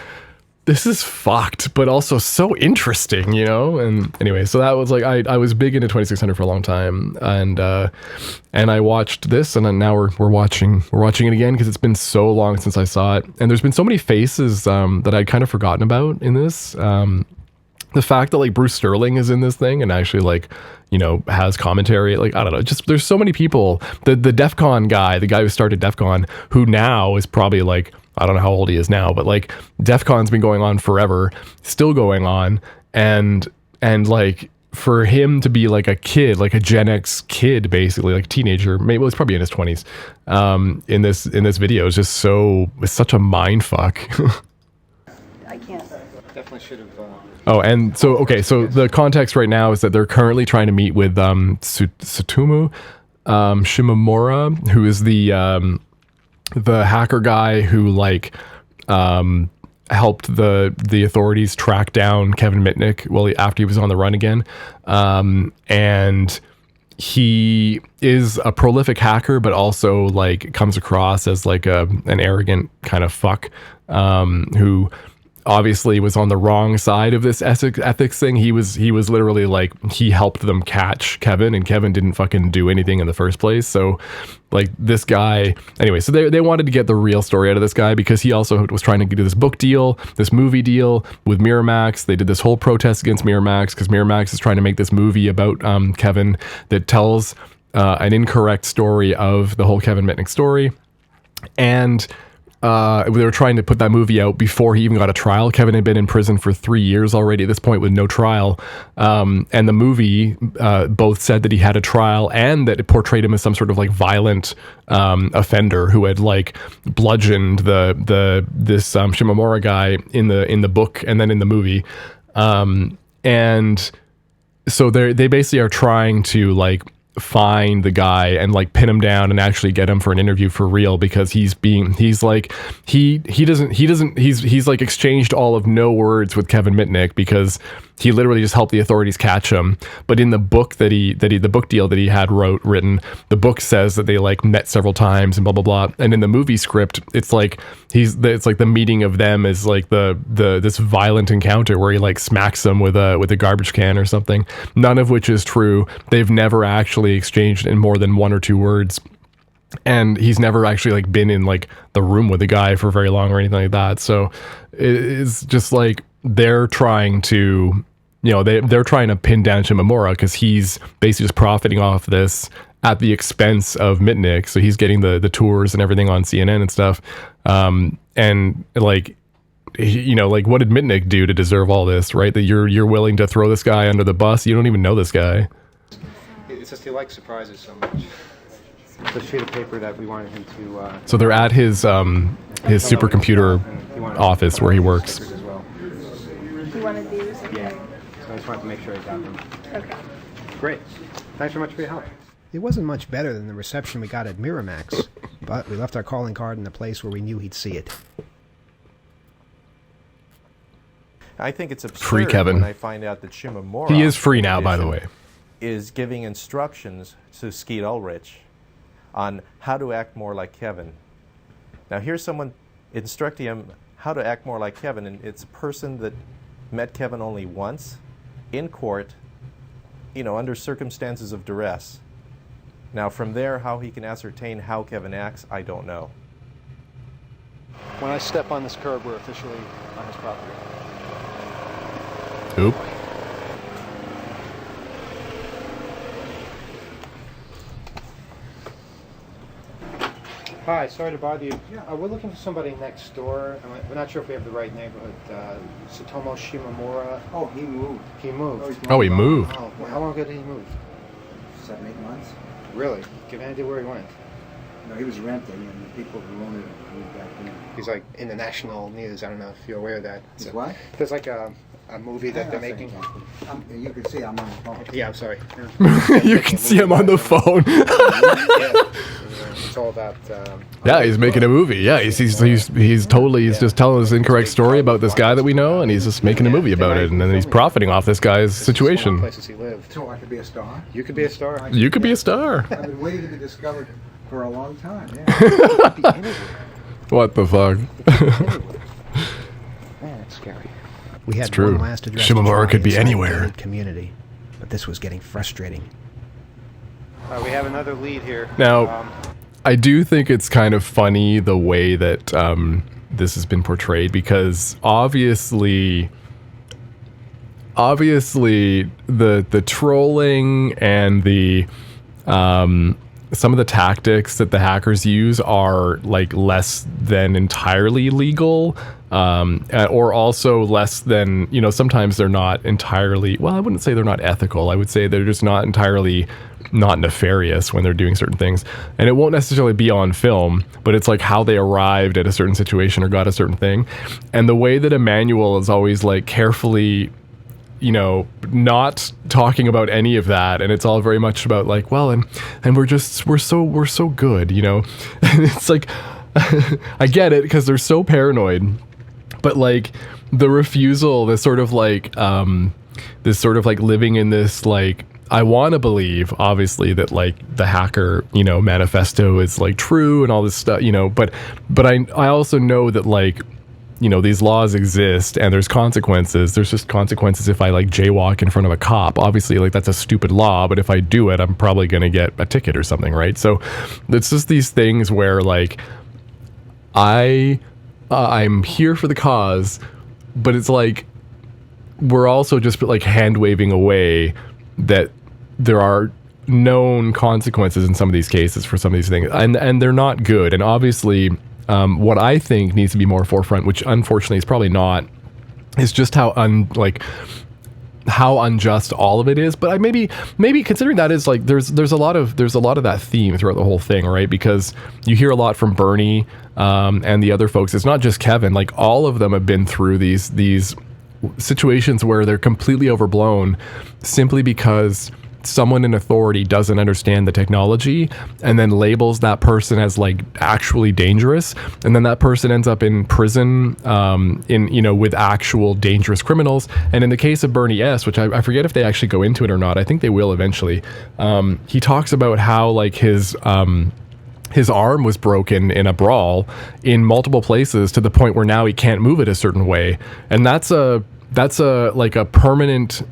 Speaker 1: this is fucked, but also so interesting, you know? And anyway, so that was like, I was big into 2600 for a long time, and I watched this, and then now we're watching it again because it's been so long since I saw it, and there's been so many faces that I'd kind of forgotten about in this. the fact that like Bruce Sterling is in this thing and actually like, you know, has commentary, like, I don't know, just there's so many people. The DEF CON guy, the guy who started DEF CON, who now is probably like, I don't know how old he is now, but like DEF CON's been going on forever, still going on, and like for him to be like a kid, like a Gen X kid, basically like teenager, maybe well, he's probably in his 20s, in this video is just it's such a mind fuck.
Speaker 22: I can't.
Speaker 4: Definitely should have.
Speaker 1: Oh, and so, okay, so the context right now is that they're currently trying to meet with Tsutomu Shimomura, who is the hacker guy who like helped the authorities track down Kevin Mitnick after he was on the run again, and he is a prolific hacker, but also like comes across as like an arrogant kind of fuck who obviously was on the wrong side of this ethics thing. He was literally like, he helped them catch Kevin, and Kevin didn't fucking do anything in the first place. So like this guy, anyway, so they wanted to get the real story out of this guy because he also was trying to do this book deal, this movie deal with Miramax. They did this whole protest against Miramax because Miramax is trying to make this movie about Kevin that tells an incorrect story of the whole Kevin Mitnick story. And they were trying to put that movie out before he even got a trial. Kevin had been in prison for 3 years already at this point with no trial. And the movie both said that he had a trial and that it portrayed him as some sort of like violent offender who had like bludgeoned this Shimomura guy in the book and then in the movie. And so they basically are trying to like find the guy and like pin him down and actually get him for an interview for real, because he's like exchanged all of no words with Kevin Mitnick because he literally just helped the authorities catch him. But in the book the book deal that he had written, the book says that they like met several times and blah blah blah. And in the movie script, it's like the meeting of them is like this violent encounter where he like smacks them with a garbage can or something. None of which is true. They've never actually exchanged in more than 1 or 2 words. And he's never actually like been in like the room with the guy for very long or anything like that. So it's just like they're trying to, they're trying to pin down Shimomura because he's basically just profiting off this at the expense of Mitnick. So he's getting the tours and everything on CNN and stuff. And like, like what did Mitnick do to deserve all this, right? That you're willing to throw this guy under the bus. You don't even know this guy.
Speaker 3: It's just he likes surprises so much. It's a sheet of paper that we wanted him to...
Speaker 1: So they're at his supercomputer office where he works.
Speaker 22: You wanted these? Okay.
Speaker 3: Yeah. So I just wanted to make sure he got them.
Speaker 22: Okay.
Speaker 3: Great. Thanks very much for your help. It wasn't much better than the reception we got at Miramax, but we left our calling card in a place where we knew he'd see it.
Speaker 21: I think it's absurd
Speaker 1: free Kevin.
Speaker 21: When I find out that Shimomura...
Speaker 1: He is free now, by the way.
Speaker 21: ...is giving instructions to Skeet Ulrich on how to act more like Kevin. Now here's someone instructing him how to act more like Kevin, and it's a person that met Kevin only once in court, under circumstances of duress. Now from there, how he can ascertain how Kevin acts, I don't know.
Speaker 4: When I step on this curb, we're officially on his property.
Speaker 1: Oop.
Speaker 3: Hi, sorry to bother you. Yeah, we're looking for somebody next door. We're not sure if we have the right neighborhood. Tsutomu Shimomura.
Speaker 14: Oh, he moved.
Speaker 3: He moved.
Speaker 1: Oh, he moved.
Speaker 3: Oh, well, how long ago did he move?
Speaker 14: 7, 8 months.
Speaker 3: Really? Do you have any idea where he went?
Speaker 14: No, he was renting, and the people who owned it moved back in.
Speaker 3: He's like in the national news. I don't know if you're aware of that.
Speaker 14: He's what?
Speaker 3: There's like a movie that they're making.
Speaker 14: You can see I'm on the phone.
Speaker 3: Yeah, I'm sorry.
Speaker 1: You can see him on the phone.
Speaker 3: It's all about.
Speaker 1: Yeah, he's making a movie. Yeah, he's just telling us incorrect story about this guy that we know, and he's just making a movie about it, and then he's profiting off this guy's situation.
Speaker 3: Places he lived.
Speaker 14: So I could be a star.
Speaker 3: You could be a star.
Speaker 1: You could be a star.
Speaker 14: I've been waiting to be discovered for a long time. Yeah.
Speaker 1: What the fuck?
Speaker 3: Man, it's scary.
Speaker 15: We had
Speaker 1: It's true.
Speaker 15: one last address
Speaker 1: Shimomura
Speaker 15: to try
Speaker 1: could be
Speaker 15: inside the
Speaker 1: anywhere.
Speaker 15: gated community, but this was getting frustrating.
Speaker 3: We have another lead here.
Speaker 1: Now, I do think it's kind of funny the way that this has been portrayed, because obviously obviously the trolling and the some of the tactics that the hackers use are like less than entirely legal, or also less than, you know, sometimes they're not entirely, well, I wouldn't say they're not ethical. I would say they're just not entirely not nefarious when they're doing certain things. And it won't necessarily be on film, but it's like how they arrived at a certain situation or got a certain thing. And the way that Emmanuel is always like carefully, you know, not talking about any of that, and it's all very much about like, well, and we're so good, you know. And it's like, I get it because they're so paranoid, but like the refusal, this sort of like living in this like, I want to believe obviously that like the hacker, you know, manifesto is like true and all this stuff, you know, but I also know that like, you know, these laws exist and there's consequences. There's just consequences if I like jaywalk in front of a cop. Obviously, like that's a stupid law, but if I do it, I'm probably going to get a ticket or something, right? So it's just these things where like I'm here for the cause, but it's like we're also just like hand waving away that there are known consequences in some of these cases for some of these things, and they're not good. And obviously, what I think needs to be more forefront, which unfortunately is probably not, is just how unjust all of it is. But maybe considering that is like there's a lot of that theme throughout the whole thing, right? Because you hear a lot from Bernie and the other folks. It's not just Kevin. Like all of them have been through these situations where they're completely overblown simply because someone in authority doesn't understand the technology and then labels that person as like actually dangerous, and then that person ends up in prison with actual dangerous criminals. And in the case of Bernie S., which I forget if they actually go into it or not, I think they will eventually, he talks about how like his arm was broken in a brawl in multiple places to the point where now he can't move it a certain way, and that's a like a permanent,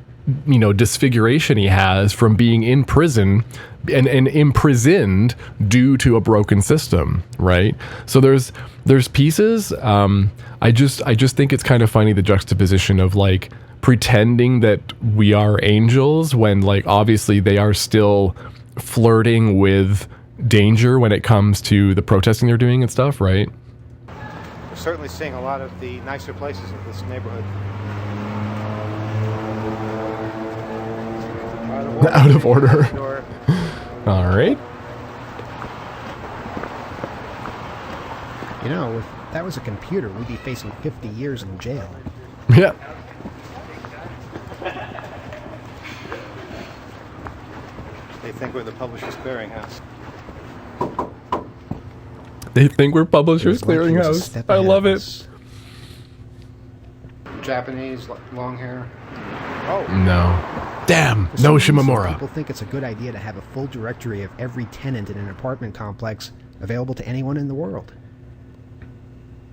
Speaker 1: you know, disfiguration he has from being in prison and imprisoned due to a broken system, right? So there's pieces. I just think it's kind of funny, the juxtaposition of like pretending that we are angels when like obviously they are still flirting with danger when it comes to the protesting they're doing and stuff, right?
Speaker 3: We're certainly seeing a lot of the nicer places of this neighborhood.
Speaker 1: Out of order. All right.
Speaker 15: You know, if that was a computer, we'd be facing 50 years in jail.
Speaker 1: Yeah.
Speaker 3: They think we're the Publishers Clearinghouse.
Speaker 1: They think we're Publishers Clearinghouse. I love it.
Speaker 3: Japanese, long hair. Oh.
Speaker 1: No. Damn, no Shimamura.
Speaker 15: People think it's a good idea to have a full directory of every tenant in an apartment complex available to anyone in the world.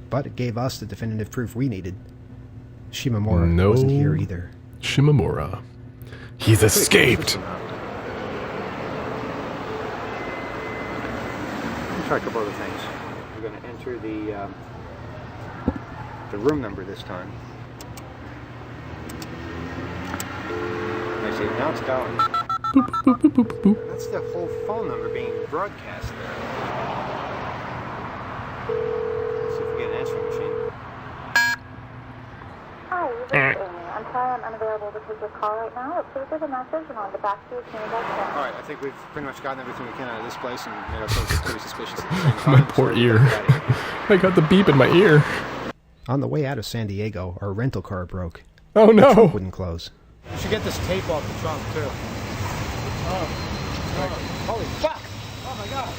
Speaker 15: But it gave us the definitive proof we needed. Shimamura wasn't here either.
Speaker 1: Shimamura. He's escaped.
Speaker 3: Let's try a couple other things. We're going to enter the room number this time. I see, now it's dialing. That's the whole phone number being broadcast there. Let's see if we get an answering machine.
Speaker 16: Hi, this is Amy. I'm sorry I'm unavailable to take your call right now. Please leave a message and I'll get back to you as soon as I can.
Speaker 3: Alright, I think we've pretty much gotten everything we can out of this place and made ourselves look pretty suspicious at the same time.
Speaker 1: My poor ear. I got the beep in my ear.
Speaker 15: On the way out of San Diego, our rental car broke.
Speaker 1: Oh no!
Speaker 15: The trunk wouldn't close.
Speaker 3: You should get this tape off the trunk too. Oh. Holy fuck! Oh my god!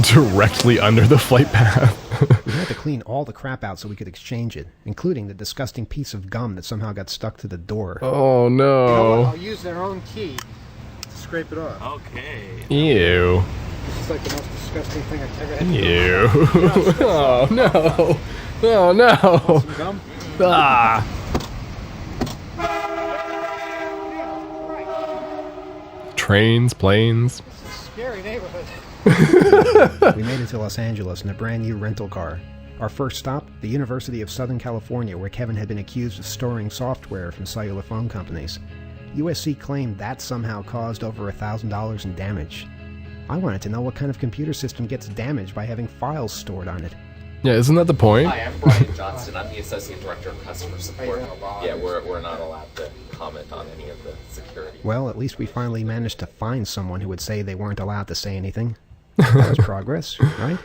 Speaker 1: Directly under the flight path.
Speaker 15: We had to clean all the crap out so we could exchange it, including the disgusting piece of gum that somehow got stuck to the door.
Speaker 1: Oh no!
Speaker 3: You know what? I'll use their own key to scrape it off.
Speaker 10: Okay.
Speaker 1: Ew.
Speaker 3: This is like the most disgusting thing I've ever had to
Speaker 1: Ew.
Speaker 3: do.
Speaker 1: Oh no! Oh no!
Speaker 3: Want some gum?
Speaker 1: Ah! Trains, planes.
Speaker 3: It's a scary neighborhood.
Speaker 15: We made it to Los Angeles in a brand new rental car. Our first stop, the University of Southern California, where Kevin had been accused of storing software from cellular phone companies. USC claimed that somehow caused over $1,000 in damage. I wanted to know what kind of computer system gets damaged by having files stored on it.
Speaker 1: Yeah, isn't that the point?
Speaker 17: Hi, I'm Brian Johnston. I'm the Associate Director of Customer Support. Yeah, we're not allowed to comment on any of the security.
Speaker 15: Well, at least we finally managed to find someone who would say they weren't allowed to say anything. That was progress, right?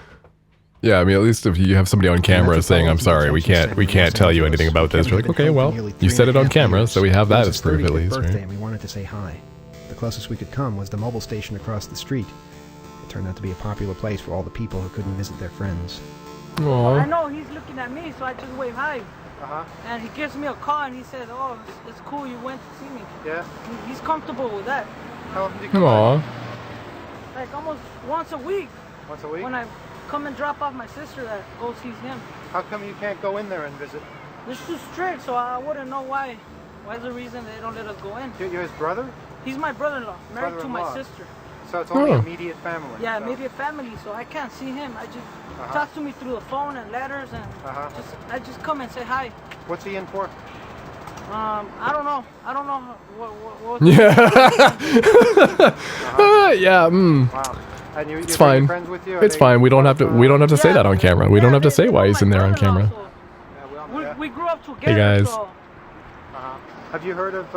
Speaker 1: Yeah, I mean, at least if you have somebody on camera saying, "I'm sorry, we can't tell you anything about this," you're like, "Okay, well, you said it on camera, so we have that as proof at least."
Speaker 15: Birthday,
Speaker 1: Right?
Speaker 15: and we wanted to say hi. The closest we could come was the mobile station across the street. It turned out to be a popular place for all the people who couldn't visit their friends.
Speaker 18: I know he's looking at me, so I just wave hi. And he gives me a call and he says, "Oh, it's cool you went to see me."
Speaker 9: Yeah.
Speaker 18: He's comfortable with that.
Speaker 9: How often do you come
Speaker 1: Aww.
Speaker 18: Like almost once a week.
Speaker 9: Once a week?
Speaker 18: When I come and drop off my sister that goes sees him.
Speaker 9: How come you can't go in there and visit?
Speaker 18: It's too strict, so I wouldn't know why. Why's the reason they don't let us go in?
Speaker 9: You're his brother?
Speaker 18: He's my brother-in-law, married to my
Speaker 9: Brother-in-law.
Speaker 18: sister.
Speaker 9: So it's only immediate family.
Speaker 18: Yeah,
Speaker 9: so.
Speaker 18: immediate family, so I can't see him. I just talk to me through the phone and letters, and I just come and say hi.
Speaker 9: What's he in for?
Speaker 18: I don't know. I don't know what
Speaker 1: Yeah.
Speaker 9: Wow. And you,
Speaker 1: It's
Speaker 9: bring your
Speaker 1: fine.
Speaker 9: friends with you? Are
Speaker 1: It's
Speaker 9: they-
Speaker 1: fine. We don't have to say that on camera. We don't have to say why he's in there on camera.
Speaker 18: we grew up together.
Speaker 1: Hey guys.
Speaker 18: So
Speaker 9: Have you heard of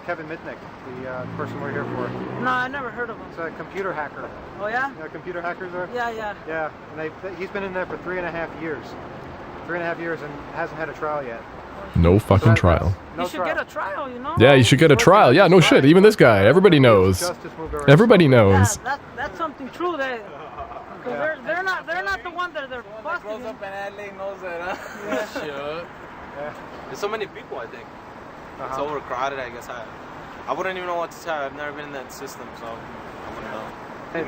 Speaker 9: Kevin Mitnick, the person we're here for?
Speaker 18: no, I never heard of him.
Speaker 9: He's a computer hacker.
Speaker 18: Oh yeah?
Speaker 9: You know what computer hackers are?
Speaker 18: Yeah, yeah.
Speaker 9: Yeah, and he's been in there for 3.5 years. 3.5 years and hasn't had a trial yet.
Speaker 1: No fucking trial.
Speaker 18: You should get a trial, you know?
Speaker 1: Yeah, you should get a trial. Yeah, no shit. Even this guy. Everybody knows. Everybody knows.
Speaker 18: Yeah, that's something true. That because they're not the one that they're busting. Grows up in LA knows that. Huh?
Speaker 23: Sure.
Speaker 9: Yeah.
Speaker 23: There's so many people. I think it's overcrowded. I guess I wouldn't even know what to tell. I've never been in that system, so I wouldn't know.
Speaker 18: He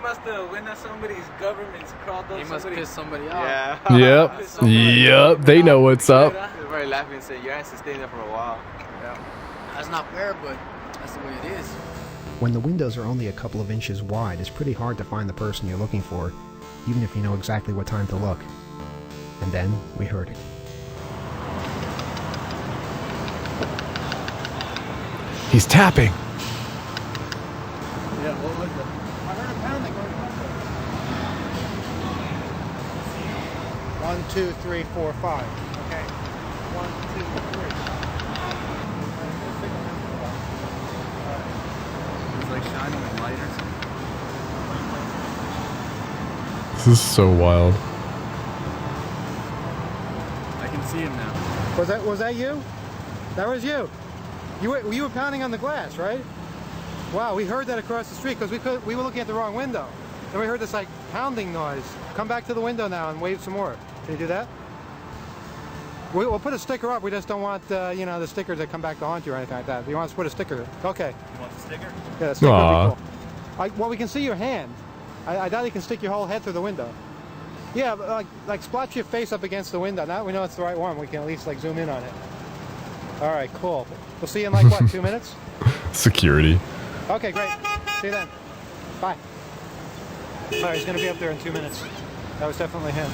Speaker 18: must have went at somebody's government's crawled up.
Speaker 23: He must piss somebody off.
Speaker 18: Yeah.
Speaker 1: Yep. They know what's up.
Speaker 23: They're very laughing and say your ass is staying there for a while.
Speaker 18: Yeah. That's not fair, but that's the way it is.
Speaker 15: When the windows are only a couple of inches wide, it's pretty hard to find the person you're looking for, even if you know exactly what time to look. And then we heard it.
Speaker 1: He's tapping.
Speaker 18: Yeah, what was it? I heard a pounding.
Speaker 9: 1, 2, 3, 4, 5.
Speaker 18: Okay. 1, 2, 3.
Speaker 23: It's like shining a light or something.
Speaker 1: This is so wild.
Speaker 23: I can see him now.
Speaker 9: Was that you? That was you. You were pounding on the glass, right? Wow, we heard that across the street because we were looking at the wrong window. Then we heard this like pounding noise. Come back to the window now and wave some more. Can you do that? We'll put a sticker up. We just don't want the sticker to come back to haunt you or anything like that. If you want us to put a sticker, okay.
Speaker 23: You want the sticker?
Speaker 9: Yeah, the sticker
Speaker 1: Aww.
Speaker 9: would be cool. Well, we can see your hand. I doubt you can stick your whole head through the window. Yeah, but like splotch your face up against the window. Now we know it's the right one. We can at least like zoom in on it. All right, cool. We'll see you in like what, 2 minutes?
Speaker 1: Security.
Speaker 9: Okay, great. See you then. Bye. All right, he's gonna be up there in 2 minutes. That was definitely him.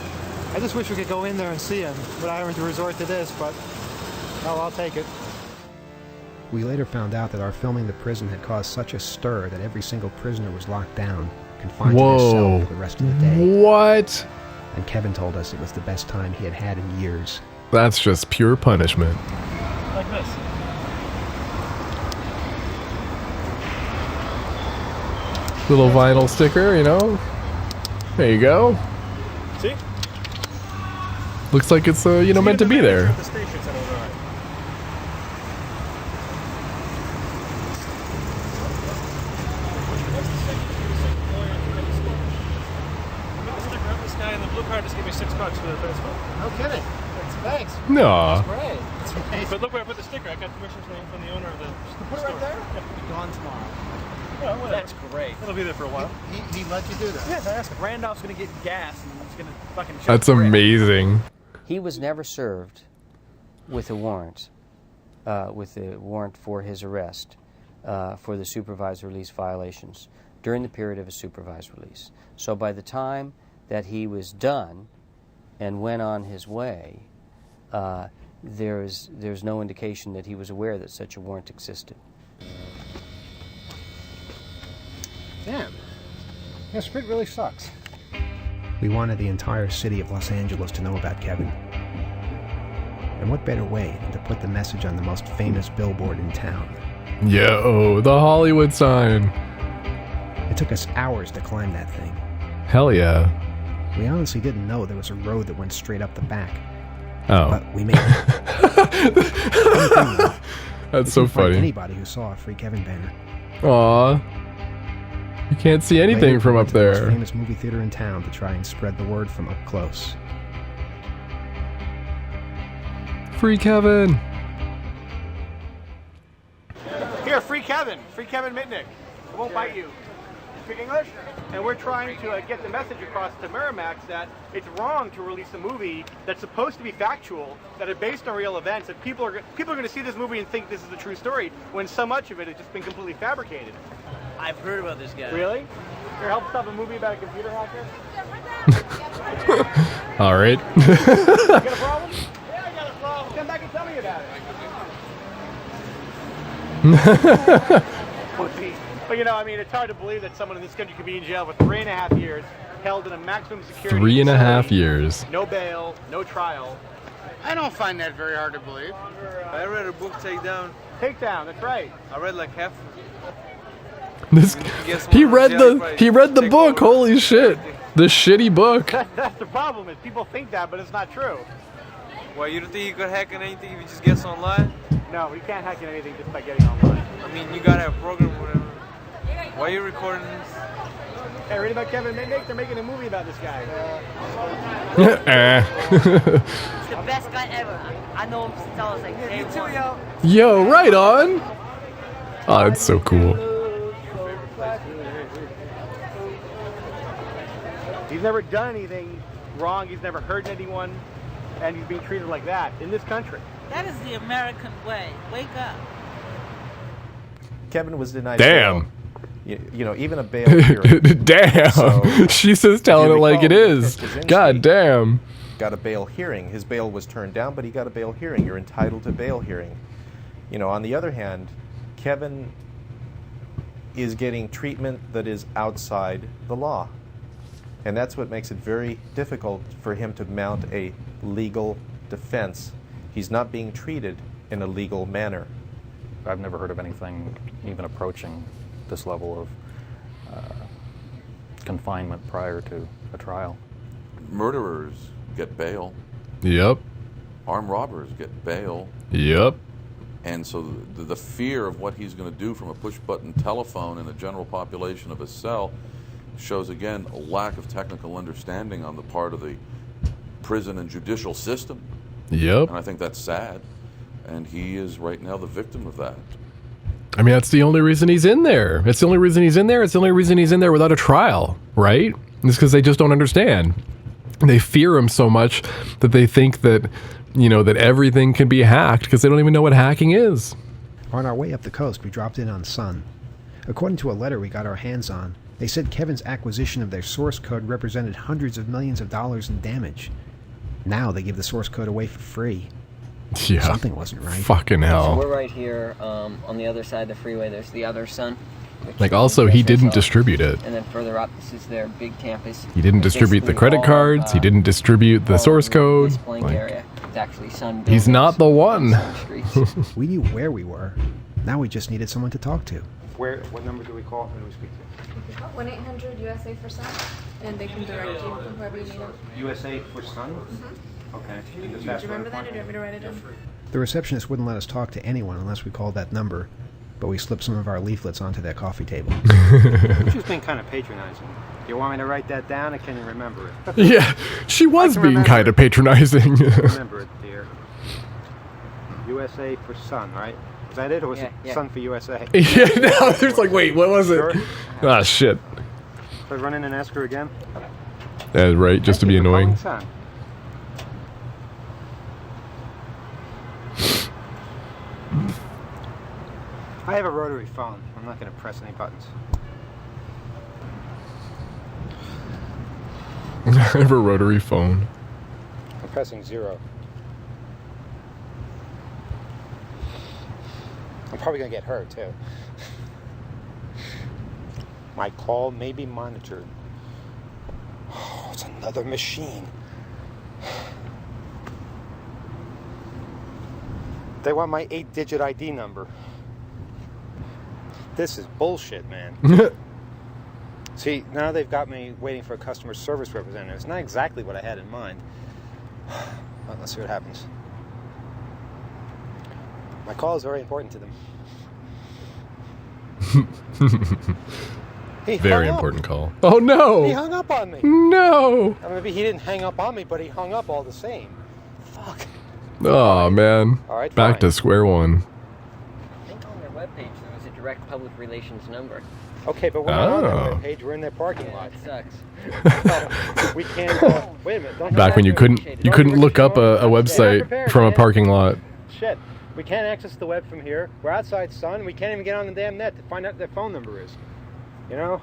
Speaker 9: I just wish we could go in there and see him, but I having to resort to this, but I'll take it.
Speaker 15: We later found out that our filming the prison had caused such a stir that every single prisoner was locked down, confined to their cell
Speaker 1: Whoa.
Speaker 15: for the rest of the day.
Speaker 1: What?
Speaker 15: And Kevin told us it was the best time he had had in years.
Speaker 1: That's just pure punishment.
Speaker 23: Like this.
Speaker 1: Little vinyl sticker, you know. There you go.
Speaker 23: See?
Speaker 1: Looks like it's meant to be there.
Speaker 23: The station said it was alright. This guy in the blue car just gave me $6 for the transport.
Speaker 9: No kidding. Thanks.
Speaker 1: No.
Speaker 9: Great. That's amazing.
Speaker 23: But look where I put the sticker. I got permission from the owner of the
Speaker 9: Put it
Speaker 23: store.
Speaker 9: right there?
Speaker 23: Yeah.
Speaker 9: Gone tomorrow.
Speaker 23: Yeah, whatever.
Speaker 9: That's great.
Speaker 23: It'll be there for a while.
Speaker 9: He let you do that?
Speaker 23: Yeah, I asked him. Randolph's gonna get gas and he's gonna fucking show
Speaker 1: That's
Speaker 23: the brand.
Speaker 1: amazing.
Speaker 24: He was never served with a warrant, for his arrest for the supervised release violations during the period of his supervised release. So by the time that he was done, and went on his way, there's no indication that he was aware that such a warrant existed.
Speaker 3: Damn. Yeah, Sprint really sucks. We wanted the entire city of Los Angeles to know about Kevin. And what better way than to put the message on the most famous billboard in town?
Speaker 1: Yo, the Hollywood sign.
Speaker 3: It took us hours to climb that thing.
Speaker 1: Hell yeah.
Speaker 3: We honestly didn't know there was a road that went straight up the back.
Speaker 1: Oh.
Speaker 3: But we made it.
Speaker 1: That's so funny.
Speaker 3: Anybody who saw a Free Kevin banner.
Speaker 1: Aw. You can't see anything
Speaker 3: Later,
Speaker 1: from
Speaker 3: we
Speaker 1: up
Speaker 3: went to the most
Speaker 1: there.
Speaker 3: famous movie theater in town to try and spread the word from up close.
Speaker 1: Free Kevin.
Speaker 12: Here, Free Kevin Mitnick. It won't bite you. You speak English? And we're trying to get the message across to Miramax that it's wrong to release a movie that's supposed to be factual, that are based on real events, that people are going to see this movie and think this is a true story, when so much of it has just been completely fabricated.
Speaker 6: I've heard about this guy.
Speaker 12: Really? Here, help stop a movie about a computer hacker?
Speaker 1: All right.
Speaker 12: You got a problem? Yeah, I got a problem. Come back and tell me about it. But you know, I mean, it's hard to believe that someone in this country could be in jail for 3.5 years, held in a maximum security
Speaker 1: 3.5
Speaker 12: facility,
Speaker 1: years.
Speaker 12: no bail, no trial.
Speaker 6: I don't find that very hard to believe. I read a book, Takedown.
Speaker 12: Takedown, that's right.
Speaker 6: I read like half.
Speaker 1: He read the book. Holy shit. The shitty book.
Speaker 12: That's the problem, is people think that, but it's not true.
Speaker 6: Well, you don't think you could hack on anything if you just guess online?
Speaker 12: No, you can't hack in anything just by getting online.
Speaker 6: I mean, you gotta have a program or whatever. Why are you recording this?
Speaker 12: Hey, read about Kevin Mitnick? They're making a movie about this guy.
Speaker 8: He's the best guy ever. I know him since I was like day one.
Speaker 1: Yo, right on. Oh, it's so cool.
Speaker 12: He's never done anything wrong. He's never hurt anyone. And he's being treated like that in this country.
Speaker 18: That is the American way. Wake up.
Speaker 21: Kevin was denied
Speaker 1: Damn.
Speaker 21: bail. You know, even a bail hearing.
Speaker 1: Damn.
Speaker 21: So,
Speaker 1: She's just telling it like it is. God damn.
Speaker 21: Got a bail hearing. His bail was turned down, but he got a bail hearing. You're entitled to bail hearing. You know, on the other hand, Kevin is getting treatment that is outside the law. And that's what makes it very difficult for him to mount a legal defense. He's not being treated in a legal manner.
Speaker 11: I've never heard of anything even approaching this level of confinement prior to a trial.
Speaker 20: Murderers get bail.
Speaker 1: Yep.
Speaker 20: Armed robbers get bail.
Speaker 1: Yep.
Speaker 20: And so the fear of what he's going to do from a push-button telephone in the general population of a cell shows, again, a lack of technical understanding on the part of the prison and judicial system.
Speaker 1: Yep.
Speaker 20: And I think that's sad. And he is right now the victim of that.
Speaker 1: I mean, that's the only reason he's in there. It's the only reason he's in there. It's the only reason he's in there without a trial, right? It's because they just don't understand. They fear him so much that they think that, you know, that everything can be hacked because they don't even know what hacking is.
Speaker 3: On our way up the coast, we dropped in on Sun. According to a letter we got our hands on, they said Kevin's acquisition of their source code represented hundreds of millions of dollars in damage. Now they give the source code away for free.
Speaker 1: Yeah.
Speaker 3: Something wasn't right.
Speaker 1: Fucking hell.
Speaker 8: So we're right here on the other side of the freeway. There's the other Sun.
Speaker 1: Like, also, he didn't distribute it.
Speaker 8: And then further up, this is their big campus.
Speaker 1: He didn't distribute the credit cards. He didn't distribute the source code.
Speaker 8: This blank area. It's actually Sun.
Speaker 1: He's not the one.
Speaker 3: We knew where we were. Now we just needed someone to talk to.
Speaker 12: What number do we call when we speak to?
Speaker 22: 1-800-USA for Sun, and they can direct you to whoever you need them.
Speaker 12: USA for Sun? Okay.
Speaker 22: Do you remember that, or do you want me to write it down?
Speaker 3: The receptionist wouldn't let us talk to anyone unless we called that number, but we slipped some of our leaflets onto their coffee table.
Speaker 9: She's just being kind of patronizing. Do you want me to write that down, or can you remember it?
Speaker 1: Yeah, she was being kind of patronizing.
Speaker 9: Remember it, dear. USA for Sun, right? Was that it, or was it Sun for USA?
Speaker 1: Yeah, no, there's like, wait, what was it?
Speaker 9: Sure?
Speaker 1: Ah, shit.
Speaker 9: Should I run in and ask her again?
Speaker 1: That's right, just to be annoying.
Speaker 9: Sun. I have a rotary phone. I'm not going to press any buttons.
Speaker 1: I have a rotary phone.
Speaker 3: pressing 0. I'm probably going to get hurt, too. My call may be monitored. Oh, it's another machine. They want my 8-digit ID number. This is bullshit, man. See, now they've got me waiting for a customer service representative. It's not exactly what I had in mind. Well, let's see what happens. My call is very important to them.
Speaker 1: Very important call. Oh no!
Speaker 3: He hung up on me.
Speaker 1: No!
Speaker 3: Maybe he didn't hang up on me, but he hung up all the same. Fuck.
Speaker 1: Oh man.
Speaker 3: All right,
Speaker 1: back
Speaker 3: fine.
Speaker 1: to square one.
Speaker 2: I think on their webpage there was a direct public relations number.
Speaker 3: Okay, but we're not on their webpage. We're in their parking lot.
Speaker 2: That sucks.
Speaker 3: We can't. Wait a minute. Don't
Speaker 1: Back when you couldn't look up a website from a parking lot.
Speaker 3: Shit. We can't access the web from here. We're outside sun. We can't even get on the damn net to find out what their phone number is. You know?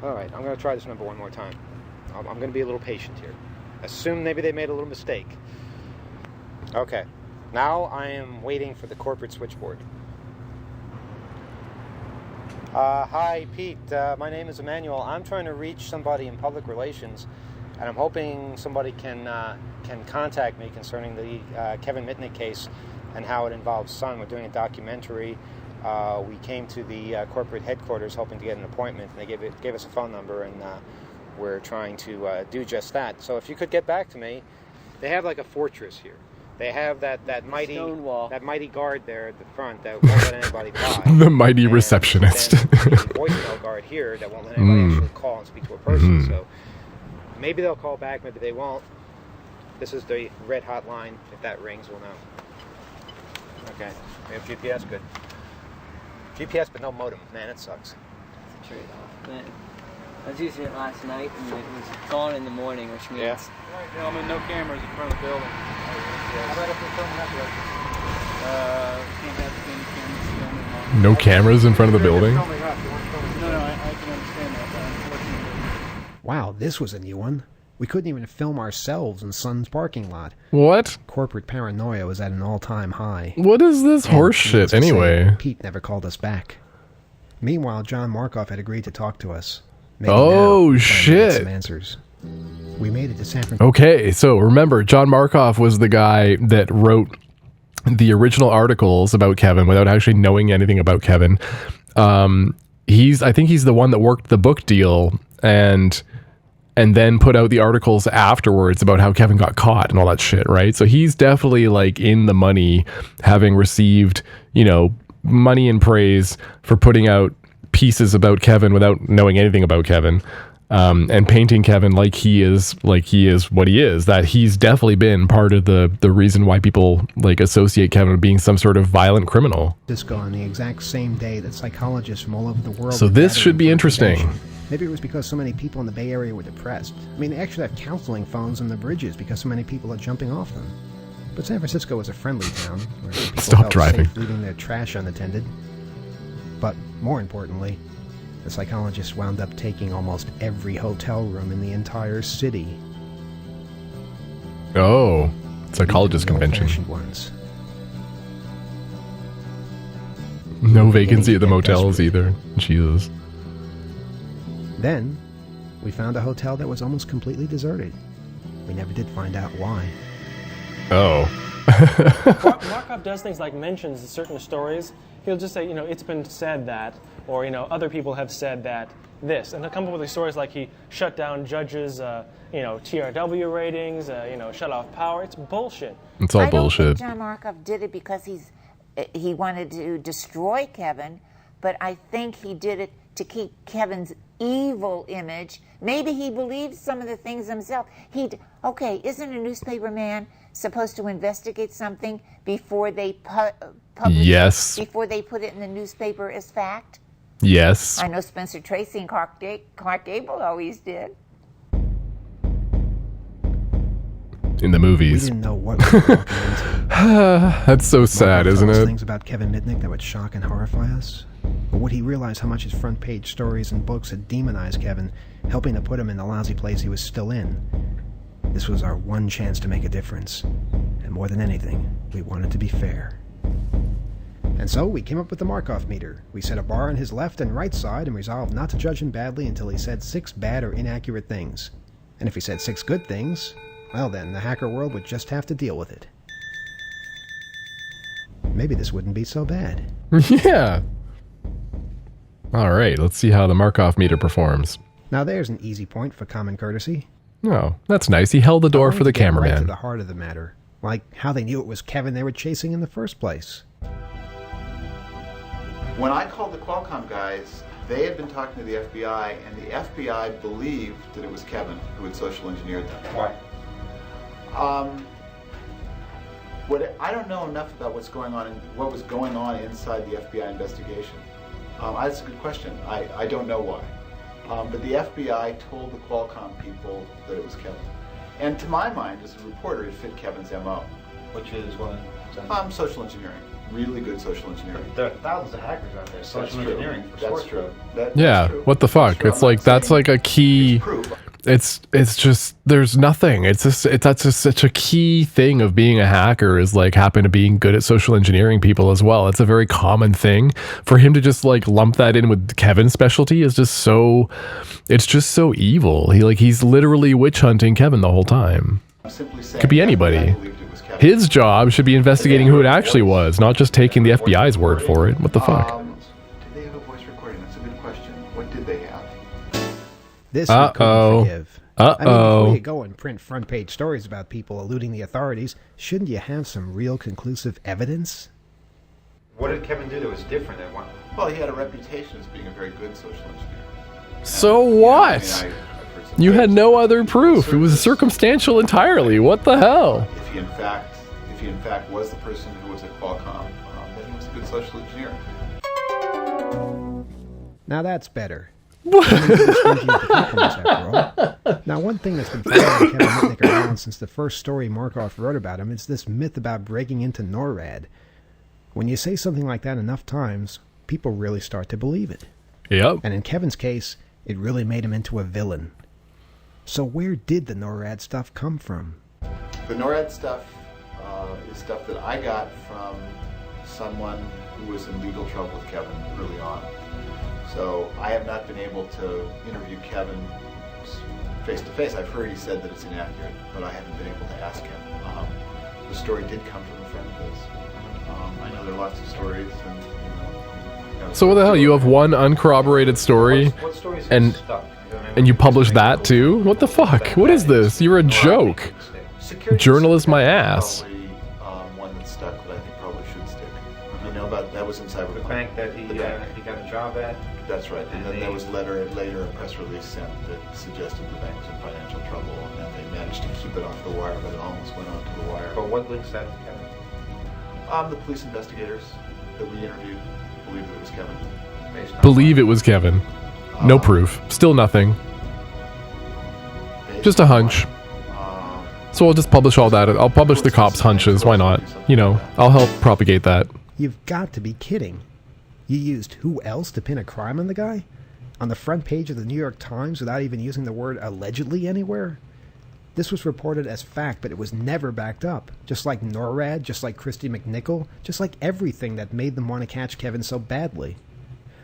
Speaker 3: All right, I'm going to try this number one more time. I'm going to be a little patient here. Assume maybe they made a little mistake. Okay. Now I am waiting for the corporate switchboard. Hi, Pete. My name is Emmanuel. I'm trying to reach somebody in public relations, and I'm hoping somebody can contact me concerning the Kevin Mitnick case and how it involves Sun. We're doing a documentary. We came to the corporate headquarters hoping to get an appointment, and they gave us a phone number, and we're trying to do just that. So if you could get back to me, they have like a fortress here. They have that mighty guard there at the front that won't let anybody by.
Speaker 1: The mighty receptionist.
Speaker 3: The voicemail guard here that won't let anybody actually call and speak to a person. So maybe they'll call back, maybe they won't. This is the red hotline. If that rings, we'll know. Okay, we have GPS, good. GPS, but no modem. Man, that sucks.
Speaker 2: That's a trade-off. Man, I was using it last night, and it was gone in the morning, which means...
Speaker 6: Right, gentlemen, no cameras in front of the building.
Speaker 3: How about if we film that
Speaker 6: can't have any cameras filming.
Speaker 1: No cameras in front of the building?
Speaker 6: No, I can understand that, but unfortunately...
Speaker 15: Wow, this was a new one. We couldn't even film ourselves in Sun's parking lot.
Speaker 1: What?
Speaker 15: Corporate paranoia was at an all-time high.
Speaker 1: What is this horse shit anyway?
Speaker 15: Pete never called us back. Meanwhile, John Markoff had agreed to talk to us. Maybe
Speaker 1: Oh
Speaker 15: now,
Speaker 1: shit!
Speaker 15: Some answers. We made it to San Francisco.
Speaker 1: Okay, so remember, John Markoff was the guy that wrote the original articles about Kevin without actually knowing anything about Kevin. I think he's the one that worked the book deal and then put out the articles afterwards about how Kevin got caught and all that shit, right? So he's definitely like in the money, having received, money and praise for putting out pieces about Kevin without knowing anything about Kevin. And painting Kevin like he is what he is, that he's definitely been part of the reason why people associate Kevin with being some sort of violent criminal.
Speaker 15: Disco on the exact same day that psychologists from all over the world.
Speaker 1: So this should be interesting.
Speaker 15: Maybe it was because so many people in the Bay Area were depressed. I mean, they actually have counseling phones on the bridges because so many people are jumping off them. But San Francisco is a friendly town where people
Speaker 1: Stop
Speaker 15: felt
Speaker 1: driving.
Speaker 15: safe leaving their trash unattended. But more importantly, the psychologists wound up taking almost every hotel room in the entire city.
Speaker 1: Oh, psychologist convention.
Speaker 15: Ones.
Speaker 1: No vacancy at the motels either. Jesus.
Speaker 15: Then, we found a hotel that was almost completely deserted. We never did find out why.
Speaker 1: Oh.
Speaker 7: Markov does things like mentions certain stories. He'll just say, it's been said that, or, other people have said that this. And he'll come up with these stories like he shut down judges, TRW ratings, shut off power. It's bullshit.
Speaker 1: It's all bullshit.
Speaker 5: I don't think John Markov did it because he wanted to destroy Kevin, but I think he did it to keep Kevin's evil image. Maybe he believed some of the things himself. Isn't a newspaper man supposed to investigate something before they publish
Speaker 1: Yes.
Speaker 5: it, before they put it in the newspaper as fact?
Speaker 1: Yes.
Speaker 5: I know Spencer Tracy and Clark Gable always did.
Speaker 1: In the movies.
Speaker 15: We didn't know what we were walking into.
Speaker 1: That's so sad, isn't it?
Speaker 15: Things about Kevin Mitnick that would shock and horrify us. But would he realize how much his front page stories and books had demonized Kevin, helping to put him in the lousy place he was still in?
Speaker 3: This was our one chance to make a difference. And more than anything, we wanted to be fair. And so we came up with the Markov meter. We set a bar on his left and right side and resolved not to judge him badly until he said 6 bad or inaccurate things. And if he said 6 good things, well then, the hacker world would just have to deal with it. Maybe this wouldn't be so bad.
Speaker 1: Yeah. All right, let's see how the Markov meter performs.
Speaker 3: Now there's an easy point for common courtesy.
Speaker 1: Oh, that's nice. He held the door for the
Speaker 3: Right
Speaker 1: cameraman.
Speaker 3: to the heart of the matter, like how they knew it was Kevin they were chasing in the first place.
Speaker 4: When I called the Qualcomm guys, they had been talking to the FBI, and the FBI believed that it was Kevin who had social engineered them.
Speaker 21: Why?
Speaker 4: I don't know enough about what was going on inside the FBI investigation. That's a good question. I don't know why. But the FBI told the Qualcomm people that it was Kevin. And to my mind, as a reporter, it fit Kevin's MO.
Speaker 21: Which is what?
Speaker 4: Social engineering. Really good social engineering.
Speaker 21: There are thousands of hackers out there. Social engineering.
Speaker 4: That's true.
Speaker 1: Yeah, what the fuck? It's like, that's like a key... It's just, there's nothing. That's just such a key thing of being a hacker, is like happen to being good at social engineering people as well. It's a very common thing. For him to just like lump that in with Kevin's specialty is just so, it's just so evil. He's literally witch hunting Kevin the whole time. Could be anybody. His job should be investigating who it actually was, not just taking the FBI's word for it. What the fuck?
Speaker 4: Did they have a voice recording? That's a good question. What did they have?
Speaker 3: This we couldn't forgive. I mean,
Speaker 1: Uh-oh.
Speaker 3: before you go and print front-page stories about people eluding the authorities, shouldn't you have some real conclusive evidence?
Speaker 21: What did Kevin do that was different than one?
Speaker 4: Well, he had a reputation as being a very good social engineer.
Speaker 1: So what? You had no other proof. It was circumstantial entirely. What the hell?
Speaker 4: If he in fact was the person who was at Qualcomm, then he was a good social engineer.
Speaker 3: Now that's better. Now, one thing that's been following Kevin Mitnick around since the first story Markov wrote about him is this myth about breaking into NORAD. When you say something like that enough times, people really start to believe it.
Speaker 1: Yep.
Speaker 3: And in Kevin's case, it really made him into a villain. So where did the NORAD stuff come from?
Speaker 4: The NORAD stuff is stuff that I got from someone who was in legal trouble with Kevin early on. So I have not been able to interview Kevin face to face. I've heard he said that it's inaccurate, but I haven't been able to ask him. The story did come from a friend of his. I know there are lots of stories.
Speaker 1: So what the hell? You have one uncorroborated story, and you publish that too? What the fuck? What is this? You're a joke. Journalist my ass.
Speaker 4: One that stuck that I think probably should stick. You know about that was in cyber.
Speaker 21: The bank that he got a job at.
Speaker 4: That's right. And then there was later a press release sent that suggested the bank was in financial trouble, and they managed to keep it off the wire, but it almost went onto the wire.
Speaker 21: But what links that to Kevin?
Speaker 4: The police investigators that we interviewed believe that it was Kevin.
Speaker 1: Believe it was Kevin. No proof. Still nothing. Just a hunch. So I'll just publish all that. I'll publish the cops' hunches. Why not? You know, I'll help propagate that.
Speaker 3: You've got to be kidding. You used who else to pin a crime on the guy? On the front page of the New York Times without even using the word allegedly anywhere? This was reported as fact, but it was never backed up. Just like NORAD, just like Christy McNichol, just like everything that made them want to catch Kevin so badly.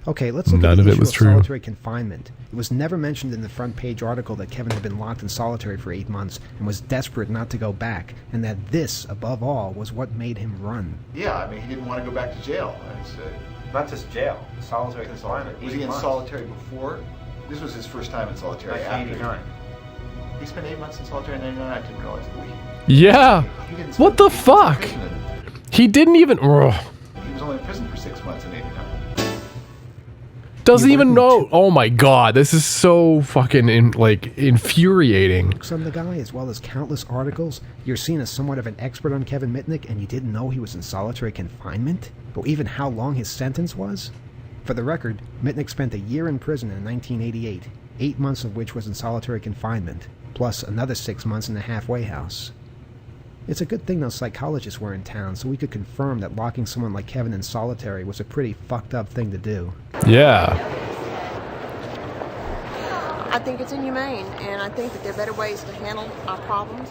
Speaker 3: Okay, let's look at the issue of solitary confinement. It was never mentioned in the front page article that Kevin had been locked in solitary for 8 months and was desperate not to go back, and that this, above all, was what made him run.
Speaker 4: Yeah, I mean, he didn't want to go back to jail.
Speaker 21: Not just jail, solitary confinement.
Speaker 4: Was he in solitary before? This was his first time in solitary.
Speaker 21: 1989.
Speaker 4: He spent 8 months in solitary in 1999. I didn't realize that.
Speaker 1: Yeah. What the fuck? He didn't even.
Speaker 4: He was only in prison for 6 months in 1989.
Speaker 1: Doesn't even know. Oh my god, this is so fucking infuriating.
Speaker 3: Books on the guy, as well as countless articles. You're seen as somewhat of an expert on Kevin Mitnick, and you didn't know he was in solitary confinement? Or even how long his sentence was? For the record, Mitnick spent a year in prison in 1988, 8 months of which was in solitary confinement, plus another 6 months in the halfway house. It's a good thing those psychologists were in town, so we could confirm that locking someone like Kevin in solitary was a pretty fucked up thing to do.
Speaker 1: Yeah.
Speaker 13: I think it's inhumane, and I think that there are better ways to handle our problems.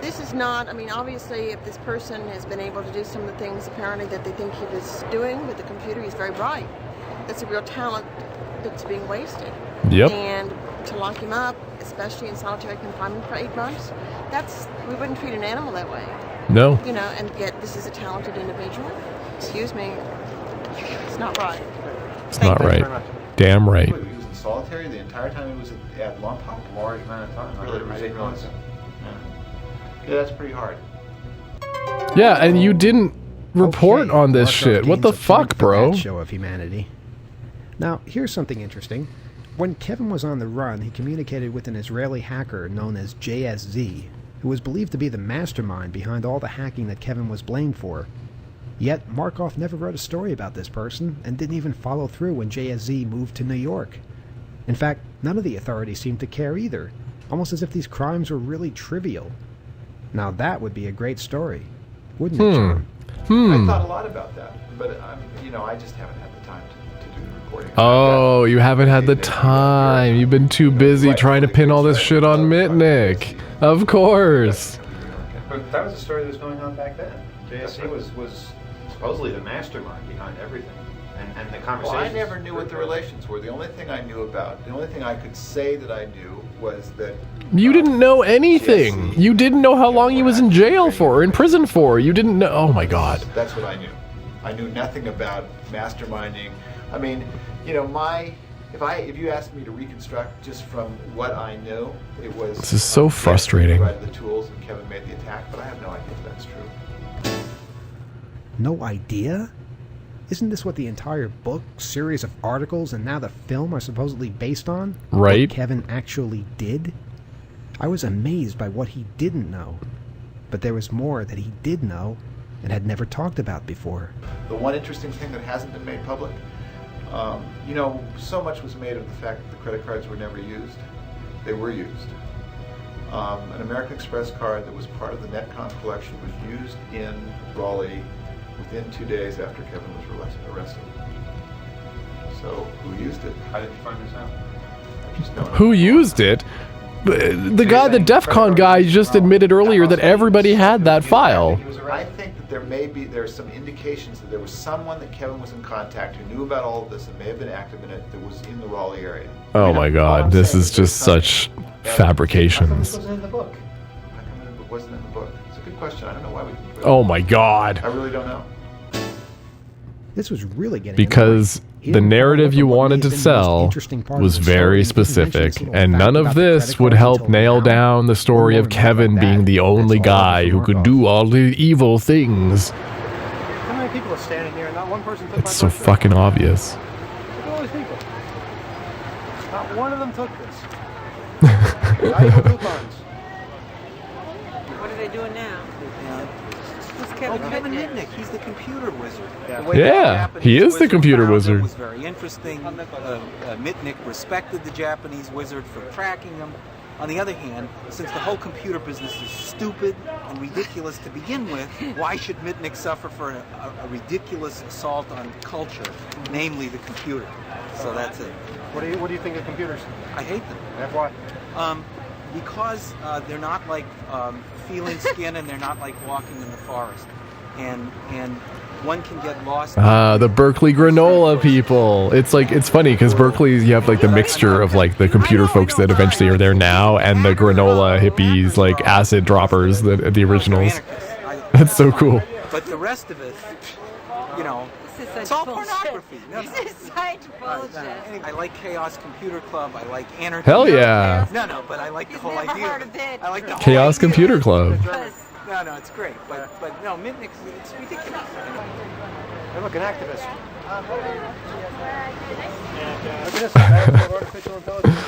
Speaker 13: This is not, I mean, obviously, if this person has been able to do some of the things apparently that they think he was doing with the computer, he's very bright. That's a real talent that's being wasted.
Speaker 1: Yep.
Speaker 13: And to lock him up, especially in solitary confinement for 8 months, we wouldn't treat an animal that way.
Speaker 1: No.
Speaker 13: You know, and yet this is a talented individual. Excuse me, it's not right.
Speaker 1: It's not right. Damn right.
Speaker 4: He was in solitary the entire time he was at Lompoc? A large amount of time. Really, I didn't realize that. Yeah, that's pretty hard.
Speaker 1: Yeah, and you didn't report on this
Speaker 3: Markov
Speaker 1: shit. What
Speaker 3: gains
Speaker 1: the
Speaker 3: a point
Speaker 1: fuck,
Speaker 3: for
Speaker 1: bro?
Speaker 3: that show of humanity. Now, here's something interesting. When Kevin was on the run, he communicated with an Israeli hacker known as JSZ, who was believed to be the mastermind behind all the hacking that Kevin was blamed for. Yet, Markov never wrote a story about this person, and didn't even follow through when JSZ moved to New York. In fact, none of the authorities seemed to care either, almost as if these crimes were really trivial. Now that would be a great story, wouldn't it, John?
Speaker 4: I thought a lot about that, but I just haven't had the time to do the reporting.
Speaker 1: Oh, you haven't had the time. You've been too busy trying to pin all this shit on Mitnick. Of course.
Speaker 9: But that was the story that was going on back then. JSC was supposedly the mastermind behind everything, and the conversations.
Speaker 4: Well, I never knew what the relations were. The only thing I knew about, the only thing I could say that I knew was that
Speaker 1: You didn't know anything. You didn't know how long he was in jail for, or in prison for. You didn't know. Oh my God.
Speaker 4: That's what I knew. I knew nothing about masterminding. I mean, you know, if you asked me to reconstruct just from what I knew, it was.
Speaker 1: This is so frustrating.
Speaker 4: Provided the tools and Kevin made the attack, but I have no idea if that's true.
Speaker 3: No idea? Isn't this what the entire book, series of articles, and now the film are supposedly based on?
Speaker 1: Right.
Speaker 3: What Kevin actually did? I was amazed by what he didn't know. But there was more that he did know and had never talked about before.
Speaker 4: The one interesting thing that hasn't been made public, you know, so much was made of the fact that the credit cards were never used. They were used. An American Express card that was part of the Netcom collection was used in Raleigh within 2 days after Kevin was arrested. So, who used it? How did you find this out? I just don't know.
Speaker 1: Who used it? The guy, the DEF CON guy, just admitted earlier that everybody had that file.
Speaker 4: I think that there's some indications that there was someone that Kevin was in contact who knew about all of this and may have been active in it that was in the Raleigh area.
Speaker 1: Oh my God, this is just such fabrications.
Speaker 4: How come it wasn't in the book? It's a good question. I don't know why we didn't put it.
Speaker 1: Oh my God.
Speaker 4: I really don't know.
Speaker 3: This was really getting
Speaker 1: Because the narrative you wanted to sell was very specific, and none of this would help nail down the story of Kevin being the only guy who could do all the evil things.
Speaker 9: How many people are standing here and not one person took my
Speaker 1: It's so
Speaker 9: picture?
Speaker 1: fucking obvious.
Speaker 9: Look at all these people. Not one of them took this. Valuable coupons.
Speaker 8: What are they doing now?
Speaker 14: Kevin Mitnick, he's the computer wizard.
Speaker 1: Yeah, he is the computer wizard.
Speaker 14: Was very interesting. Mitnick respected the Japanese wizard for tracking him. On the other hand, since the whole computer business is stupid and ridiculous to begin with, why should Mitnick suffer for a ridiculous assault on culture, namely the computer? So that's it.
Speaker 9: What do you think of computers?
Speaker 14: I hate them.
Speaker 9: And why?
Speaker 14: Because they're not like feeling skin and they're not like walking in the forest. And one can get lost.
Speaker 1: The Berkeley granola people. It's like, it's funny because Berkeley, you have like the mixture of like the computer folks that eventually are there now and the granola hippies, like acid droppers, the originals. That's so cool.
Speaker 14: But the rest of it, you know, it's all pornography. No,
Speaker 8: This is such bullshit.
Speaker 14: I like Chaos Computer Club. I like Anarchy.
Speaker 1: Hell yeah.
Speaker 14: No, but I like the whole
Speaker 8: never
Speaker 14: idea.
Speaker 8: heard of it.
Speaker 14: I like the whole
Speaker 1: Chaos
Speaker 14: idea.
Speaker 1: Computer Club.
Speaker 14: No, it's great. But no, Mitnick, it's ridiculous.
Speaker 9: Hey, look, an activist. Look at this, artificial intelligence.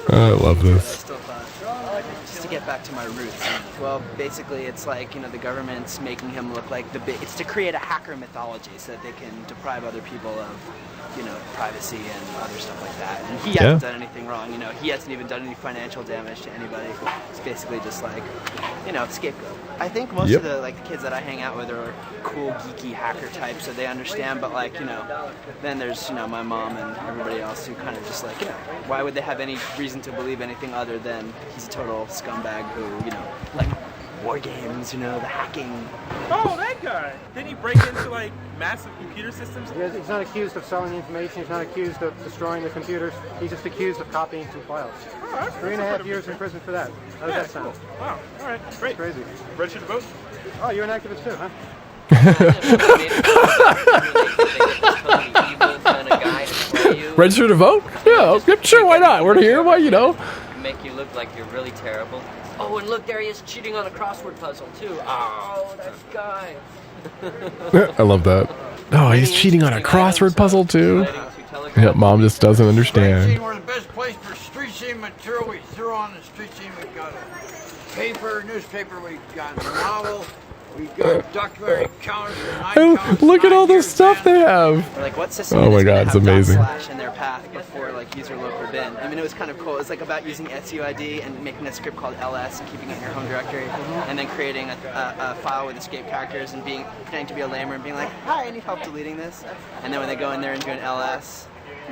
Speaker 1: I love this.
Speaker 16: Just to get
Speaker 10: back to my roots. Well, basically, it's like, you know, the government's making him look like it's to create a hacker mythology so that they can deprive other people of, you know, privacy and other stuff like that. And he hasn't done anything wrong, you know. He hasn't even done any financial damage to anybody. It's basically just like, you know, scapegoat. I think most of the kids that I hang out with are cool, geeky hacker types, so they understand. But like, you know, then there's, you know, my mom and everybody else who kind of just like, you know, why would they have any reason to believe anything other than he's a total scumbag who, you know, like war games, you know, the hacking.
Speaker 12: Oh, that guy! Didn't he break into like massive computer systems?
Speaker 9: He's not accused of selling information. He's not accused of destroying the computers. He's just accused of copying some files.
Speaker 12: Oh,
Speaker 9: 3.5 years in prison for that. How does that sound?
Speaker 12: Cool. Wow. All right. Great.
Speaker 9: Crazy.
Speaker 12: Registered to vote?
Speaker 9: Oh, you're an activist too, huh?
Speaker 1: Register to vote? Yeah, sure, why not? We're here, why, you know.
Speaker 8: Make you look like you're really terrible. Oh, and look, there he is cheating on a crossword puzzle, too. Oh, that guy.
Speaker 1: I love that. Oh, he's cheating on a crossword puzzle, too. Yep, mom just doesn't understand.
Speaker 16: We're the best place for street scene material. We throw on the street scene. We've got a paper, newspaper. We've got a novel. We've got documentary counters.
Speaker 1: Look at all this stuff they have.
Speaker 10: Or like, what system
Speaker 1: Oh my god, it's amazing.
Speaker 10: / in their path before like user local bin. I mean, it was kind of cool. It was like about using SUID and making a script called LS and keeping it in your home directory, and then creating a file with escape characters and pretending to be a lamer and being like, hi, I need help deleting this. And then when they go in there and do an LS,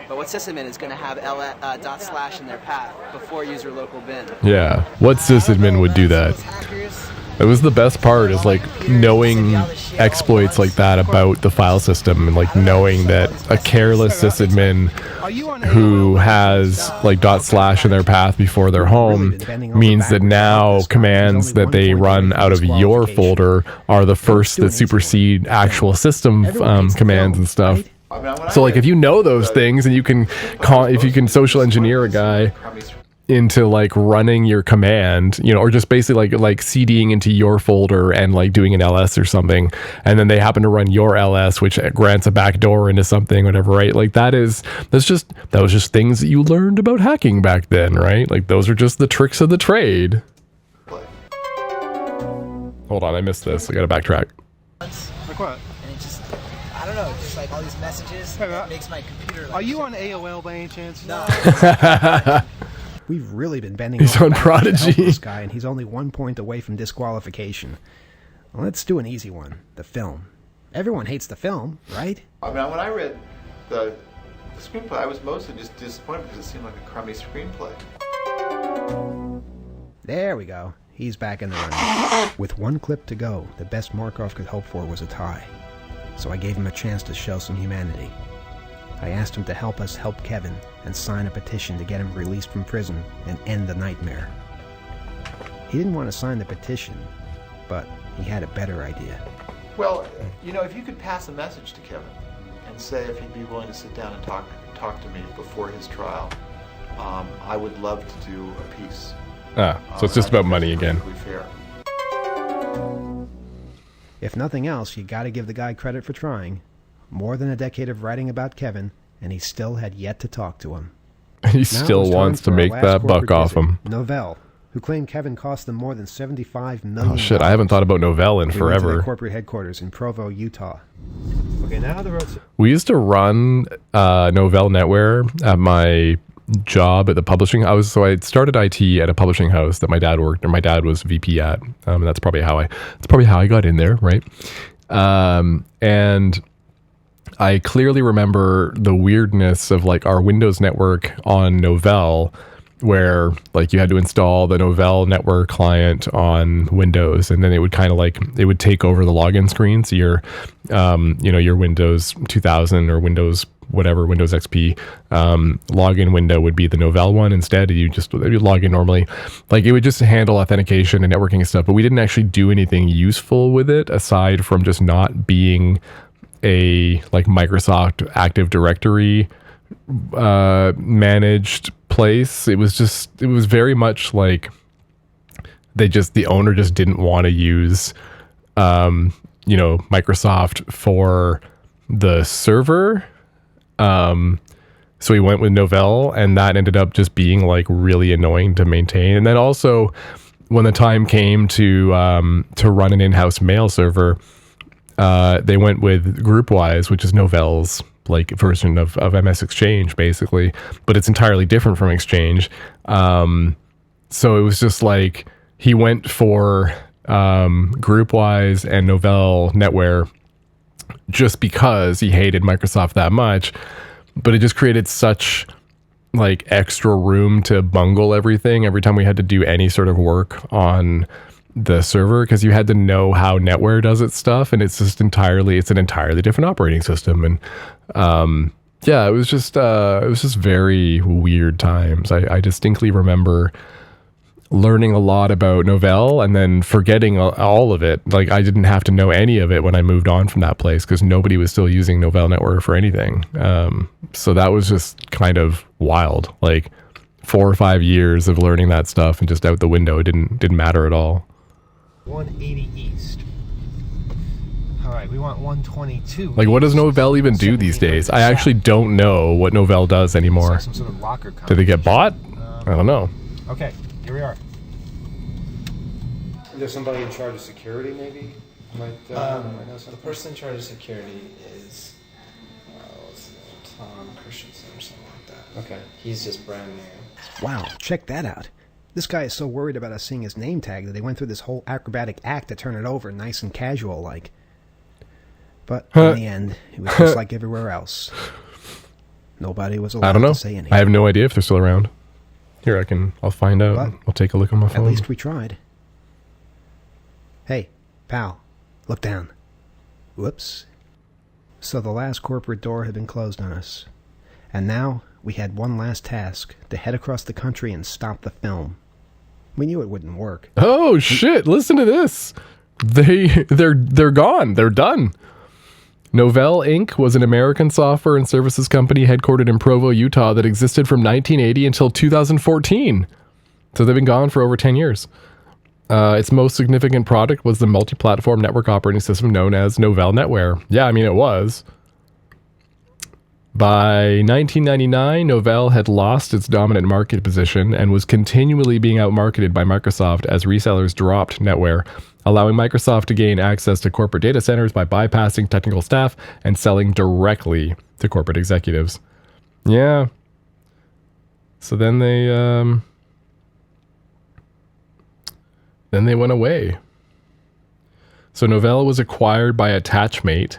Speaker 10: but what sysadmin is going to have / in their path before user local bin?
Speaker 1: Yeah, what sysadmin would do that? It was the best part, is like knowing exploits like that about the file system, and like knowing that a careless sysadmin who has like / in their path before their home means that now commands that they run out of your folder are the first that supersede actual system commands and stuff. So like if you know those things and you can if you can social engineer a guy into like running your command, you know, or just basically like CDing into your folder and like doing an LS or something, and then they happen to run your LS, which grants a backdoor into something, whatever, right? Like that was just things that you learned about hacking back then, right? Like those are just the tricks of the trade. Hold on, I missed this. I gotta backtrack.
Speaker 9: Like what?
Speaker 10: And it just, I don't know, just like all these messages that makes my computer.
Speaker 9: Are you on AOL by any chance?
Speaker 10: No.
Speaker 15: We've really been bending
Speaker 1: He's
Speaker 15: over
Speaker 1: on
Speaker 15: backwards to help
Speaker 1: Prodigy.
Speaker 15: this guy, and he's only 1 point away from disqualification. Well, let's do an easy one. The film. Everyone hates the film, right?
Speaker 4: I mean, when I read the screenplay, I was mostly just disappointed because it seemed like a crummy screenplay.
Speaker 15: There we go. He's back in the running. With one clip to go, the best Markov could hope for was a tie. So I gave him a chance to show some humanity. I asked him to help us help Kevin and sign a petition to get him released from prison and end the nightmare. He didn't want to sign the petition, but he had a better idea.
Speaker 4: Well, you know, if you could pass a message to Kevin and say if he'd be willing to sit down and talk to me before his trial, I would love to do a piece.
Speaker 1: So it's just about money again.
Speaker 4: Fair.
Speaker 15: If nothing else, you gotta give the guy credit for trying. More than a decade of writing about Kevin, and he still had yet to talk to him.
Speaker 1: He still wants to make that buck off him.
Speaker 15: Novell, who claimed Kevin cost them more than $75 million.
Speaker 1: Oh shit, I haven't thought about Novell in
Speaker 15: We went to
Speaker 1: forever.
Speaker 15: their corporate headquarters in Provo, Utah.
Speaker 9: Okay, now the road's...
Speaker 1: We used to run Novell NetWare at my job at the publishing house. So I started IT at a publishing house that my dad worked, or my dad was VP at. That's probably how I got in there, right? And I clearly remember the weirdness of like our Windows network on Novell, where like you had to install the Novell network client on Windows, and then it would kind of like, it would take over the login screen. So your, your Windows 2000 or Windows whatever, Windows XP login window would be the Novell one. Instead, you log in normally. Like it would just handle authentication and networking and stuff, but we didn't actually do anything useful with it aside from just not being a like Microsoft Active Directory managed place. It was very much like the owner just didn't want to use Microsoft for the server. So we went with Novell, and that ended up just being like really annoying to maintain. And then also when the time came to run an in-house mail server, they went with GroupWise, which is Novell's like version of MS Exchange, basically, but it's entirely different from Exchange. So it was just like he went for GroupWise and Novell NetWare just because he hated Microsoft that much, but it just created such like extra room to bungle everything every time we had to do any sort of work on the server, because you had to know how NetWare does its stuff, and it's an entirely different operating system. And yeah, it was just very weird times. I distinctly remember learning a lot about Novell and then forgetting all of it. Like, I didn't have to know any of it when I moved on from that place because nobody was still using Novell NetWare for anything. So that was just kind of wild. Like 4 or 5 years of learning that stuff and just out the window. It didn't matter at all.
Speaker 3: 180 east. All right, we want 122.
Speaker 1: Like, what does Novell even do these days? I actually don't know what Novell does anymore.
Speaker 3: Some sort of locker.
Speaker 1: Did they get bought? I don't know.
Speaker 3: Okay, here we are. Is there somebody in charge of security, maybe?
Speaker 17: The person in charge of security is what's his name? Tom Christensen or something like that.
Speaker 3: Okay.
Speaker 17: He's just brand new.
Speaker 3: Wow, check that out. This guy is so worried about us seeing his name tag that they went through this whole acrobatic act to turn it over nice and casual like. But in the end, it was just like everywhere else. Nobody was allowed to say anything.
Speaker 1: I have no idea if they're still around. Here, I'll find out.
Speaker 3: But
Speaker 1: I'll take a look on my phone.
Speaker 3: At least we tried. Hey, pal, look down. Whoops. So the last corporate door had been closed on us. And now we had one last task, to head across the country and stop the film. We knew it wouldn't work.
Speaker 1: Oh shit, listen to this. They're gone. They're done. Novell Inc. was an American software and services company headquartered in Provo, Utah that existed from 1980 until 2014. So they've been gone for over 10 years. Its most significant product was the multi-platform network operating system known as Novell NetWare. Yeah, I mean, it was. By 1999, Novell had lost its dominant market position and was continually being outmarketed by Microsoft as resellers dropped NetWare, allowing Microsoft to gain access to corporate data centers by bypassing technical staff and selling directly to corporate executives. Yeah. So then they went away. So Novell was acquired by Attachmate,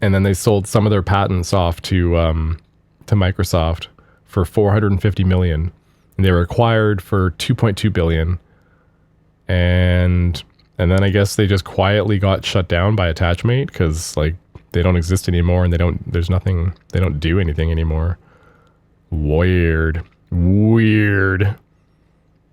Speaker 1: and then they sold some of their patents off to Microsoft for $450 million. And they were acquired for $2.2 billion. And then I guess they just quietly got shut down by Attachmate because like they don't exist anymore and they don't do anything anymore. Weird.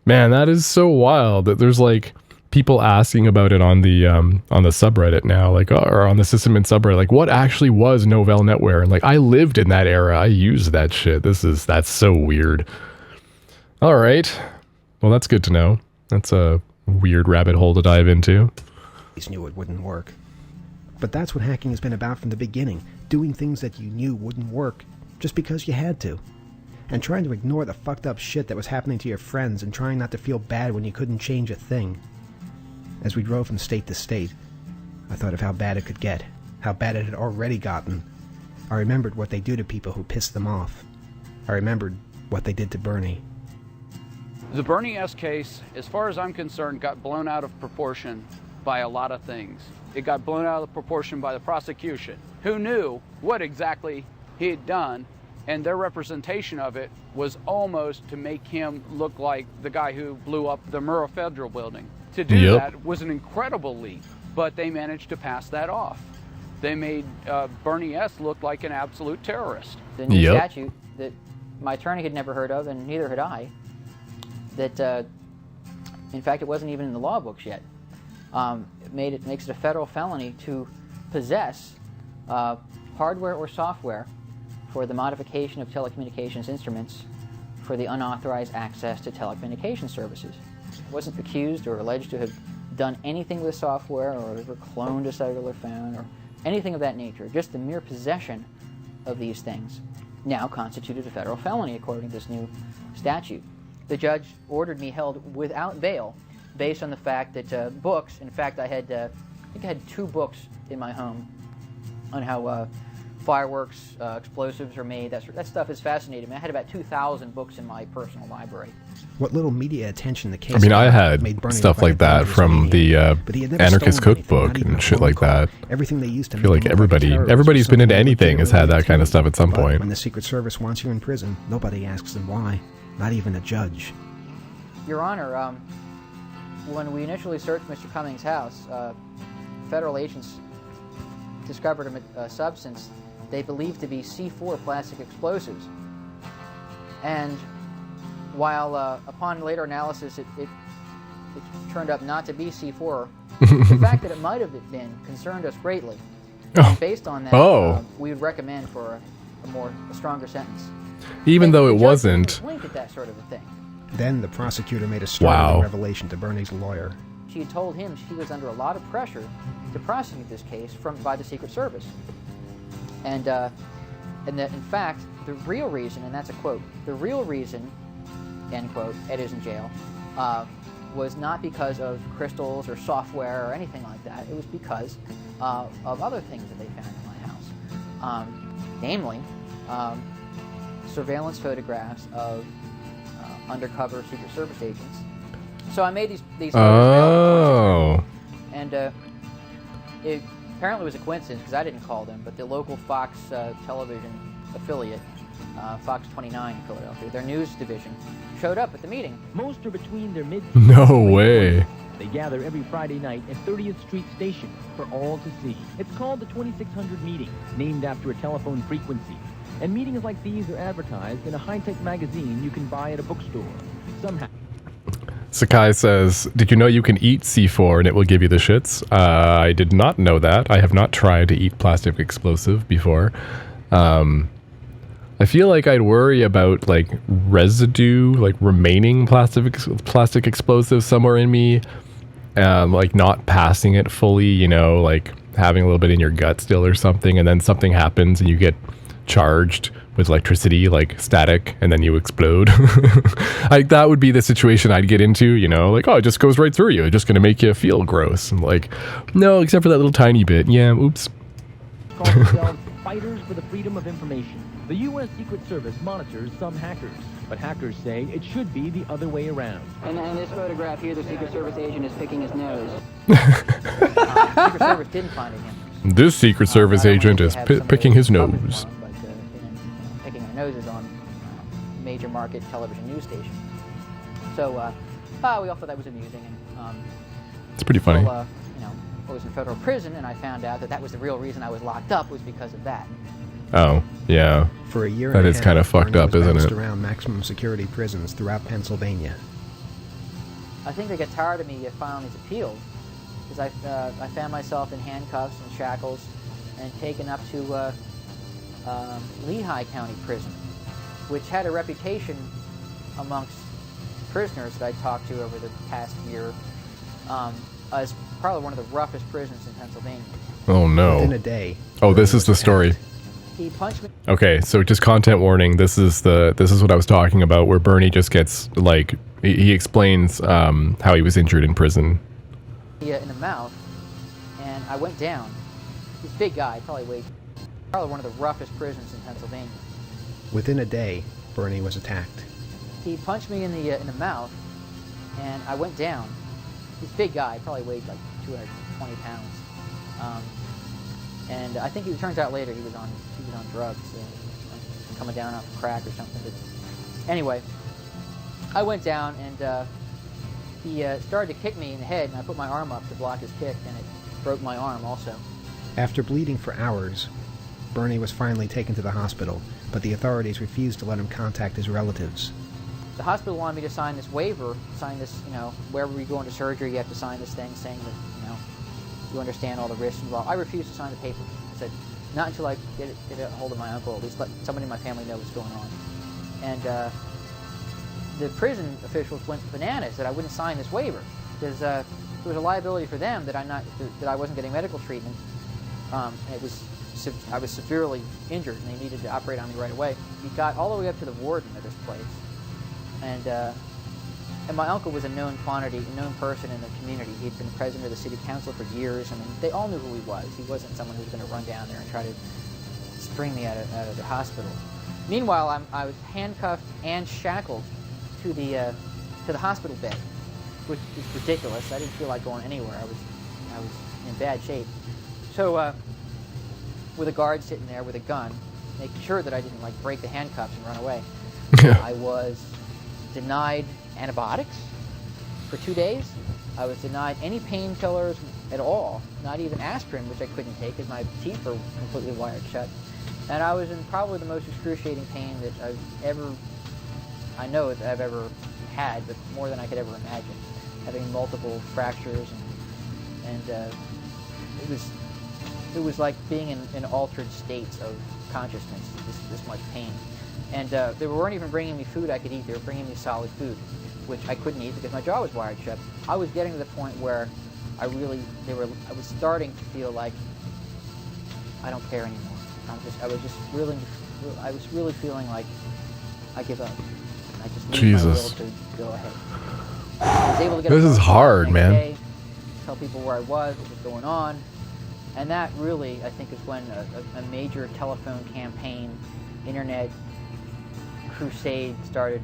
Speaker 1: Man, that is so wild that there's like people asking about it on the subreddit now, like, or on the Sysadmin subreddit, like, what actually was Novell NetWare? And like, I lived in that era. I used that shit. That's so weird. All right. Well, that's good to know. That's a weird rabbit hole to dive into.
Speaker 3: You knew it wouldn't work. But that's what hacking has been about from the beginning. Doing things that you knew wouldn't work just because you had to. And trying to ignore the fucked up shit that was happening to your friends and trying not to feel bad when you couldn't change a thing. As we drove from state to state, I thought of how bad it could get, how bad it had already gotten. I remembered what they do to people who piss them off. I remembered what they did to Bernie.
Speaker 19: The Bernie S. case, as far as I'm concerned, got blown out of proportion by a lot of things. It got blown out of proportion by the prosecution, who knew what exactly he had done, and their representation of it was almost to make him look like the guy who blew up the Murrah Federal Building. To do that was an incredible leap, but they managed to pass that off. They made Bernie S. look like an absolute terrorist.
Speaker 23: The new statute that my attorney had never heard of, and neither had I, that in fact it wasn't even in the law books yet, it makes it a federal felony to possess hardware or software for the modification of telecommunications instruments for the unauthorized access to telecommunications services. Wasn't accused or alleged to have done anything with software or ever cloned a cellular phone or anything of that nature. Just the mere possession of these things now constituted a federal felony according to this new statute. The judge ordered me held without bail based on the fact that books, in fact, I think I had 2 books in my home on how fireworks, explosives are made. That stuff has fascinated me. I had about 2,000 books in my personal library.
Speaker 15: What little media attention the case
Speaker 1: I mean, I had
Speaker 15: made Bernie
Speaker 1: stuff
Speaker 15: look like
Speaker 1: like that from the Anarchist Cookbook and shit like that.
Speaker 15: Everything they used to
Speaker 1: I feel
Speaker 15: make
Speaker 1: like
Speaker 15: him look like a terrorist
Speaker 1: everybody's
Speaker 15: was
Speaker 1: been into
Speaker 15: something
Speaker 1: anything has had that kind of stuff at some
Speaker 15: But
Speaker 1: point.
Speaker 15: when the Secret Service wants you in prison, nobody asks them why. Not even a judge.
Speaker 23: Your Honor, when we initially searched Mr. Cummings' house, federal agents discovered a substance they believed to be C4 plastic explosives. And while upon later analysis it turned up not to be C4, the fact that it might have been concerned us greatly. And based on that, we would recommend for a stronger sentence.
Speaker 1: Even though it
Speaker 23: The judge
Speaker 1: wasn't.
Speaker 23: didn't blink at that sort of a thing.
Speaker 15: Then the prosecutor made a startling revelation to Bernie's lawyer.
Speaker 23: She had told him she was under a lot of pressure to prosecute this case by the Secret Service. And that, in fact, the real reason, and that's a quote, the real reason, end quote, Ed is in jail, was not because of crystals or software or anything like that. It was because of other things that they found in my house. Namely, surveillance photographs of undercover Secret Service agents. So I made these photos and it apparently was a coincidence because I didn't call them, but the local Fox television affiliate, Fox 29 in Philadelphia, their news division, showed up at the meeting.
Speaker 11: Most are between their mid.
Speaker 1: No way.
Speaker 11: They gather every Friday night at 30th Street Station for all to see. It's called the 2600 meeting, named after a telephone frequency. And meetings like these are advertised in a high-tech magazine you can buy at a bookstore. Somehow.
Speaker 1: Sakai says, did you know you can eat C4 and it will give you the shits? I did not know that. I have not tried to eat plastic explosive before. I feel like I'd worry about like residue, like remaining plastic explosive somewhere in me, like not passing it fully, you know, like having a little bit in your gut still or something, and then something happens and you get charged with electricity, like static, and then you explode. That would be the situation I'd get into, you know, like, oh, it just goes right through you. It's just going to make you feel gross. And like, no, except for that little tiny bit. Yeah, oops.
Speaker 11: Call themselves Fighters for the Freedom of Information. The U.S. Secret Service monitors some hackers, but hackers say it should be the other way around.
Speaker 23: And in this photograph here, the Secret Service agent is picking his nose. Secret Service didn't find it him.
Speaker 1: This Secret Service agent is picking his nose.
Speaker 23: Picking their noses on major market television news station. So we all thought that was amusing. And
Speaker 1: it's pretty funny.
Speaker 23: Well, you know, I was in federal prison, and I found out that was the real reason I was locked up was because of that.
Speaker 1: Oh, yeah.
Speaker 15: For a year
Speaker 1: that
Speaker 15: and a
Speaker 1: is
Speaker 15: half,
Speaker 1: kind of fucked
Speaker 15: Bernie
Speaker 1: up,
Speaker 15: was
Speaker 1: isn't
Speaker 15: bounced
Speaker 1: it?
Speaker 15: around maximum security prisons throughout Pennsylvania.
Speaker 23: I think they got tired of me filing these appeals because I found myself in handcuffs and shackles and taken up to Lehigh County Prison, which had a reputation amongst prisoners that I talked to over the past year as probably one of the roughest prisons in Pennsylvania.
Speaker 1: Oh no.
Speaker 15: Within a day.
Speaker 1: Oh, this is the story.
Speaker 23: He punched me.
Speaker 1: Okay, so just content warning. This is what I was talking about, where Bernie just gets like he explains how he was injured in prison.
Speaker 23: In the mouth, and I went down. He's a big guy, probably one of the roughest prisons in Pennsylvania.
Speaker 15: Within a day, Bernie was attacked.
Speaker 23: He punched me in the mouth, and I went down. He's a big guy, probably weighed like 220 pounds. And I think it turns out later he was on drugs, coming down off crack or something. But anyway, I went down and he started to kick me in the head, and I put my arm up to block his kick, and it broke my arm also.
Speaker 15: After bleeding for hours, Bernie was finally taken to the hospital, but the authorities refused to let him contact his relatives.
Speaker 23: The hospital wanted me to sign this waiver, wherever we go into surgery, you have to sign this thing saying that, you understand all the risks involved. I refused to sign the paper. I said, not until I get a hold of my uncle, at least let somebody in my family know what's going on. And the prison officials went bananas that I wouldn't sign this waiver because there was a liability for them that I wasn't getting medical treatment. I was severely injured, and they needed to operate on me right away. We got all the way up to the warden of this place, and And my uncle was a known quantity, a known person in the community. He'd been president of the city council for years. I mean, they all knew who he was. He wasn't someone who was going to run down there and try to spring me out of the hospital. Meanwhile, I was handcuffed and shackled to the hospital bed, which is ridiculous. I didn't feel like going anywhere. I was in bad shape. So, with a guard sitting there with a gun, making sure that I didn't like break the handcuffs and run away. I was denied antibiotics for 2 days. I was denied any painkillers at all, not even aspirin, which I couldn't take because my teeth were completely wired shut. And I was in probably the most excruciating pain that I've ever had, but more than I could ever imagine. Having multiple fractures, and it was like being in altered states of consciousness, this much pain. And they weren't even bringing me food I could eat. They were bringing me solid food, which I couldn't eat because my jaw was wired shut. I was getting to the point where I was starting to feel like I don't care anymore. I was really feeling like I give up. I just need my will to go ahead. I was able to get
Speaker 1: this is hard, man.
Speaker 23: Day, tell people where I was, what was going on, and that really, I think, is when a major telephone campaign, internet crusade started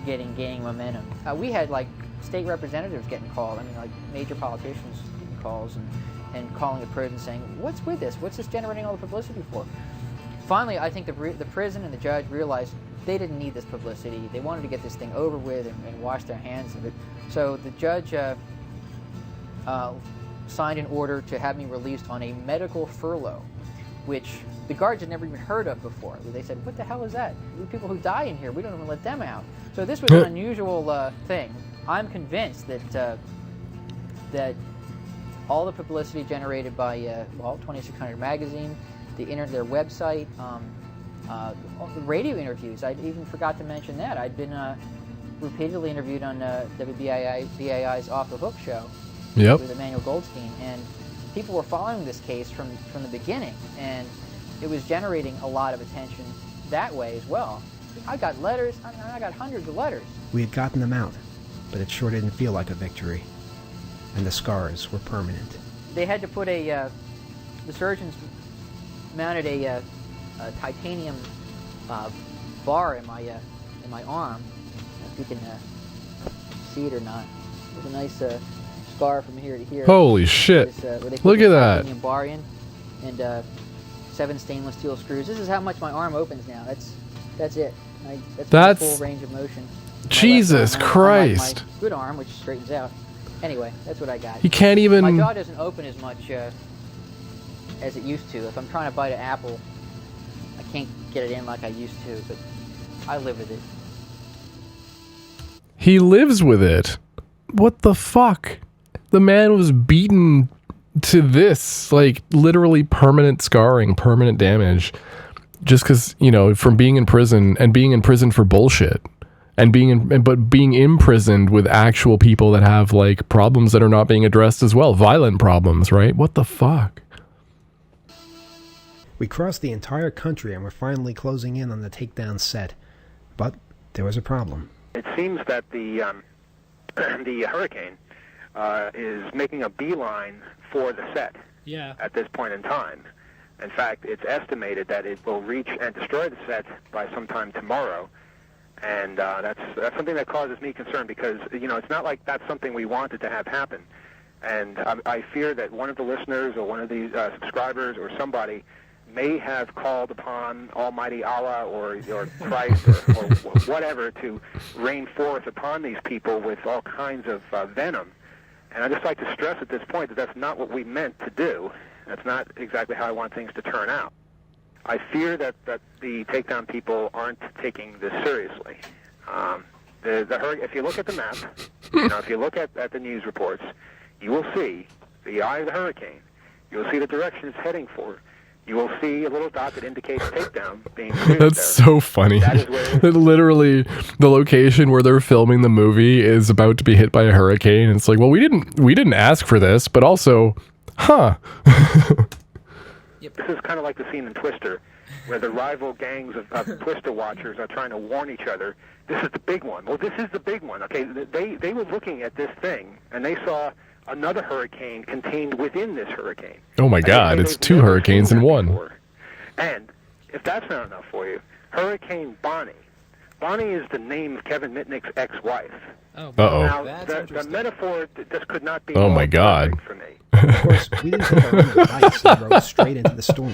Speaker 23: gaining momentum. We had like state representatives getting called. I mean, like major politicians getting calls and calling the prison saying, "What's with this? What's this generating all the publicity for?" Finally, I think the prison and the judge realized they didn't need this publicity. They wanted to get this thing over with and wash their hands of it. So the judge signed an order to have me released on a medical furlough, which the guards had never even heard of before. They said, "What the hell is that? The people who die in here, we don't even let them out." So this was an unusual thing. I'm convinced that that all the publicity generated by 2600 magazine, their website, the radio interviews. I even forgot to mention that. I'd been repeatedly interviewed on WBAI's Off the Hook show with Emmanuel Goldstein, and people were following this case from the beginning, and it was generating a lot of attention that way as well. I got letters. I got hundreds of letters.
Speaker 15: We had gotten them out, but it sure didn't feel like a victory, and the scars were permanent.
Speaker 23: They had to put the surgeons mounted a titanium bar in my arm. If you can see it or not. There's a nice scar from here to here.
Speaker 1: Holy shit! Look at that.
Speaker 23: Titanium bar in, and 7 stainless steel screws. This is how much my arm opens now. That's it. That's full range of motion.
Speaker 1: Jesus Christ!
Speaker 23: My good arm, which straightens out. Anyway, that's what I got.
Speaker 1: He can't even.
Speaker 23: My jaw doesn't open as much as it used to. If I'm trying to bite an apple, I can't get it in like I used to. But I live with it.
Speaker 1: He lives with it. What the fuck? The man was beaten to this, like literally permanent scarring, permanent damage, just because, you know, from being in prison and being in prison for bullshit. And being imprisoned with actual people that have like problems that are not being addressed as well, violent problems, right? What the fuck?
Speaker 15: We crossed the entire country and were finally closing in on the takedown set, but there was a problem.
Speaker 18: It seems that the hurricane is making a beeline for the set.
Speaker 7: Yeah.
Speaker 18: At this point in time. In fact, it's estimated that it will reach and destroy the set by sometime tomorrow. And that's something that causes me concern because, you know, it's not like that's something we wanted to have happen. And I fear that one of the listeners or one of the subscribers or somebody may have called upon Almighty Allah or Christ or whatever to rain forth upon these people with all kinds of venom. And I'd just like to stress at this point that that's not what we meant to do. That's not exactly how I want things to turn out. I fear that the takedown people aren't taking this seriously. If you look at the map, you know, if you look at the news reports, you will see the eye of the hurricane. You will see the direction it's heading for. You will see a little dot that indicates takedown being produced.
Speaker 1: That's so funny. That literally, the location where they're filming the movie is about to be hit by a hurricane. It's like, well, we didn't ask for this, but also, huh?
Speaker 18: This is kind of like the scene in Twister where the rival gangs of Twister watchers are trying to warn each other, this is the big one. Well, this is the big one. Okay, they were looking at this thing, and they saw another hurricane contained within this hurricane.
Speaker 1: Oh my God, it's 2 hurricanes in one.
Speaker 18: And if that's not enough for you, Hurricane Bonnie. Bonnie is the name of Kevin Mitnick's ex-wife.
Speaker 1: Uh-oh.
Speaker 18: Now, the metaphor just could not be
Speaker 1: Oh
Speaker 18: more
Speaker 1: my God.
Speaker 18: perfect for me.
Speaker 15: Of course, we didn't take our own advice and rode straight into the storm.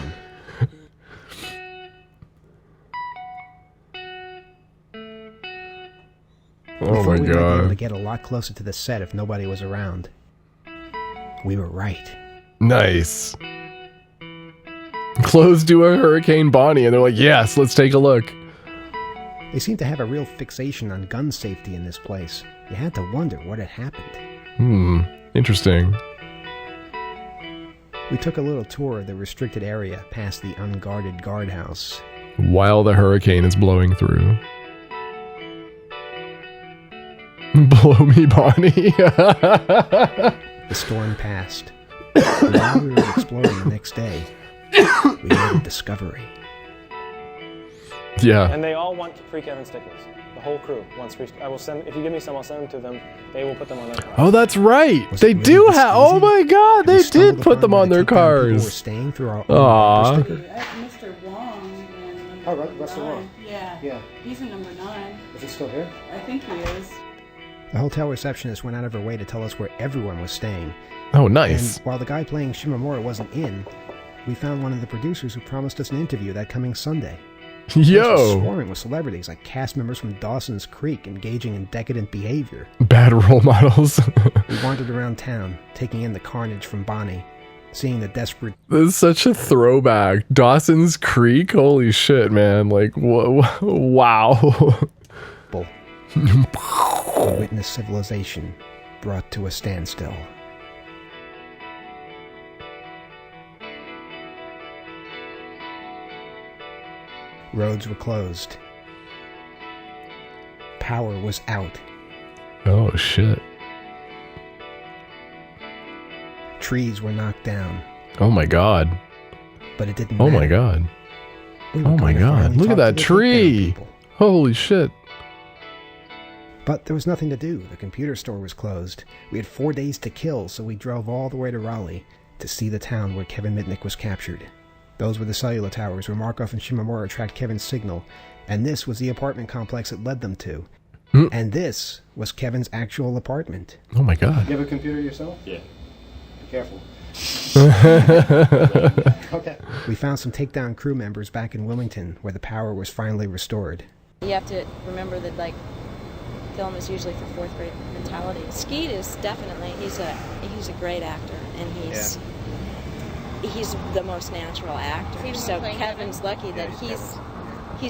Speaker 1: Oh my
Speaker 15: We might be able to
Speaker 1: God.
Speaker 15: get a lot closer to the set if nobody was around. We were right.
Speaker 1: Nice. Close to a Hurricane Bonnie, and they're like, yes, let's take a look.
Speaker 15: They seem to have a real fixation on gun safety in this place. You had to wonder what had happened.
Speaker 1: Interesting.
Speaker 15: We took a little tour of the restricted area past the unguarded guardhouse.
Speaker 1: While the hurricane is blowing through. Blow me, Bonnie.
Speaker 15: The storm passed. And while we were exploring the next day, we made a discovery.
Speaker 1: Yeah.
Speaker 2: And they all want free Kevin stickers. The whole crew wants free. I will send. If you give me some, I'll send them to them. They will put them on their cars.
Speaker 1: Oh, that's right. They do have. Oh my God, they did put them on their cars.
Speaker 15: Staying through our
Speaker 1: Aww.
Speaker 20: Mr. Wong.
Speaker 15: Oh, Russell Wong.
Speaker 20: Yeah.
Speaker 15: Yeah.
Speaker 20: He's in number 9.
Speaker 15: Is he still here?
Speaker 20: I think he is.
Speaker 15: The hotel receptionist went out of her way to tell us where everyone was staying.
Speaker 1: Oh, nice.
Speaker 15: And while the guy playing Shimamura wasn't in, we found one of the producers who promised us an interview that coming Sunday.
Speaker 1: Yo!
Speaker 15: Swarming with celebrities like cast members from Dawson's Creek engaging in decadent behavior.
Speaker 1: Bad role models.
Speaker 15: We wandered around town, taking in the carnage from Bonnie, seeing the desperate...
Speaker 1: This is such a throwback. Dawson's Creek? Holy shit, man. Like, wow.
Speaker 15: to witness civilization brought to a standstill. Roads were closed. Power was out.
Speaker 1: Oh, shit.
Speaker 15: Trees were knocked down.
Speaker 1: Oh my God.
Speaker 15: But it didn't
Speaker 1: Oh
Speaker 15: matter.
Speaker 1: my God.
Speaker 15: We were
Speaker 1: Oh my
Speaker 15: going to
Speaker 1: God.
Speaker 15: finally
Speaker 1: Look at
Speaker 15: talk to
Speaker 1: that
Speaker 15: the
Speaker 1: tree.
Speaker 15: people.
Speaker 1: Holy shit.
Speaker 15: But there was nothing to do. The computer store was closed. We had 4 days to kill, so we drove all the way to Raleigh to see the town where Kevin Mitnick was captured. Those were the cellular towers where Markov and Shimamura tracked Kevin's signal, and this was the apartment complex it led them to. And this was Kevin's actual apartment.
Speaker 1: Oh my God.
Speaker 3: You have a computer yourself? Yeah. Be careful. Okay.
Speaker 15: We found some takedown crew members back in Wilmington, where the power was finally restored.
Speaker 22: You have to remember that, like, film is usually for fourth grade mentality. Skeet is definitely, he's a great actor, and he's the most natural actor. So Kevin's lucky that he's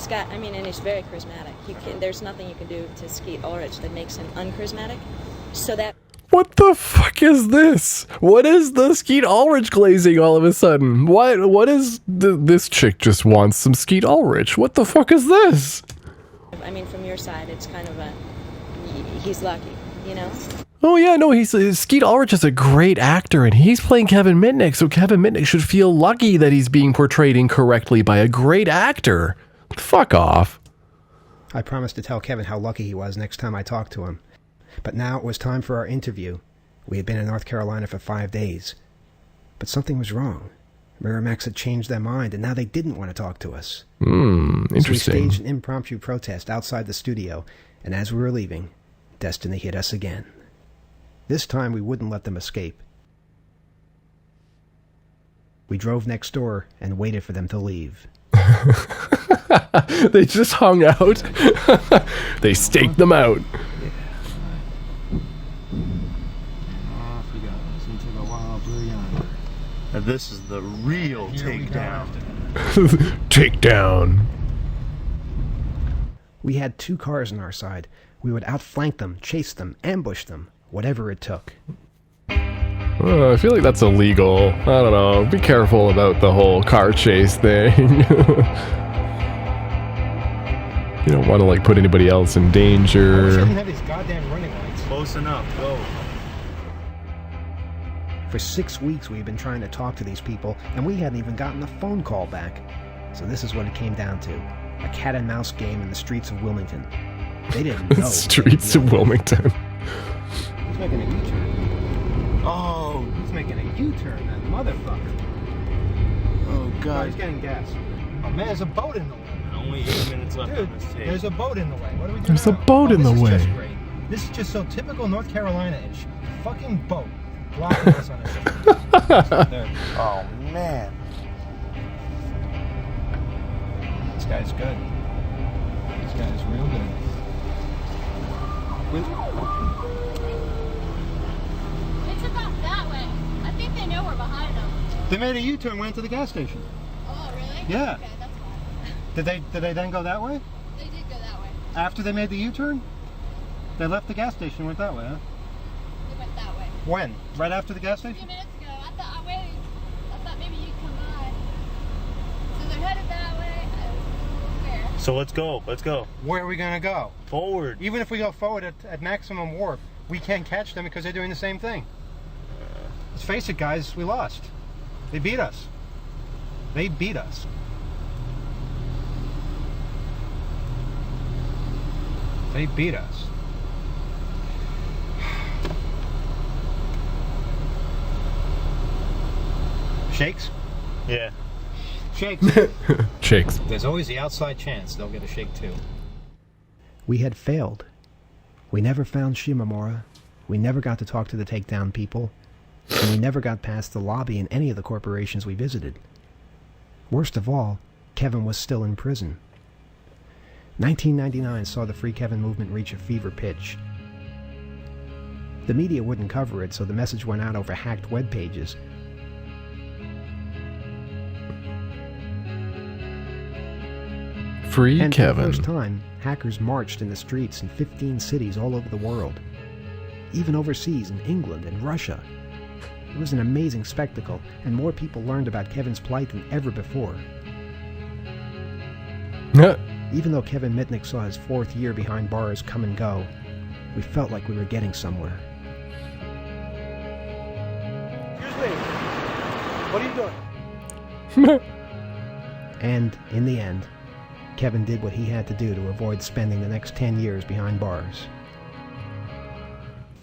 Speaker 22: got, I mean, and he's very charismatic. There's nothing you can do to Skeet Ulrich that makes him uncharismatic. So that.
Speaker 1: What the fuck is this? What is the Skeet Ulrich glazing all of a sudden? What is this chick just wants some Skeet Ulrich? What the fuck is this?
Speaker 22: I mean, from your side, it's kind of he's lucky, you know?
Speaker 1: Oh yeah, no, Skeet Ulrich is a great actor, and he's playing Kevin Mitnick, so Kevin Mitnick should feel lucky that he's being portrayed incorrectly by a great actor. Fuck off.
Speaker 15: I promised to tell Kevin how lucky he was next time I talked to him. But now it was time for our interview. We had been in North Carolina for 5 days. But something was wrong. Miramax had changed their mind, and now they didn't want to talk to us.
Speaker 1: Interesting.
Speaker 15: So we staged an impromptu protest outside the studio, and as we were leaving, destiny hit us again. This time we wouldn't let them escape. We drove next door and waited for them to leave.
Speaker 1: They just hung out. They staked them out.
Speaker 4: And this is the real takedown.
Speaker 1: Takedown.
Speaker 15: We had 2 cars on our side. We would outflank them, chase them, ambush them, whatever it took.
Speaker 1: I feel like that's illegal. I don't know. Be careful about the whole car chase thing. You don't want to like put anybody else in danger.
Speaker 3: didn't have these goddamn running lights.
Speaker 4: Close enough. Go.
Speaker 15: For 6 weeks we had been trying to talk to these people, and we hadn't even gotten a phone call back.
Speaker 3: So this is what it came down to. A cat and mouse game in the streets of Wilmington. They didn't know.
Speaker 1: Streets of Wilmington.
Speaker 3: He's making a U-turn. Oh, he's making a U-turn, that motherfucker.
Speaker 5: Oh,
Speaker 3: Oh,
Speaker 5: God.
Speaker 3: he's getting gas. Oh, man, there's a boat in the way.
Speaker 5: Only 8 minutes left
Speaker 3: Dude,
Speaker 5: on this tape.
Speaker 3: there's a boat in the way. What are we doing
Speaker 1: There's a
Speaker 3: now?
Speaker 1: boat in the
Speaker 3: This is
Speaker 1: way.
Speaker 3: just great. This is just so typical North Carolina-ish. Fucking boat blocking us on it. There.
Speaker 5: Oh, man.
Speaker 3: This guy's good. This guy's real good.
Speaker 6: It's about that way. I think they know we're behind them.
Speaker 3: They made a U-turn, went to the gas station.
Speaker 6: Oh, really?
Speaker 3: Yeah.
Speaker 6: Okay, that's fine.
Speaker 3: Did they then go that way?
Speaker 6: They did go that way.
Speaker 3: After they made the U-turn? They left the gas station and went that way, huh?
Speaker 6: They went that way.
Speaker 3: When? Right after the gas
Speaker 6: A few
Speaker 3: station?
Speaker 6: minutes ago. I thought maybe you'd come by. So they're headed that way. Where?
Speaker 5: So let's go. Let's go.
Speaker 3: Where are we going to go?
Speaker 5: Forward.
Speaker 3: Even if we go forward at maximum warp, we can't catch them because they're doing the same thing. Let's face it, guys, we lost. They beat us. They beat us. They beat us. Shakes?
Speaker 5: Yeah.
Speaker 3: Shakes.
Speaker 1: Shakes.
Speaker 3: There's always the outside chance they'll get a shake too. We had failed. We never found Shimamura. We never got to talk to the takedown people. And we never got past the lobby in any of the corporations we visited. Worst of all, Kevin was still in prison. 1999 saw the Free Kevin movement reach a fever pitch. The media wouldn't cover it, so the message went out over hacked web pages.
Speaker 1: Free
Speaker 3: And
Speaker 1: Kevin.
Speaker 3: for the first time, hackers marched in the streets in 15 cities all over the world. Even overseas in England and Russia. It was an amazing spectacle, and more people learned about Kevin's plight than ever before. Even though Kevin Mitnick saw his 4th year behind bars come and go, we felt like we were getting somewhere.
Speaker 12: Excuse me. What are you doing?
Speaker 3: And, in the end, Kevin did what he had to do to avoid spending the next 10 years behind bars.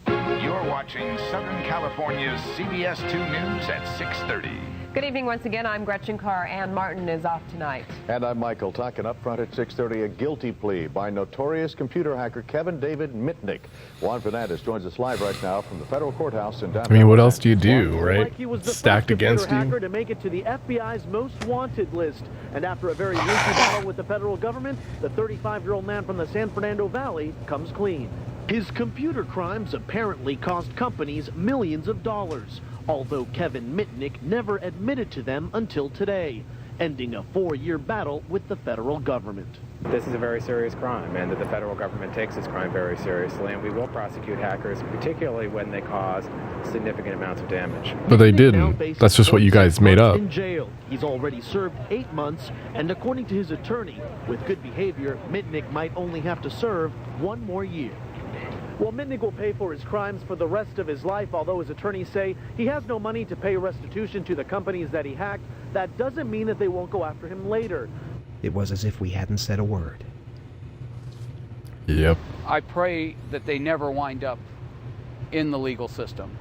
Speaker 21: You're watching Southern California's CBS 2 News at 6:30.
Speaker 24: Good evening once again. I'm Gretchen Carr. Ann Martin is off tonight.
Speaker 25: And I'm Michael Tuck, and up front at 6:30, a guilty plea by notorious computer hacker Kevin David Mitnick. Juan Fernandez joins us live right now from the federal courthouse in downtown.
Speaker 1: I mean, what else do you do, right?
Speaker 26: Like he was the
Speaker 1: Stacked
Speaker 26: first
Speaker 1: against
Speaker 26: computer
Speaker 1: you?
Speaker 26: hacker to make it to the FBI's most wanted list. And after a very lengthy battle with the federal government, the 35-year-old man from the San Fernando Valley comes clean. His computer crimes apparently cost companies millions of dollars, although Kevin Mitnick never admitted to them until today, ending a 4-year battle with the federal government.
Speaker 27: This is a very serious crime, and that the federal government takes this crime very seriously, and we will prosecute hackers, particularly when they cause significant amounts of damage.
Speaker 1: But they didn't. That's just what you guys made up.
Speaker 26: In jail, he's already served 8 months, and according to his attorney, with good behavior, Mitnick might only have to serve 1 more year. Well, Mitnick will pay for his crimes for the rest of his life, although his attorneys say he has no money to pay restitution to the companies that he hacked. That doesn't mean that they won't go after him later.
Speaker 3: It was as if we hadn't said a word.
Speaker 1: Yep.
Speaker 19: I pray that they never wind up in the legal system.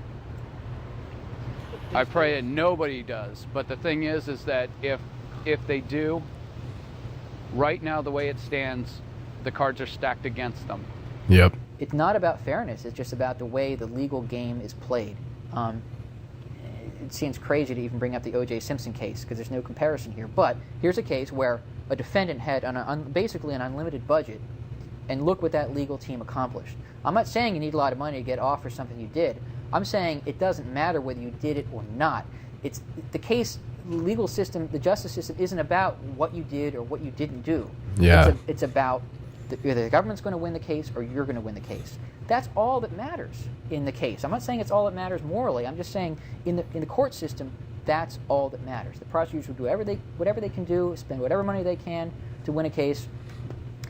Speaker 19: I pray that nobody does. But the thing is that if they do, right now the way it stands, the cards are stacked against them.
Speaker 1: Yep.
Speaker 23: It's not about fairness. It's just about the way the legal game is played. It seems crazy to even bring up the O.J. Simpson case because there's no comparison here. But here's a case where a defendant had basically an unlimited budget, and look what that legal team accomplished. I'm not saying you need a lot of money to get off for something you did. I'm saying it doesn't matter whether you did it or not. It's the case. The legal system, the justice system, isn't about what you did or what you didn't do.
Speaker 1: Yeah.
Speaker 23: It's about either the government's going to win the case or you're going to win the case. That's all that matters in the case. I'm not saying it's all that matters morally. I'm just saying in the court system, that's all that matters. The prosecutors will do whatever they can do, spend whatever money they can to win a case,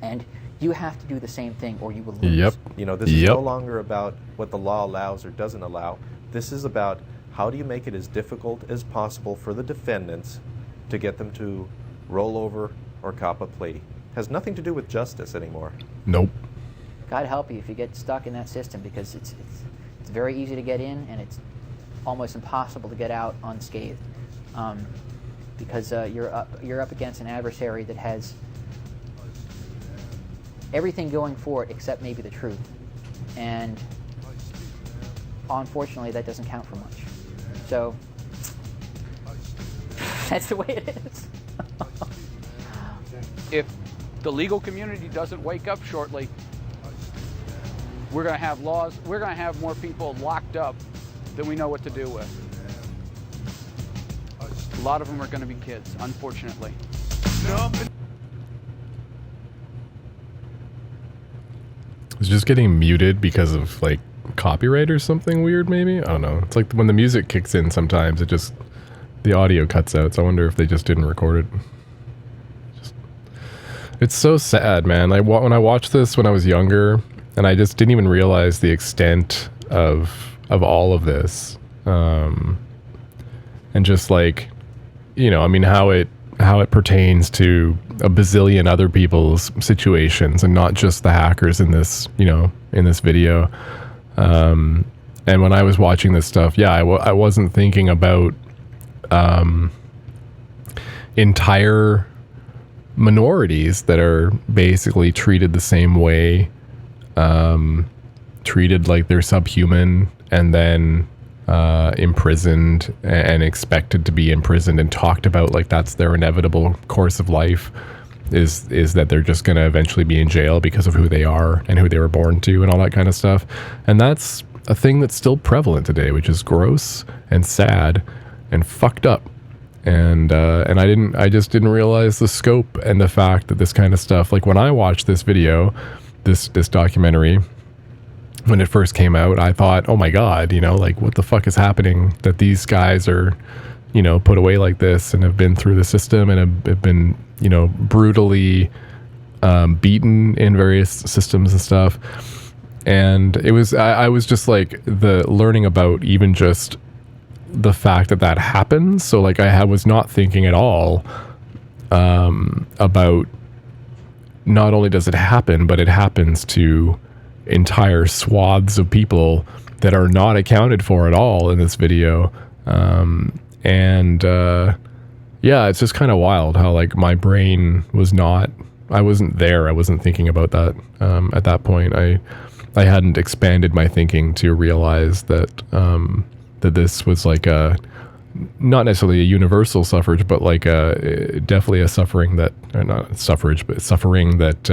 Speaker 23: and you have to do the same thing or you will lose.
Speaker 1: Yep.
Speaker 28: You know, this is no longer about what the law allows or doesn't allow. This is about how do you make it as difficult as possible for the defendants to get them to roll over, or cop a plea. Has nothing to do with justice anymore.
Speaker 1: Nope.
Speaker 23: God help you if you get stuck in that system, because it's very easy to get in and it's almost impossible to get out unscathed, because you're up against an adversary that has everything going for it except maybe the truth, and unfortunately that doesn't count for much. So that's the way it is.
Speaker 19: If the legal community doesn't wake up shortly, we're going to have laws, we're going to have more people locked up than we know what to do with. A lot of them are going to be kids, unfortunately.
Speaker 1: It's just getting muted because of like copyright or something weird, maybe? I don't know. It's like when the music kicks in sometimes, the audio cuts out, so I wonder if they just didn't record it. It's so sad, man. When I watched this when I was younger, and I just didn't even realize the extent of all of this, and just like, you know, I mean, how it pertains to a bazillion other people's situations, and not just the hackers in this, you know, in this video. And when I was watching this stuff, yeah, I wasn't thinking about entire minorities that are basically treated the same way, treated like they're subhuman, and then imprisoned and expected to be imprisoned and talked about like that's their inevitable course of life, is that they're just going to eventually be in jail because of who they are and who they were born to and all that kind of stuff. And that's a thing that's still prevalent today, which is gross and sad and fucked up. And I just didn't realize the scope and the fact that this kind of stuff, like when I watched this video, this documentary, when it first came out, I thought, oh my God, you know, like what the fuck is happening that these guys are, you know, put away like this and have been through the system and have been, you know, brutally beaten in various systems and stuff. And it was, I was just like learning about even just the fact that happens. So like I was not thinking at all about not only does it happen, but it happens to entire swaths of people that are not accounted for at all in this video. Yeah, it's just kind of wild how like my brain I wasn't there. I wasn't thinking about that at that point. I hadn't expanded my thinking to realize that that this was like not necessarily a universal suffrage, but like definitely a suffering that, or not suffrage, but suffering that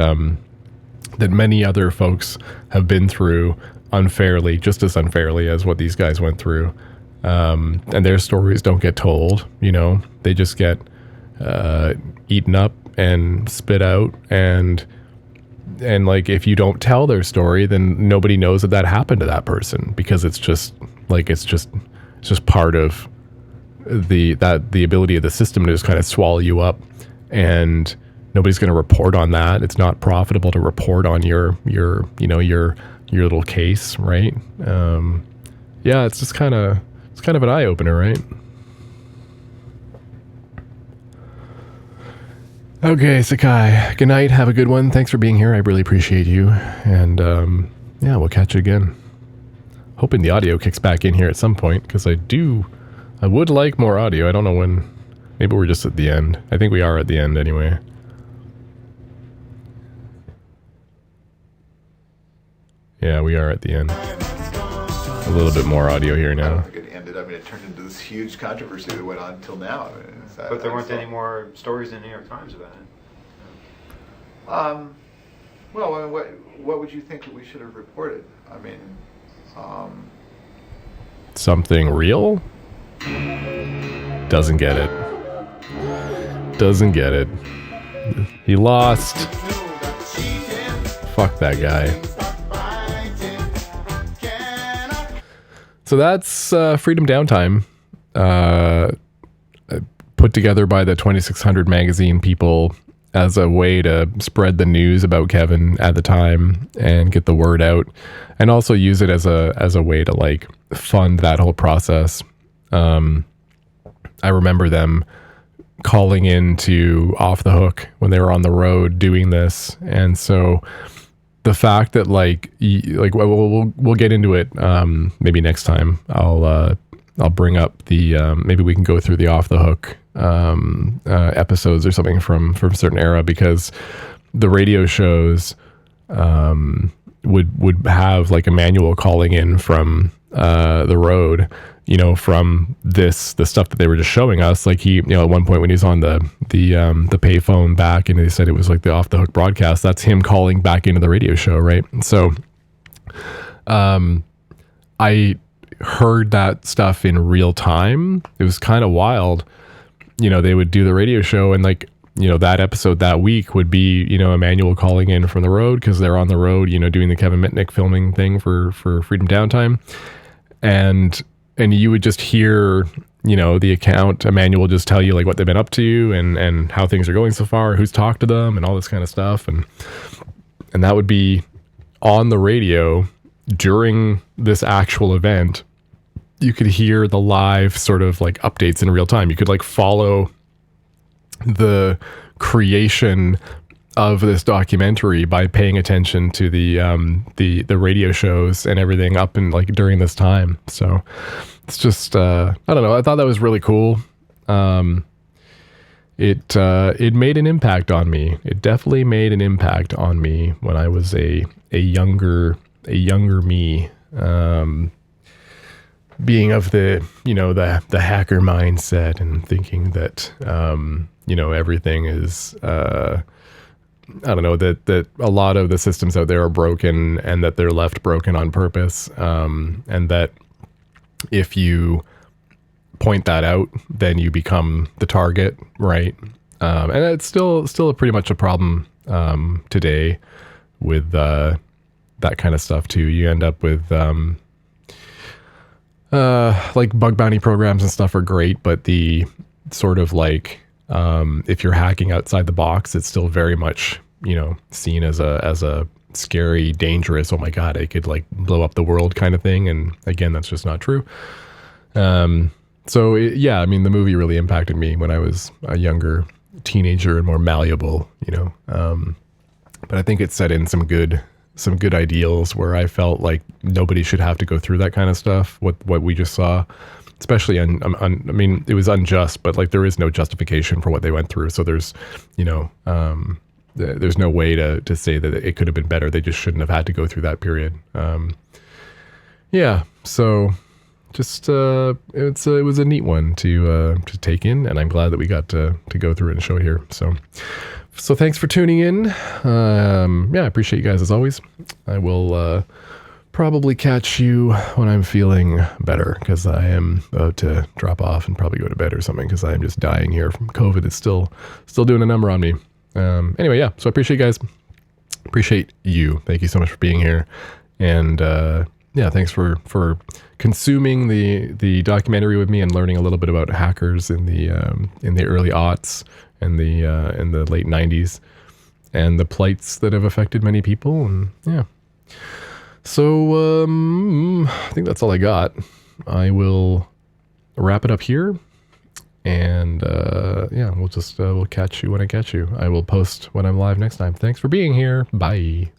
Speaker 1: that many other folks have been through unfairly, just as unfairly as what these guys went through. And their stories don't get told, you know, they just get eaten up and spit out. And like, if you don't tell their story, then nobody knows that happened to that person, because it's just like, it's just part of the ability of the system to just kind of swallow you up, and nobody's going to report on that. It's not profitable to report on your little case, right? Yeah, it's just kind of an eye opener, right? Okay, Sakai. Good night. Have a good one. Thanks for being here. I really appreciate you. And yeah, we'll catch you again. Hoping the audio kicks back in here at some point, because I would like more audio. I don't know when. Maybe we're just at the end. I think we are at the end anyway. Yeah, we are at the end. A little bit more audio here now.
Speaker 4: I don't think it ended. I mean, it turned into this huge controversy that went on until now. I mean,
Speaker 8: but there weren't any more stories in the New York Times about it.
Speaker 4: Well, I mean, what would you think that we should have reported? I mean,
Speaker 1: something real? Doesn't get it. Doesn't get it. He lost. Fuck that guy. So that's Freedom Downtime, put together by the 2600 magazine people as a way to spread the news about Kevin at the time and get the word out, and also use it as a way to like fund that whole process. I remember them calling into Off the Hook when they were on the road doing this. And so the fact that like we'll get into it maybe next time. I'll bring up the maybe we can go through the Off the Hook episodes or something from a certain era, because the radio shows would have like a manual calling in from the road, you know, from the stuff that they were just showing us. Like he, you know, at one point when he's on the payphone back, and they said it was like the Off the Hook broadcast, that's him calling back into the radio show, right? So I heard that stuff in real time. It was kind of wild. You know, they would do the radio show, and like, you know, that episode that week would be, you know, Emmanuel calling in from the road, because they're on the road, you know, doing the Kevin Mitnick filming thing for Freedom Downtime. And you would just hear, you know, the account. Emmanuel just tell you like what they've been up to and how things are going so far, who's talked to them and all this kind of stuff. And that would be on the radio during this actual event. You could hear the live sort of like updates in real time. You could like follow the creation of this documentary by paying attention to the radio shows and everything up and like during this time. So it's just I don't know. I thought that was really cool. It made an impact on me. It definitely made an impact on me when I was a younger me. Being of the, you know, the hacker mindset and thinking that, you know, everything is, I don't know, that a lot of the systems out there are broken and that they're left broken on purpose. And that if you point that out, then you become the target, right? And it's still pretty much a problem today with that kind of stuff too. You end up with like bug bounty programs and stuff are great, but the sort of like if you're hacking outside the box, it's still very much, you know, seen as a scary, dangerous, oh my god, it could like blow up the world kind of thing. And again, that's just not true. So yeah, I mean, the movie really impacted me when I was a younger teenager and more malleable, you know. But I think it set in some good ideals where I felt like nobody should have to go through that kind of stuff. What we just saw, especially I mean, it was unjust, but like there is no justification for what they went through. So there's, you know, there's no way to say that it could have been better. They just shouldn't have had to go through that period. Yeah. So just it was a neat one to take in, and I'm glad that we got to go through it and show it here. So thanks for tuning in. Yeah, I appreciate you guys as always. I will probably catch you when I'm feeling better, because I am about to drop off and probably go to bed or something, because I am just dying here from COVID. It's still doing a number on me. Anyway, yeah, so I appreciate you guys. Appreciate you. Thank you so much for being here. And yeah, thanks for consuming the documentary with me and learning a little bit about hackers in the early aughts and in the late 90s and the plights that have affected many people. And yeah, so I think that's all I got. I will wrap it up here, and yeah, we'll catch you when I catch you. I will post when I'm live next time. Thanks for being here. Bye.